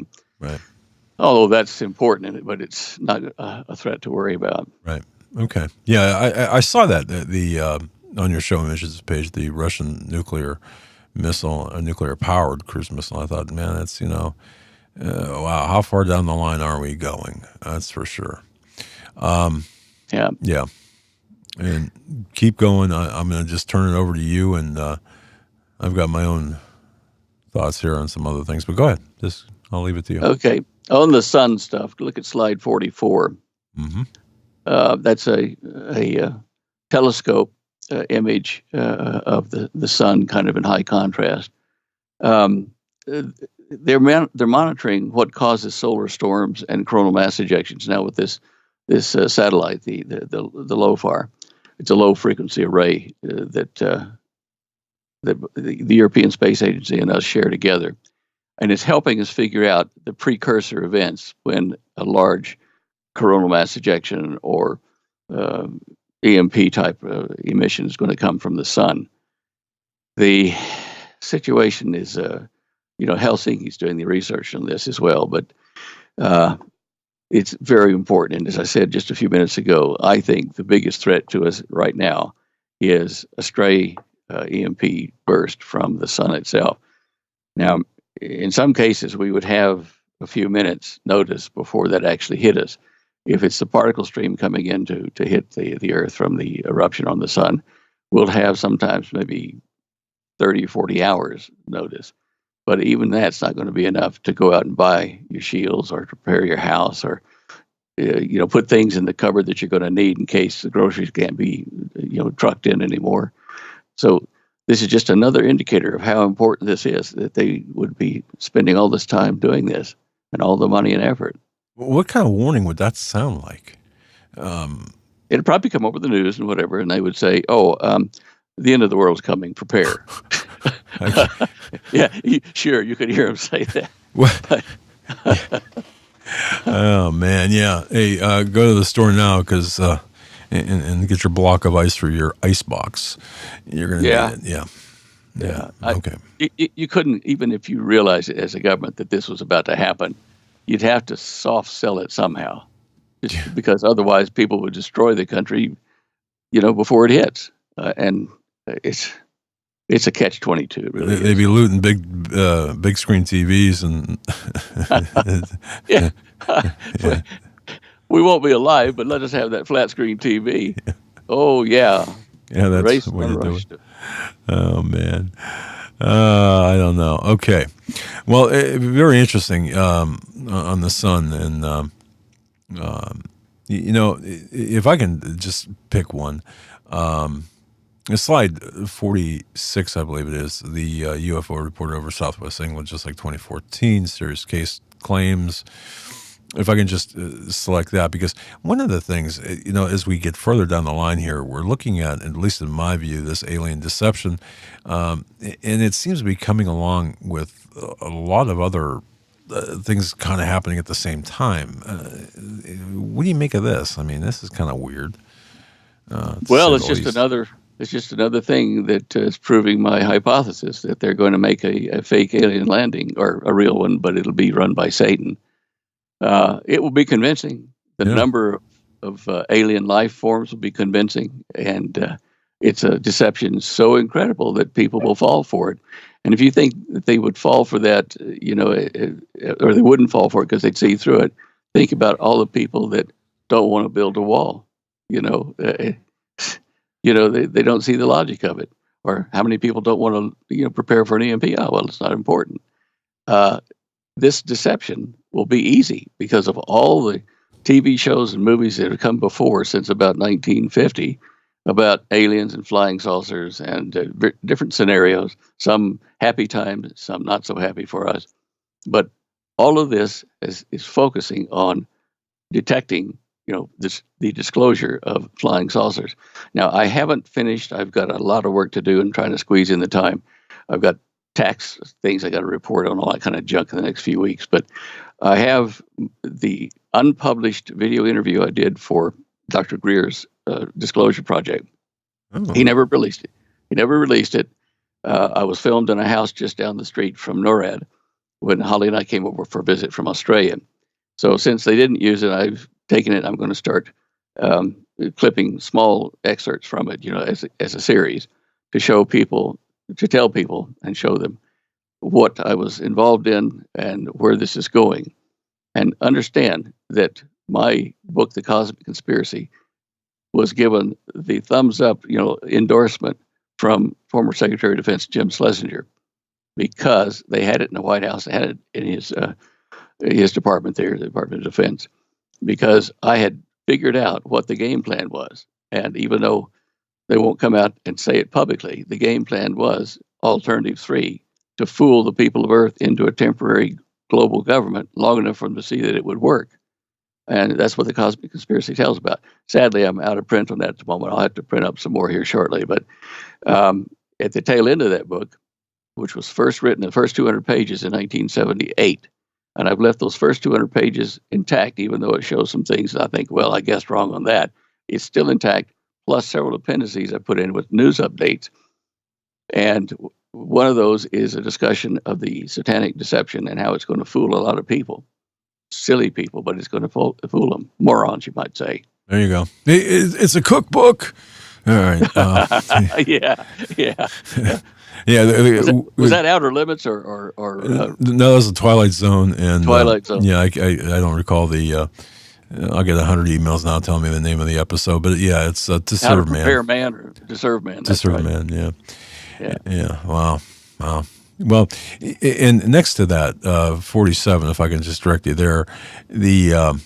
although that's important, but it's not a threat to worry about. Right. Okay. Yeah, I saw that the on your show emissions page, the Russian nuclear missile, a nuclear powered cruise missile. I thought, man, that's wow, how far down the line are we going? That's for sure. Yeah. Yeah. And keep going. I'm going to just turn it over to you, and I've got my own thoughts here on some other things. But go ahead. I'll leave it to you. Okay. On the sun stuff, look at slide 44. Mm-hmm. That's a telescope image of the sun, kind of in high contrast. They're monitoring what causes solar storms and coronal mass ejections now with this satellite, the LOFAR. It's a low frequency array that the European Space Agency and us share together, and it's helping us figure out the precursor events when a large coronal mass ejection or EMP type emission is going to come from the sun. The situation is, Helsinki's doing the research on this as well, but it's very important. And as I said just a few minutes ago, I think the biggest threat to us right now is a stray EMP burst from the sun itself. Now, in some cases, we would have a few minutes notice before that actually hit us. If it's the particle stream coming in to hit the Earth from the eruption on the sun, we'll have sometimes maybe 30 or 40 hours notice. But even that's not going to be enough to go out and buy your shields or to prepare your house or, put things in the cupboard that you're going to need in case the groceries can't be, trucked in anymore. So this is just another indicator of how important this is, that they would be spending all this time doing this and all the money and effort. What kind of warning would that sound like? It'd probably come over the news and whatever, and they would say, the end of the world's coming, prepare. Yeah, sure, you could hear them say that. Oh, man, yeah. Hey, go to the store now because and get your block of ice for your ice box. You're going to need it. Yeah. Okay. You couldn't, even if you realize it as a government that this was about to happen, you'd have to soft sell it somehow, because otherwise people would destroy the country, before it hits. And it's a catch-22. Really, they'd be looting big screen TVs and. Yeah. We won't be alive, but let us have that flat screen TV. Yeah. Oh yeah. Yeah, that's what you do. Oh man. I don't know. Okay. Well, very interesting on the sun, and if I can just pick one, slide 46, I believe it is, the UFO reported over Southwest England, just like 2014, serious case claims. If I can just select that, because one of the things, as we get further down the line here, we're looking at least in my view, this alien deception, and it seems to be coming along with a lot of other things kind of happening at the same time. What do you make of this? I mean, this is kind of weird. Well, it's just another thing that is proving my hypothesis that they're going to make a fake alien landing, or a real one, but it'll be run by Satan. It will be convincing. The number of alien life forms will be convincing, and it's a deception so incredible that people will fall for it. And if you think that they would fall for that, or they wouldn't fall for it because they'd see through it, think about all the people that don't want to build a wall. They don't see the logic of it. Or how many people don't want to, prepare for an EMP? Oh, well, it's not important. This deception will be easy because of all the TV shows and movies that have come before since about 1950 about aliens and flying saucers and different scenarios, some happy times, some not so happy for us. But all of this is focusing on detecting, the disclosure of flying saucers. Now, I haven't finished. I've got a lot of work to do and trying to squeeze in the time. I've got tax things I got to report on, all that kind of junk in the next few weeks. But I have the unpublished video interview I did for Dr. Greer's disclosure project. Oh. He never released it. I was filmed in a house just down the street from NORAD when Holly and I came over for a visit from Australia. So since they didn't use it, I've taken it. I'm going to start clipping small excerpts from it, as a series to show people, to tell people and show them what I was involved in and where this is going. And understand that my book, The Cosmic Conspiracy, was given the thumbs up, endorsement from former Secretary of Defense Jim Schlesinger, because they had it in the White House, they had it in his department there, the Department of Defense, because I had figured out what the game plan was. And even though they won't come out and say it publicly, the game plan was Alternative 3, to fool the people of Earth into a temporary global government long enough for them to see that it would work. And that's what The Cosmic Conspiracy tells about. Sadly, I'm out of print on that at the moment. I'll have to print up some more here shortly. But at the tail end of that book, which was first written, the first 200 pages in 1978, and I've left those first 200 pages intact, even though it shows some things that I think, well, I guessed wrong on that. It's still intact, plus several appendices I put in with news updates. And one of those is a discussion of the satanic deception and how it's going to fool a lot of people. Silly people, but it's going to fool them. Morons, you might say. There you go. It's a cookbook. All right. Yeah. Was that Outer Limits or no? That was the Twilight Zone. And Twilight Zone. Yeah, I don't recall the. I'll get 100 emails now telling me the name of the episode, but yeah, it's To Serve Man. Prepare Man or To Serve Man. To Serve Man. Yeah. Wow. Well, and next to that, 47, if I can just direct you there, the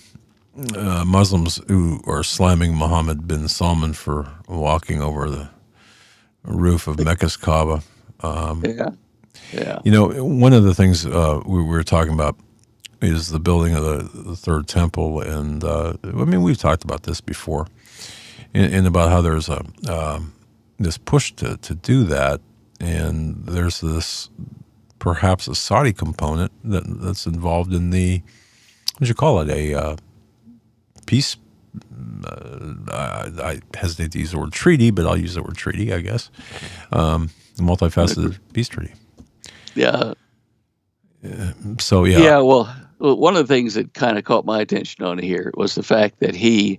Muslims who are slamming Mohammed bin Salman for walking over the roof of Mecca's Kaaba. Yeah. One of the things we were talking about is the building of the third temple, and we've talked about this before, and about how there's this push to do that. And there's this perhaps a Saudi component that's involved in the, what would you call it, a peace, I hesitate to use the word treaty, but I'll use the word treaty, I guess, a multifaceted peace treaty. Yeah. So, yeah. Yeah, well, one of the things that kind of caught my attention on here was the fact that he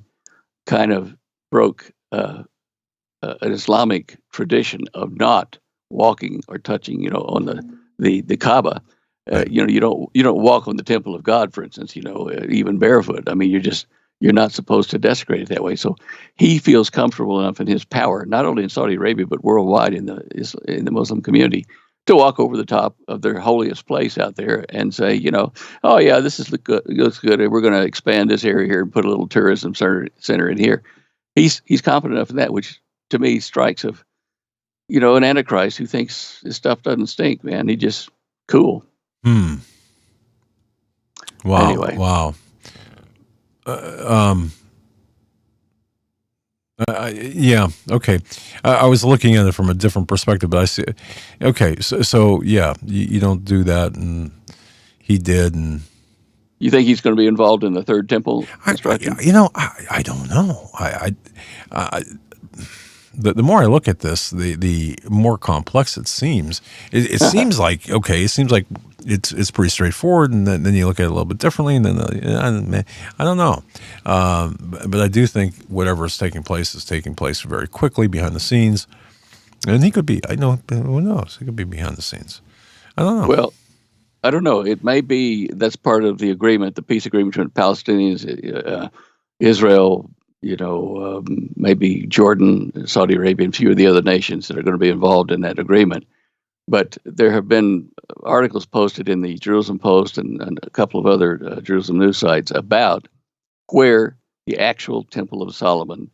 kind of broke an Islamic tradition of not walking or touching, on the Kaaba. You don't walk on the temple of God, for instance, even barefoot. I mean, you're not supposed to desecrate it that way. So he feels comfortable enough in his power, not only in Saudi Arabia, but worldwide in the Muslim community, to walk over the top of their holiest place out there and say, oh yeah, this looks good. We're going to expand this area here and put a little tourism center in here. He's confident enough in that, which to me strikes of, an antichrist who thinks his stuff doesn't stink, man. He just cool. Wow. Anyway. Wow. Yeah. Okay. I was looking at it from a different perspective, but I see. Okay. So yeah, you don't do that, and he did, and. You think he's going to be involved in the third temple construction? I don't know. The more I look at this, the more complex it seems. It seems like it's pretty straightforward, and then you look at it a little bit differently, and then I don't know. But I do think whatever is taking place very quickly behind the scenes, and he could be. I know, who knows? He could be behind the scenes. I don't know. Well, I don't know. It may be that's part of the agreement, the peace agreement between Palestinians, Israel. Maybe Jordan, Saudi Arabia, and a few of the other nations that are going to be involved in that agreement. But there have been articles posted in the Jerusalem Post and a couple of other Jerusalem news sites about where the actual Temple of Solomon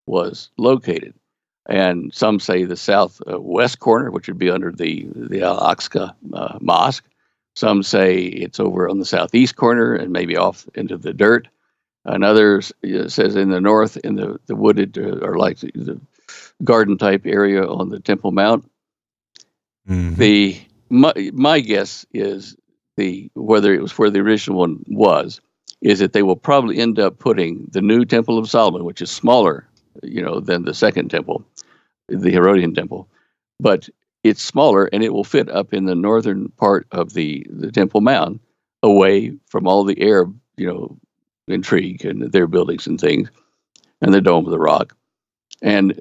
was located. and some say the southwest corner, which would be under the Al-Aqsa Mosque. Some say it's over on the southeast corner and maybe off into the dirt. Another says in the north, in the wooded or like the garden type area on the Temple Mount. Mm-hmm. My guess is whether it was where the original one was, is that they will probably end up putting the new Temple of Solomon, which is smaller, than the second temple, the Herodian temple, but it's smaller and it will fit up in the northern part of the Temple Mount, away from all the Arab, intrigue and their buildings and things, and the Dome of the Rock. And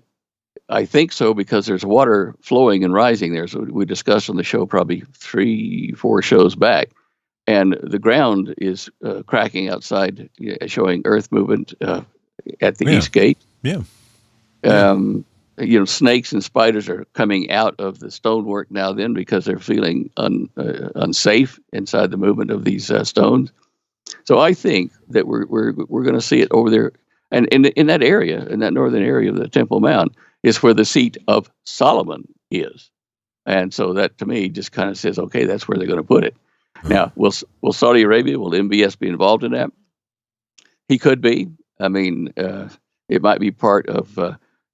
I think so because there's water flowing and rising there. So we discussed on the show probably 3-4 shows back, and the ground is cracking outside, showing earth movement at the east gate. Yeah. Snakes and spiders are coming out of the stonework now then because they're feeling unsafe inside the movement of these stones. So I think that we're going to see it over there, and in that area, in that northern area of the Temple Mount, is where the seat of Solomon is, and so that to me just kind of says, okay, that's where they're going to put it. Mm-hmm. Now, will Saudi Arabia, will MBS be involved in that? He could be. I mean, it might be part of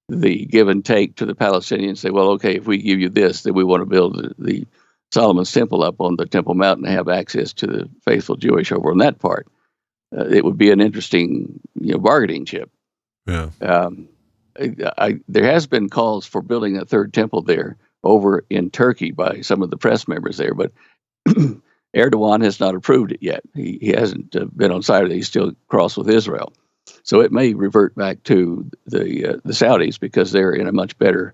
the give and take to the Palestinians. Say, well, okay, if we give you this, then we want to build the Solomon's Temple up on the Temple Mount and have access to the faithful Jewish over on that part. It would be an interesting, bargaining chip. Yeah. There has been calls for building a third temple there over in Turkey by some of the press members there, but Erdogan has not approved it yet. He hasn't been on side of it. He's still cross with Israel. So it may revert back to the Saudis because they're in a much better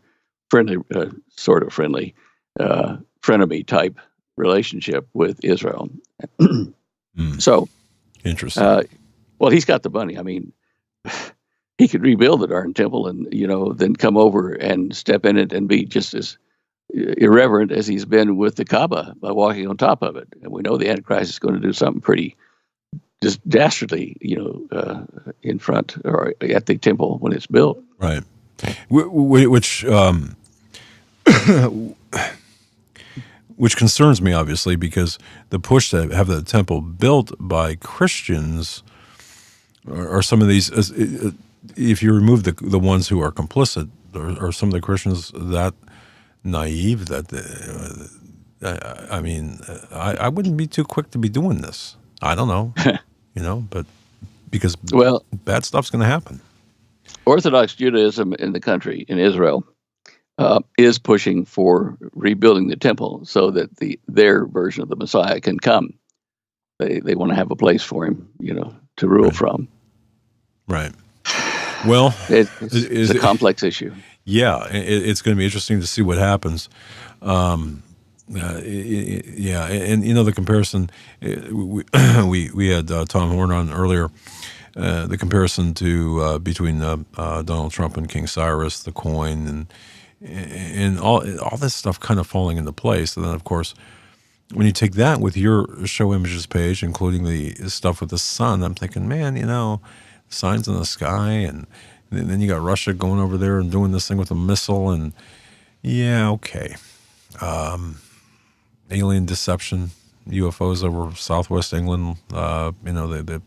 frenemy type relationship with Israel. So interesting. Well, he's got the money. I mean, he could rebuild the darn temple and then come over and step in it and be just as irreverent as he's been with the Kaaba by walking on top of it. And we know the Antichrist is going to do something pretty just dastardly, in front or at the temple when it's built. Right. Which concerns me, obviously, because the push to have the temple built by Christians are some of these. If you remove the ones who are complicit, are some of the Christians that naive that I wouldn't be too quick to be doing this. I don't know, but because bad stuff's going to happen. Orthodox Judaism in the country, in Israel, is pushing for rebuilding the temple so that their version of the Messiah can come. They want to have a place for him, to rule from. Right. Well, it's a complex issue. Yeah, it's going to be interesting to see what happens. And the comparison we had Tom Horn on earlier. The comparison to between Donald Trump and King Cyrus, the coin, and all this stuff kind of falling into place. And then, of course, when you take that with your show images page, including the stuff with the sun, I'm thinking, man, signs in the sky, and then you got Russia going over there and doing this thing with a missile, and okay. Alien deception, UFOs over southwest England, the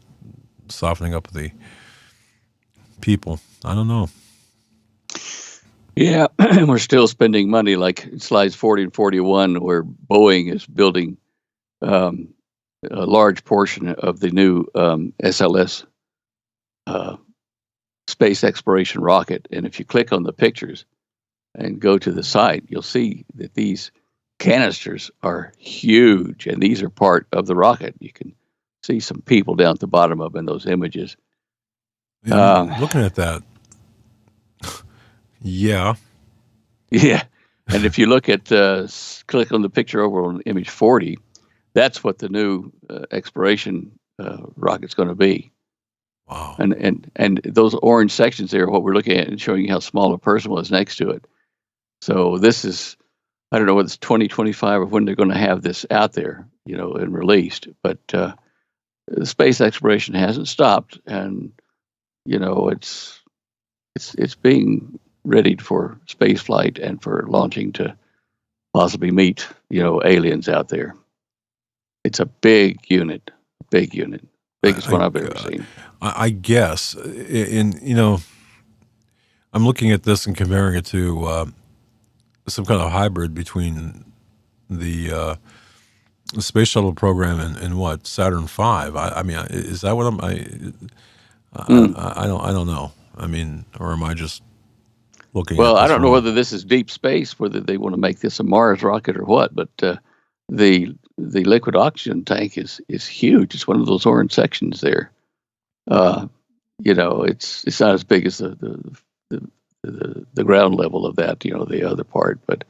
softening up of the people. I don't know. Yeah, we're still spending money, like slides 40 and 41, where Boeing is building a large portion of the new SLS space exploration rocket. And if you click on the pictures and go to the site, you'll see that these canisters are huge, and these are part of the rocket. You can see some people down at the bottom of in those images. Looking at that, yeah. And if you look at click on the picture over on image 40, that's what the new exploration rocket's going to be. Wow. And those orange sections there are what we're looking at and showing you how small a person was next to it. So this is, I don't know whether it's 2025 or when they're going to have this out there, and released. But the space exploration hasn't stopped, and it's being readied for space flight and for launching to possibly meet, aliens out there. It's a big unit, biggest one I've ever seen. I guess, I'm looking at this and comparing it to some kind of hybrid between the space shuttle program and what, Saturn V. I mean, is that what I don't know. I mean, or am I just looking? Well, at I don't know wrong? whether this is deep space, whether they want to make this a Mars rocket or what. But the liquid oxygen tank is huge. It's one of those orange sections there. It's not as big as the ground level of that. The other part, but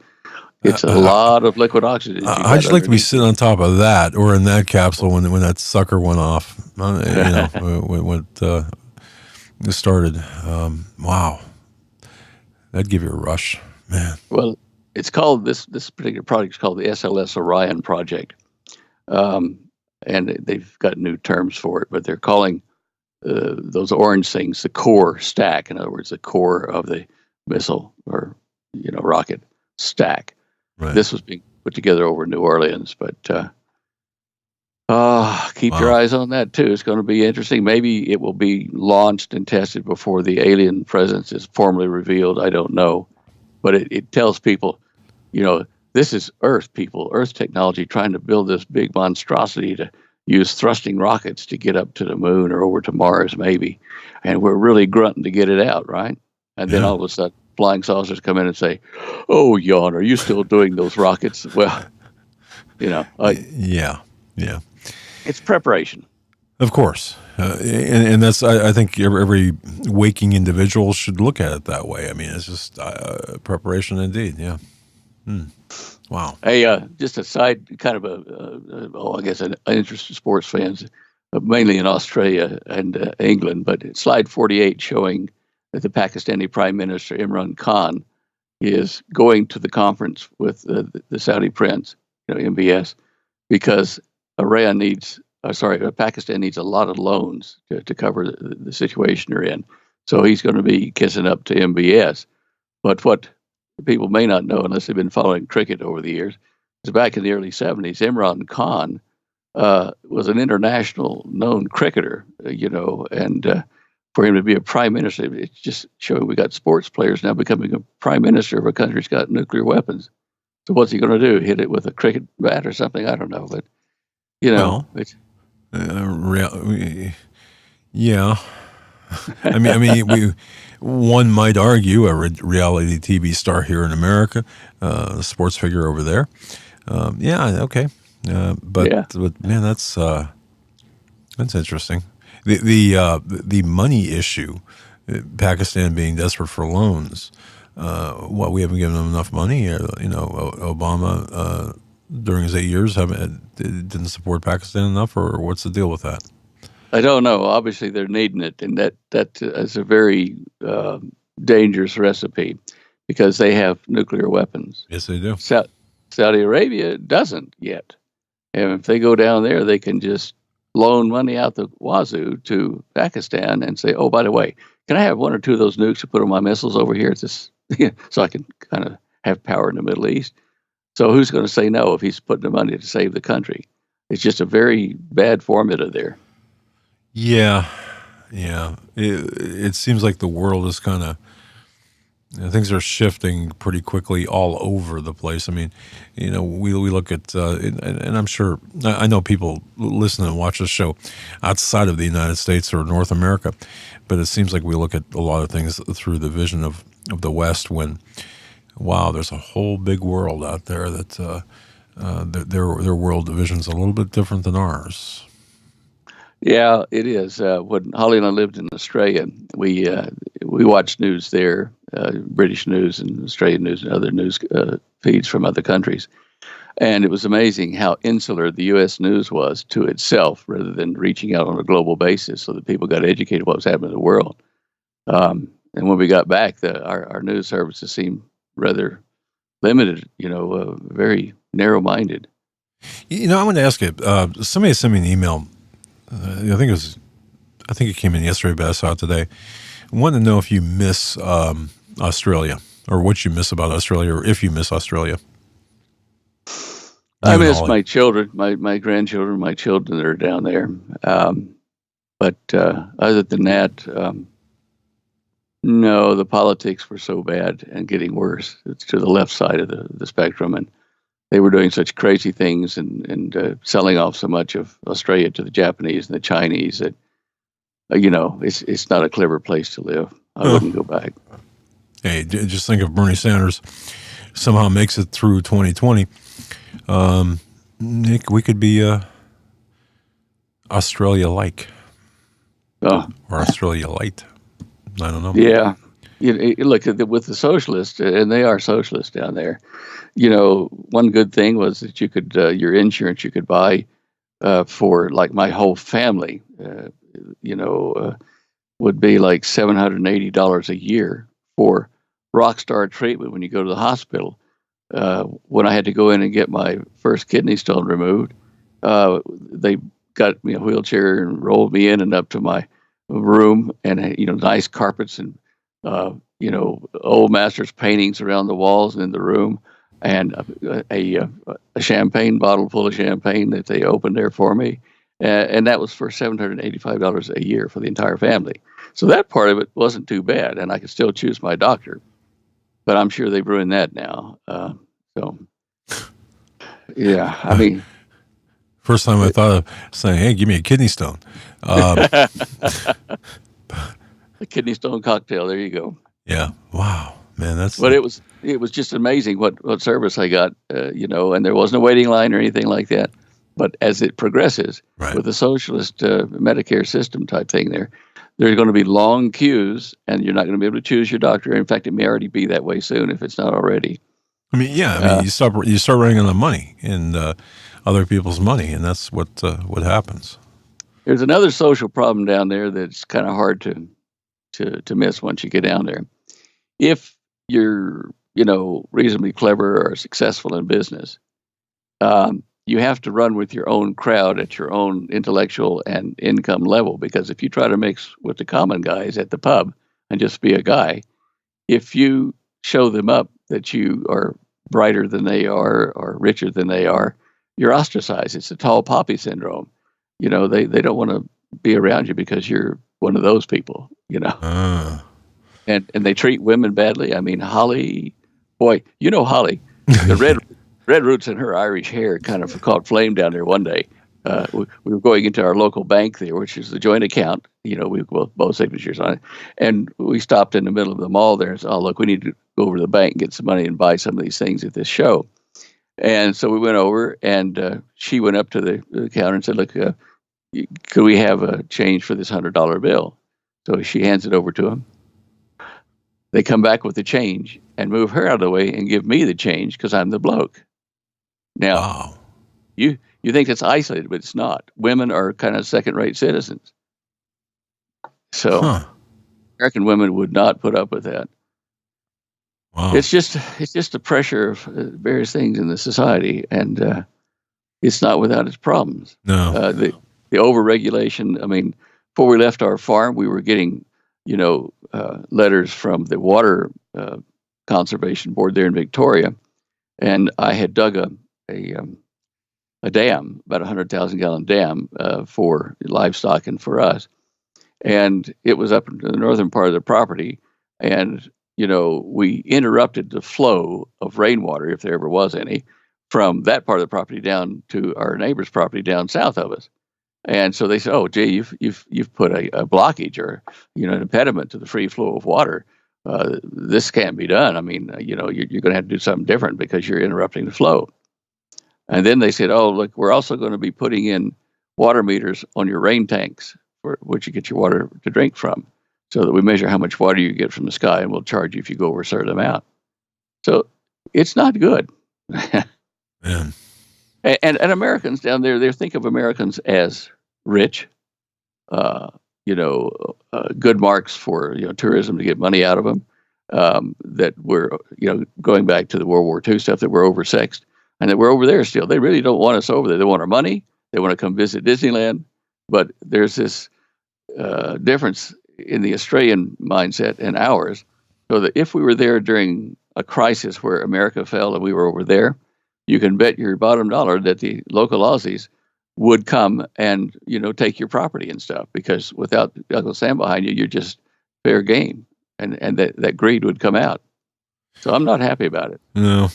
it's a lot of liquid oxygen. I'd just like to be sitting on top of that, or in that capsule when that sucker went off. When it started. Wow, that'd give you a rush, man. Well, it's called this particular project is called the SLS Orion project, and they've got new terms for it, but they're calling those orange things the core stack. In other words, the core of the missile or rocket stack. Right. This was being put together over New Orleans, but keep your eyes on that too. It's going to be interesting. Maybe it will be launched and tested before the alien presence is formally revealed. I don't know, but it tells people, this is Earth people, Earth technology trying to build this big monstrosity to use thrusting rockets to get up to the moon or over to Mars maybe, and we're really grunting to get it out, right? And then all of a sudden, flying saucers come in and say, "Oh, Jan, are you still doing those rockets?" Well, yeah, it's preparation. of course, and that's I think every waking individual should look at it that way. I mean, it's just preparation indeed. Yeah. Wow. Hey, just a side, kind of I guess an interest in sports fans, mainly in Australia and England. But slide 48 showing that the Pakistani Prime Minister Imran Khan is going to the conference with the Saudi prince, MBS, because Pakistan needs a lot of loans to cover the situation they're in. So he's going to be kissing up to MBS. But what people may not know, unless they've been following cricket over the years, is back in the early 70s, Imran Khan was an international known cricketer, and for him to be a prime minister, it's just showing we got sports players now becoming a prime minister of a country that's got nuclear weapons. So what's he going to do? Hit it with a cricket bat or something? I don't know, but yeah. I mean, one might argue a reality TV star here in America, a sports figure over there. Okay, but man, that's interesting. The money issue, Pakistan being desperate for loans. We haven't given them enough money. Obama during his 8 years didn't support Pakistan enough, or what's the deal with that? I don't know. Obviously, they're needing it, and that is a very dangerous recipe because they have nuclear weapons. Yes, they do. Saudi Arabia doesn't yet, and if they go down there, they can just loan money out the wazoo to Pakistan and say, "Oh, by the way, can I have one or two of those nukes to put on my missiles over here so I can kind of have power in the Middle East?" So who's going to say no if he's putting the money to save the country? It's just a very bad formula there. Yeah. It seems like the world is kind of, things are shifting pretty quickly all over the place. I mean, we look at, and I'm sure, I know people listen and watch this show outside of the United States or North America, but it seems like we look at a lot of things through the vision of the West when, wow, there's a whole big world out there that their world division's a little bit different than ours. Yeah, it is. When Holly and I lived in Australia, we watched news there, British news and Australian news and other news feeds from other countries. And it was amazing how insular the U.S. news was to itself rather than reaching out on a global basis so that people got educated what was happening in the world. And when we got back, our news services seemed rather limited, very narrow-minded. I want to ask you, somebody sent me an email. I think it came in yesterday, but I saw it today. I want to know if you miss Australia, or what you miss about Australia, or if you miss Australia? I miss my children, my grandchildren, my children that are down there. But other than that, no, the politics were so bad and getting worse. It's to the left side of the spectrum, and they were doing such crazy things and selling off so much of Australia to the Japanese and the Chinese that it's not a clever place to live. I wouldn't go back. Hey, just think if Bernie Sanders somehow makes it through 2020. Nick, we could be Australia-like. Oh. Or Australia-lite. I don't know. Yeah. Look, with the socialists, and they are socialists down there, one good thing was that you could, your insurance you could buy for, like, my whole family, would be like $780 a year for Rockstar treatment when you go to the hospital. When I had to go in and get my first kidney stone removed, they got me a wheelchair and rolled me in and up to my room, and nice carpets and old masters paintings around the walls and in the room, and a champagne bottle full of champagne that they opened there for me, and that was for $785 a year for the entire family. So that part of it wasn't too bad, and I could still choose my doctor. But I'm sure they've ruined that now. Yeah, I mean. First time I thought of saying, hey, give me a kidney stone. A kidney stone cocktail, there you go. Yeah, wow, man, that's. But it was just amazing what service I got, and there wasn't a waiting line or anything like that. But as it progresses with the socialist Medicare system type thing there's going to be long queues, and you're not going to be able to choose your doctor. In fact, it may already be that way soon if it's not already. I mean, you start running on the money and other people's money, and that's what happens. There's another social problem down there that's kind of hard to miss once you get down there. If you're reasonably clever or successful in business, you have to run with your own crowd at your own intellectual and income level, because if you try to mix with the common guys at the pub and just be a guy, if you show them up that you are brighter than they are or richer than they are, you're ostracized. It's the tall poppy syndrome. They don't want to be around you because you're one of those people, And they treat women badly. I mean, Holly, boy, Holly, the red roots in her Irish hair kind of caught flame down there one day. We were going into our local bank there, which is the joint account. We both signatures on it. And we stopped in the middle of the mall there and said, oh, look, we need to go over to the bank and get some money and buy some of these things at this show. And so we went over, and she went up to the counter and said, look, could we have a change for this $100 bill? So she hands it over to him. They come back with the change and move her out of the way and give me the change because I'm the bloke. Now, wow. You think it's isolated, but it's not. Women are kind of second-rate citizens. So American women would not put up with that. Wow. It's just the pressure of various things in the society, and it's not without its problems. No. The overregulation. I mean, before we left our farm, we were getting letters from the Water Conservation Board there in Victoria, and I had dug a dam, about 100,000 gallon dam for livestock and for us. And it was up in the northern part of the property. And, we interrupted the flow of rainwater, if there ever was any, from that part of the property down to our neighbor's property down south of us. And so they said, oh, gee, you've put a blockage or, an impediment to the free flow of water. This can't be done. I mean, you're going to have to do something different because you're interrupting the flow. And then they said, oh, look, we're also going to be putting in water meters on your rain tanks, for which you get your water to drink from, so that we measure how much water you get from the sky, and we'll charge you if you go over a certain amount. So it's not good. Man. And Americans down there, they think of Americans as rich, good marks for tourism to get money out of them. That we're going back to the World War II stuff, that we're oversexed, and that we're over there still. They really don't want us over there. They want our money. They want to come visit Disneyland. But there's this difference in the Australian mindset and ours. So that if we were there during a crisis where America fell and we were over there, you can bet your bottom dollar that the local Aussies would come and, take your property and stuff, because without Uncle Sam behind you, you're just fair game, and that greed would come out. So I'm not happy about it. No.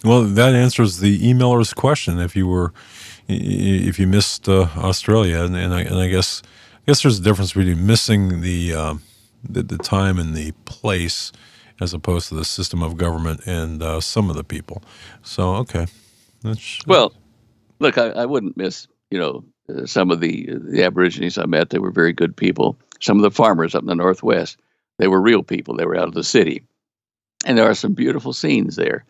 Well, that answers the emailer's question. If you missed Australia, and I guess there's a difference between missing the time and the place as opposed to the system of government and some of the people. So, okay. Well, look, I wouldn't miss, some of the Aborigines I met. They were very good people. Some of the farmers up in the Northwest, they were real people. They were out of the city. And there are some beautiful scenes there.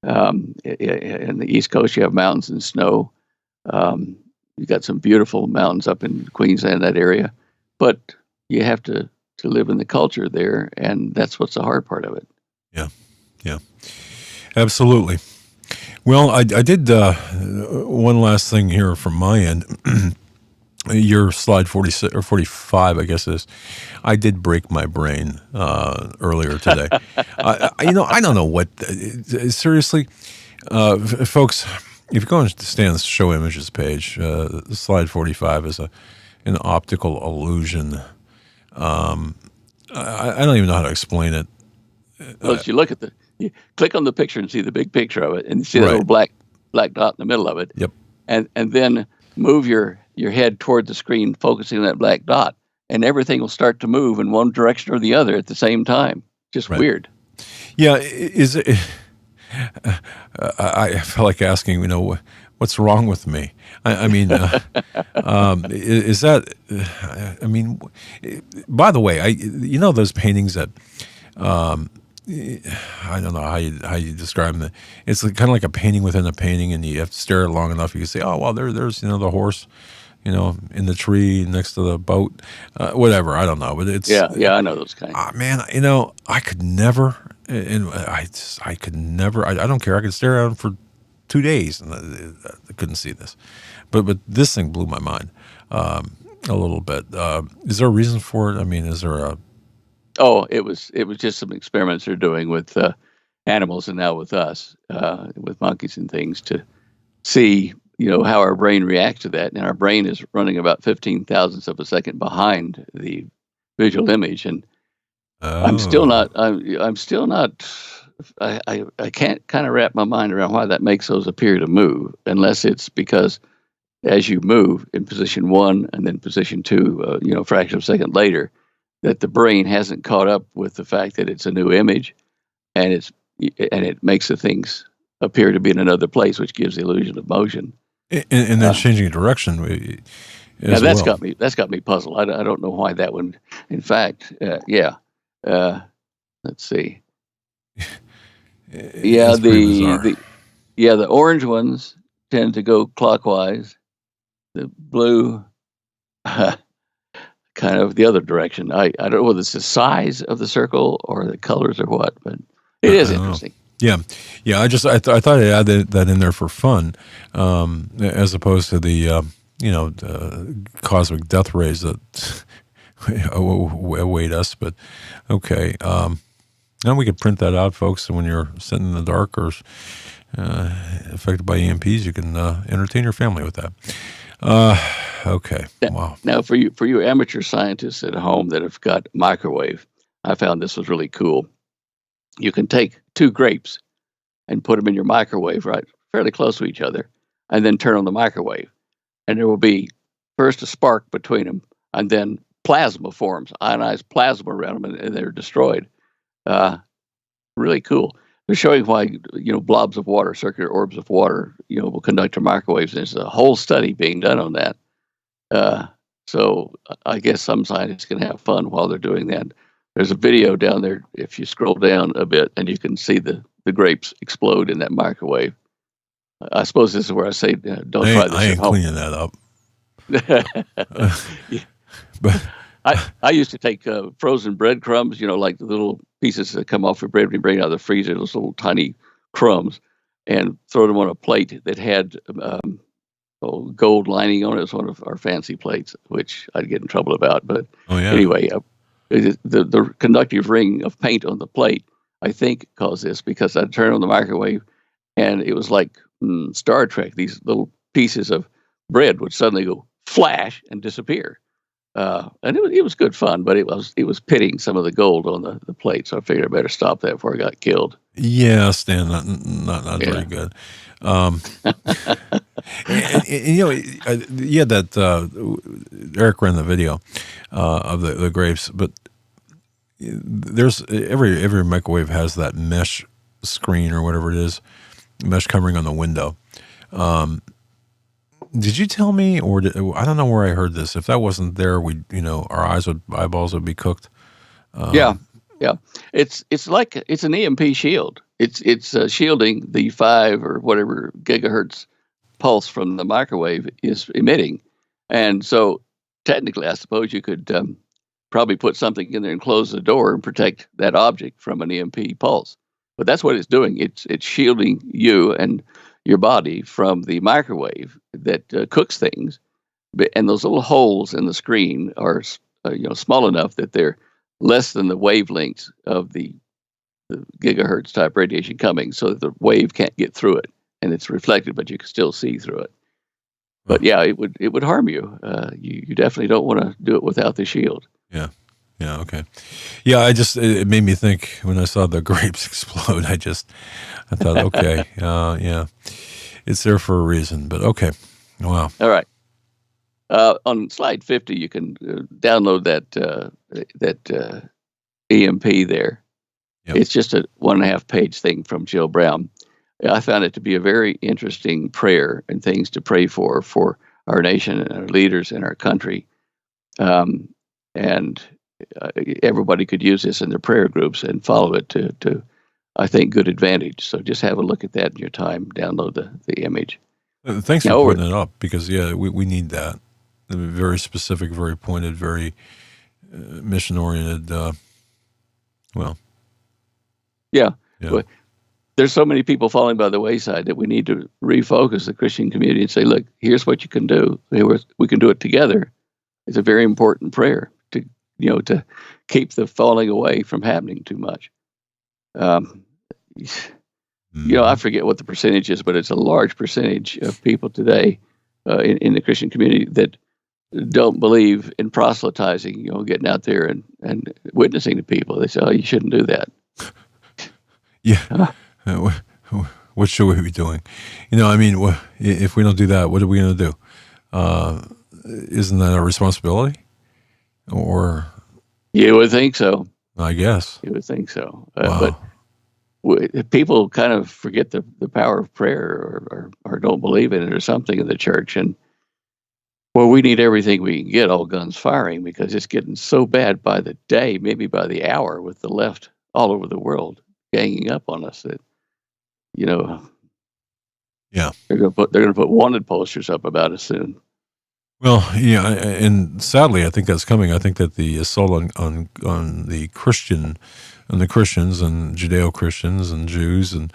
In the East Coast, you have mountains and snow. You got some beautiful mountains up in Queensland, that area. But you have to live in the culture there, and that's what's the hard part of it. Yeah, absolutely. Well, I did one last thing here from my end. Your slide 46 or 45, I guess it is. I did break my brain earlier today. I don't know what. Seriously, folks, if you go and stay on the show images page, slide 45 is an optical illusion. I don't even know how to explain it. Well, if you you click on the picture and see the big picture of it, and you see the little black dot in the middle of it. Yep. And then move your head toward the screen, focusing on that black dot, and everything will start to move in one direction or the other at the same time. Just weird. Yeah. Is it? I feel like asking, what's wrong with me? I mean, is that? I mean, by the way, those paintings that. I don't know how you describe them. It's kind of like a painting within a painting, and you have to stare at it long enough. You can say, "Oh, well, there's the horse, in the tree next to the boat, whatever." I don't know, but it's I know those kinds. Man, I could never, and I could never. I don't care. I could stare at them for 2 days, and I couldn't see this. But this thing blew my mind a little bit. Is there a reason for it? I mean, is there a Oh, it was just some experiments they're doing with animals, and now with us, with monkeys and things, to see how our brain reacts to that. And our brain is running about 15 thousandths of a second behind the visual image, and I'm still not. I can't kind of wrap my mind around why that makes those appear to move, unless it's because as you move in position 1 and then position 2, a fraction of a second later, that the brain hasn't caught up with the fact that it's a new image, and it makes the things appear to be in another place, which gives the illusion of motion. And then changing direction. That's got me puzzled. I don't know why that would. In fact, let's see. The orange ones tend to go clockwise. The blue. Kind of the other direction. I don't know whether it's the size of the circle or the colors or what, but it is interesting. Yeah. I thought I'd add that in there for fun, as opposed to the cosmic death rays that await us. But okay, now we could print that out, folks. And when you're sitting in the dark or affected by EMPs, you can entertain your family with that. Okay. Wow. Now, for you amateur scientists at home that have got microwave, I found this was really cool. You can take 2 grapes and put them in your microwave, right, fairly close to each other, and then turn on the microwave, and there will be first a spark between them, and then plasma forms, ionized plasma around them, and they're destroyed. Really cool. They're showing why blobs of water, circular orbs of water, will conduct to microwaves. There's a whole study being done on that. So I guess some scientists can have fun while they're doing that. There's a video down there if you scroll down a bit, and you can see the grapes explode in that microwave. I suppose this is where I say don't try this at home. I ain't cleaning that up. But I used to take frozen breadcrumbs, like the little pieces that come off your bread when you bring it out of the freezer, those little tiny crumbs, and throw them on a plate that had gold lining on it. It was one of our fancy plates, which I'd get in trouble about. But anyway, The conductive ring of paint on the plate, I think, caused this, because I turned on the microwave and it was like Star Trek. These little pieces of bread would suddenly go flash and disappear. And it was good fun, but it was pitting some of the gold on the plate. So I figured I better stop that before I got killed. Yeah, Stan, not very good. And, you had that Eric ran the video of the grapes, but there's every microwave has that mesh screen or whatever it is, mesh covering on the window. Did you tell me, or I don't know where I heard this? If that wasn't there, our eyeballs would be cooked. Yeah. It's like it's an EMP shield. It's shielding the 5 or whatever gigahertz pulse from the microwave is emitting, and so technically, I suppose you could probably put something in there and close the door and protect that object from an EMP pulse. But that's what it's doing. It's shielding you and your body from the microwave that cooks things, and those little holes in the screen are small enough that they're less than the wavelengths of the gigahertz type radiation coming, so that the wave can't get through it, and it's reflected, but you can still see through it. But yeah, it would harm you. You definitely don't want to do it without the shield. Yeah. Yeah. Okay. Yeah. It made me think when I saw the grapes explode. I thought, okay, yeah, it's there for a reason. But okay, wow. All right. On slide 50, you can download that EMP there. Yep. It's just a 1.5 page thing from Jill Brown. I found it to be a very interesting prayer and things to pray for our nation and our leaders in our country. And everybody could use this in their prayer groups and follow it to I think, good advantage. So just have a look at that in your time. Download the image. Thanks for putting it up, because, we need that. Very specific, very pointed, very mission-oriented. Yeah. Well, there's so many people falling by the wayside that we need to refocus the Christian community and say, look, here's what you can do. We can do it together. It's a very important prayer to keep the falling away from happening too much. I forget what the percentage is, but it's a large percentage of people today in the Christian community that don't believe in proselytizing, getting out there and witnessing to people. They say, oh, you shouldn't do that. Yeah. What should we be doing? If we don't do that, what are we going to do? Isn't that our responsibility? Or you would think so. I guess you would think so. Wow. But people kind of forget the power of prayer, or don't believe in it, or something in the church. And we need everything we can get, all guns firing, because it's getting so bad by the day, maybe by the hour, with the left all over the world ganging up on us that they're going to put wanted posters up about us soon. Well, yeah, and sadly, I think that's coming. I think that the assault on the Christians and Judeo-Christians and Jews, and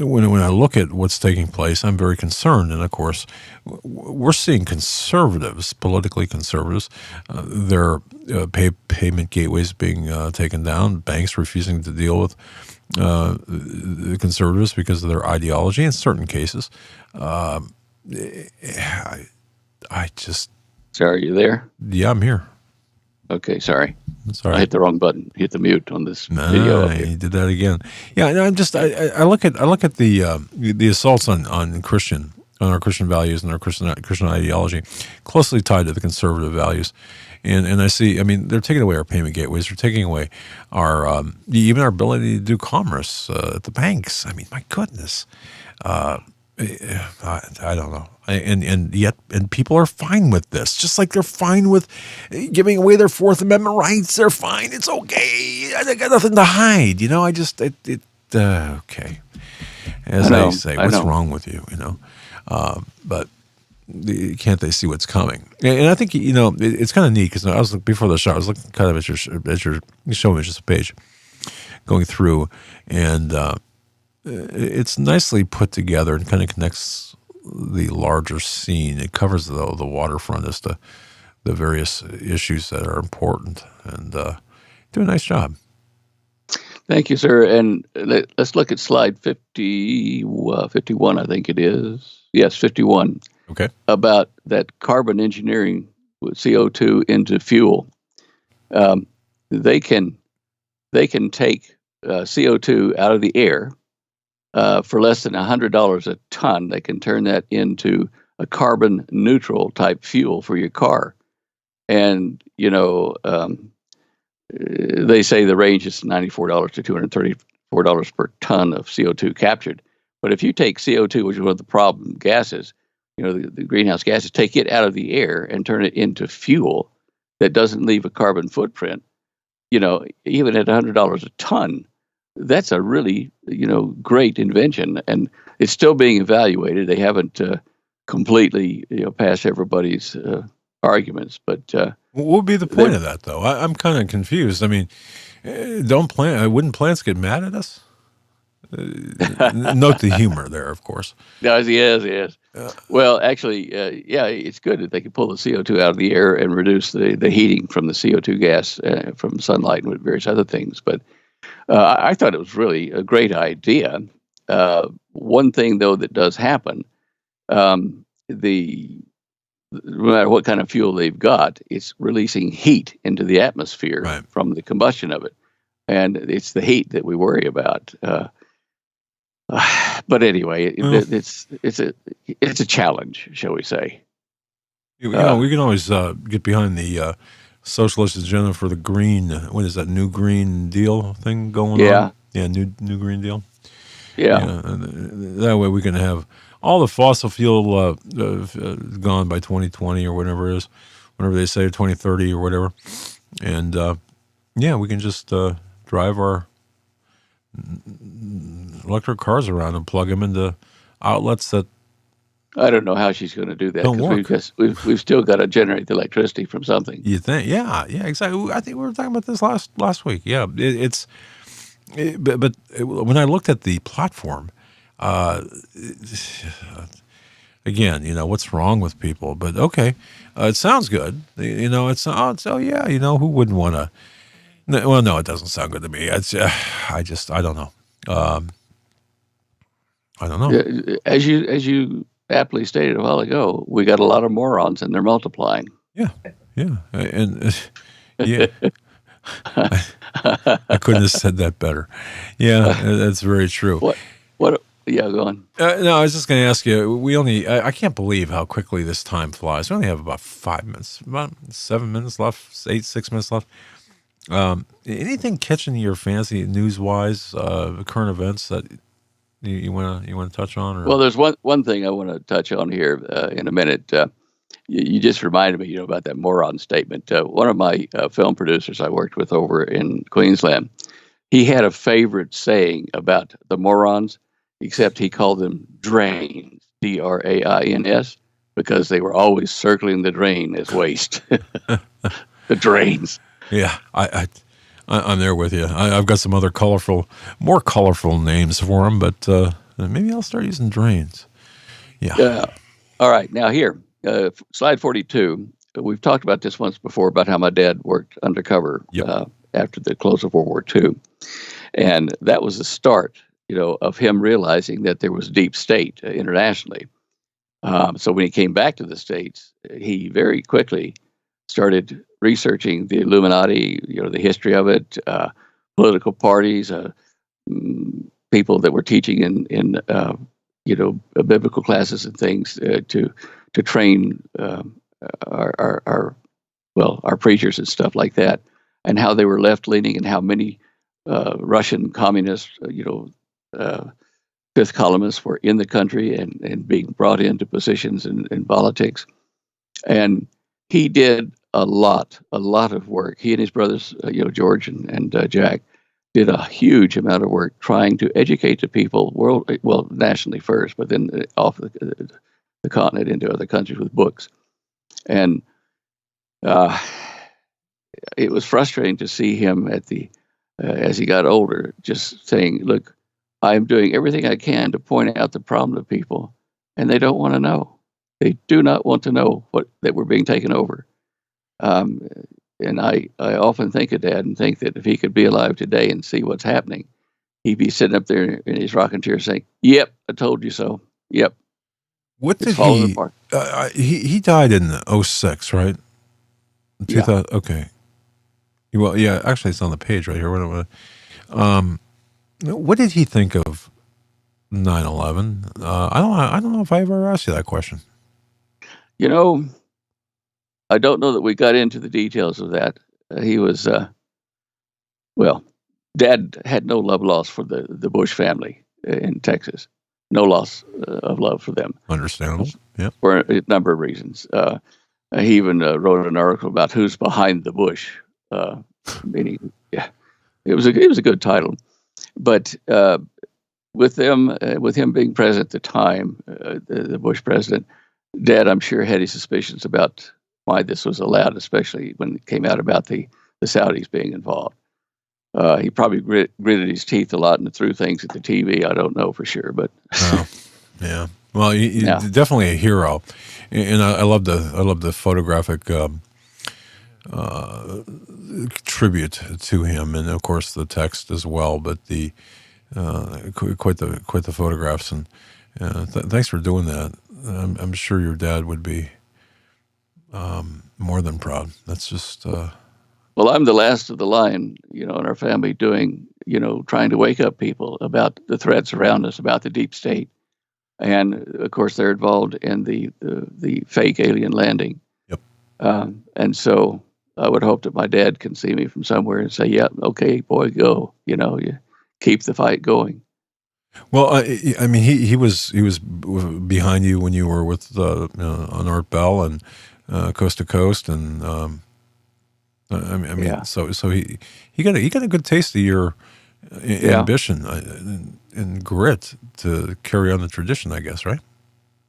when I look at what's taking place, I'm very concerned. And of course, we're seeing conservatives, politically conservatives, their payment gateways being taken down, banks refusing to deal with the conservatives because of their ideology in certain cases. I just... Sorry, are you there? Yeah, I'm here. Okay, sorry. Sorry. I hit the wrong button. Hit the mute on this video. You did that again. Yeah, no, I look at the assaults on our Christian values and our Christian ideology, closely tied to the conservative values. And I see, they're taking away our payment gateways. They're taking away our even our ability to do commerce at the banks. My goodness. I don't know, and yet people are fine with this, just like they're fine with giving away their Fourth Amendment rights. They're fine. It's okay. I got nothing to hide. Okay. As I say, what's wrong with you? But can't they see what's coming? And I think it's kind of neat, because I was before the show, I was looking kind of at your show me just a page, going through, and it's nicely put together and kind of connects the larger scene. It covers the waterfront as to the various issues that are important, and do a nice job. Thank you, sir. And let's look at slide 51, I think it is. Yes, 51. Okay. About that carbon engineering with CO2 into fuel. They can take CO2 out of the air for less than $100 a ton. They can turn that into a carbon neutral type fuel for your car. And, they say the range is $94 to $234 per ton of CO2 captured. But if you take CO2, which is one of the problem gases, the greenhouse gases, take it out of the air and turn it into fuel that doesn't leave a carbon footprint, even at $100 a ton, that's a really, great invention. And it's still being evaluated. They haven't completely, passed everybody's arguments. But what would be the point of that, though? I'm kind of confused. I mean, wouldn't plants get mad at us? Note the humor there, of course. Yes. Well, actually, it's good that they can pull the CO2 out of the air and reduce the heating from the CO2 gas from sunlight and various other things. But I thought it was really a great idea. One thing, though, that does happen, no matter what kind of fuel they've got, it's releasing heat into the atmosphere from the combustion of it. And it's the heat that we worry about. But anyway, it's a challenge, shall we say? We can always get behind the socialist agenda for the green. What is that new Green Deal thing going on? Yeah, new Green Deal. Yeah. That way we can have all the fossil fuel gone by 2020 or whatever it is, whenever they say 2030 or whatever, and we can just drive our electric cars around and plug them into outlets that I don't know how she's going to do that because we've still got to generate the electricity from something. You think? Yeah, exactly. I think we were talking about this last week. Yeah, but when I looked at the platform, again, what's wrong with people? But okay, it sounds good. Who wouldn't want to? Well, no, it doesn't sound good to me. It's I don't know. I don't know. As you aptly stated a while ago, we got a lot of morons and they're multiplying. Yeah, and yeah. I couldn't have said that better. Yeah, that's very true. What? Yeah, go on. No, I was just going to ask you. I can't believe how quickly this time flies. We only have about 5 minutes, about 7 minutes left, 6 minutes left. Anything catching your fancy news-wise, current events that you want to touch on? Or? Well, there's one thing I want to touch on here in a minute. You just reminded me, about that moron statement. One of my film producers I worked with over in Queensland, he had a favorite saying about the morons, except he called them drains, D-R-A-I-N-S, because they were always circling the drain as waste. The drains. Yeah, I'm there with you. I've got some other more colorful names for them, but maybe I'll start using drains. Yeah. All right. Now here, slide 42. We've talked about this once before about how my dad worked undercover after the close of World War II, and that was the start, of him realizing that there was deep state internationally. So when he came back to the States, he very quickly started researching the Illuminati, the history of it, political parties, people that were teaching in biblical classes and things to train our preachers and stuff like that, and how they were left leaning, and how many Russian communists, fifth columnists were in the country and being brought into positions in politics, and he did a lot of work. He and his brothers, George and Jack, did a huge amount of work trying to educate the people, nationally first, but then off the continent into other countries with books. And it was frustrating to see him as he got older, just saying, "Look, I'm doing everything I can to point out the problem to people, and they don't want to know. They do not want to know that we're being taken over." Um, and I often think of Dad and think that if he could be alive today and see what's happening, he'd be sitting up there in his rocking chair saying, "Yep, I told you so. Yep." What It's did falling he? apart. He died in '06, right? Yeah. 2000. Okay. Well, yeah. Actually, it's on the page right here. What did he think of 9/11? I don't know if I ever asked you that question. You know, I don't know that we got into the details of that. He was, well, Dad had no love lost for the Bush family in Texas. No loss of love for them. Understandable. Yeah. For a number of reasons. He even wrote an article about who's behind the Bush. Meaning, yeah, it was a good title. But with him being president at the time, the Bush president, Dad, I'm sure, had his suspicions about why this was allowed, especially when it came out about the Saudis being involved. He probably gritted his teeth a lot and threw things at the TV. I don't know for sure, but yeah. Well, he's definitely a hero, and I love the photographic tribute to him, and of course the text as well. But the quite the photographs, and thanks for doing that. I'm sure your dad would be more than proud. That's just. Well, I'm the last of the line, in our family doing, trying to wake up people about the threats around us, about the deep state. And of course, they're involved in the fake alien landing. Yep. And so I would hope that my dad can see me from somewhere and say, "Yeah, okay, boy, go." You keep the fight going. Well, I mean, he was behind you when you were with on Art Bell and Coast to Coast, and Yeah. so he got a good taste of your ambition and grit to carry on the tradition, I guess, right?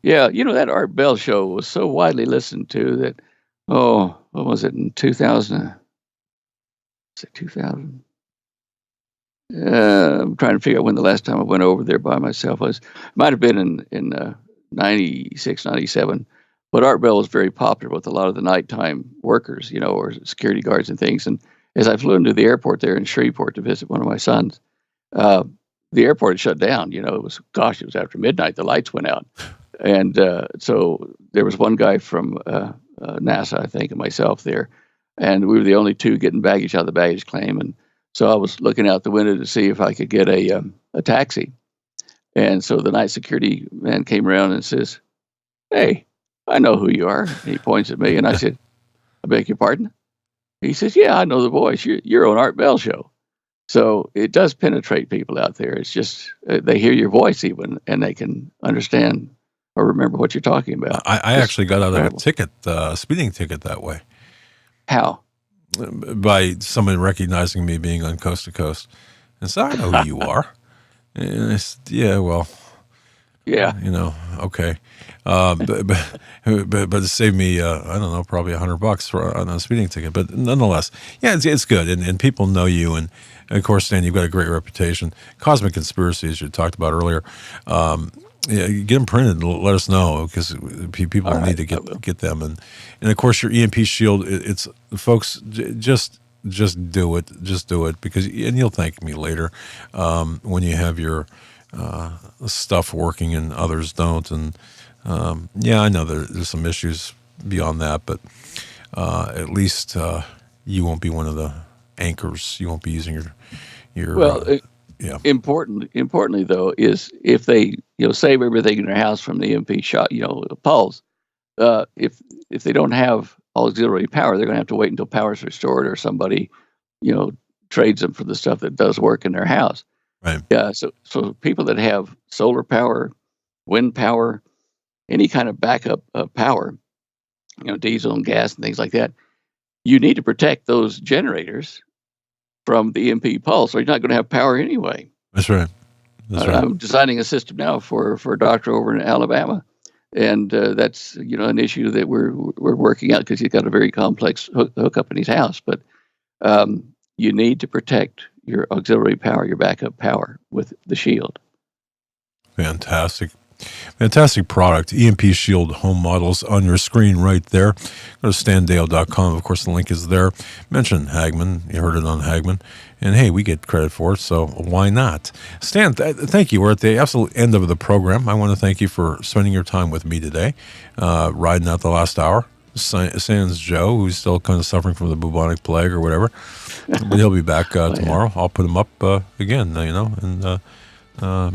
Yeah, that Art Bell show was so widely listened to that, what was it, in 2000? Was it 2000? I'm trying to figure out when the last time I went over there by myself was. Might have been in 96, 97. But Art Bell was very popular with a lot of the nighttime workers, or security guards and things. And as I flew into the airport there in Shreveport to visit one of my sons, the airport had shut down. It was after midnight. The lights went out. And so there was one guy from NASA, I think, and myself there. And we were the only two getting baggage out of the baggage claim. And so I was looking out the window to see if I could get a taxi. And so the night security man came around and says, "Hey, I know who you are." And he points at me, and I said, "I beg your pardon?" He says, "Yeah, I know the voice. You're on Art Bell show." So it does penetrate people out there. It's just they hear your voice even, and they can understand or remember what you're talking about. I actually got out of a speeding ticket that way. How? By someone recognizing me being on Coast to Coast. And so I know who you are. And I said, yeah, well, yeah, okay. But it saved me, I don't know, probably $100 on a speeding ticket. But nonetheless, yeah, it's good. And people know you. And of course, Stan, you've got a great reputation. Cosmic Conspiracy, as you talked about earlier, get them printed and let us know, because people need to get them. And of course, your EMP shield, it's folks, just do it. Just do it, and you'll thank me later when you have your stuff working and others don't. And I know there's some issues beyond that, but at least you won't be one of the anchors. You won't be using your yeah. Importantly, though, is if they save everything in their house from the EMP shot, pulse. If they don't have auxiliary power, they're going to have to wait until power is restored, or somebody, trades them for the stuff that does work in their house. Right. Yeah. So people that have solar power, wind power, any kind of backup power, diesel and gas and things like that, you need to protect those generators from the EMP pulse, or you're not going to have power anyway. That's right. I'm designing a system now for a doctor over in Alabama, and that's an issue that we're working out, because he's got a very complex hookup in his house. But you need to protect your auxiliary power, your backup power, with the shield. Fantastic. Fantastic product. EMP Shield home models on your screen right there. Go to standale.com. Of course, the link is there. Mention Hagman. You heard it on Hagman. And hey, we get credit for it, so why not? Stan, thank you. We're at the absolute end of the program. I want to thank you for spending your time with me today, riding out the last hour. Sans Joe, who's still kind of suffering from the bubonic plague or whatever. But he'll be back tomorrow. I'll put him up again, and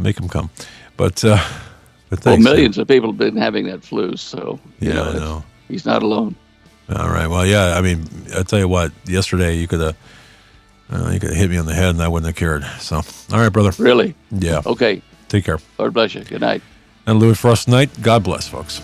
make him come. But thanks. Well, millions of people have been having that flu, so I know. He's not alone. All right. Well, yeah. I mean, I tell you what. Yesterday, you could have hit me on the head, and I wouldn't have cared. So, all right, brother. Really? Yeah. Okay. Take care. Lord bless you. Good night. And Louis Frost tonight. God bless, folks.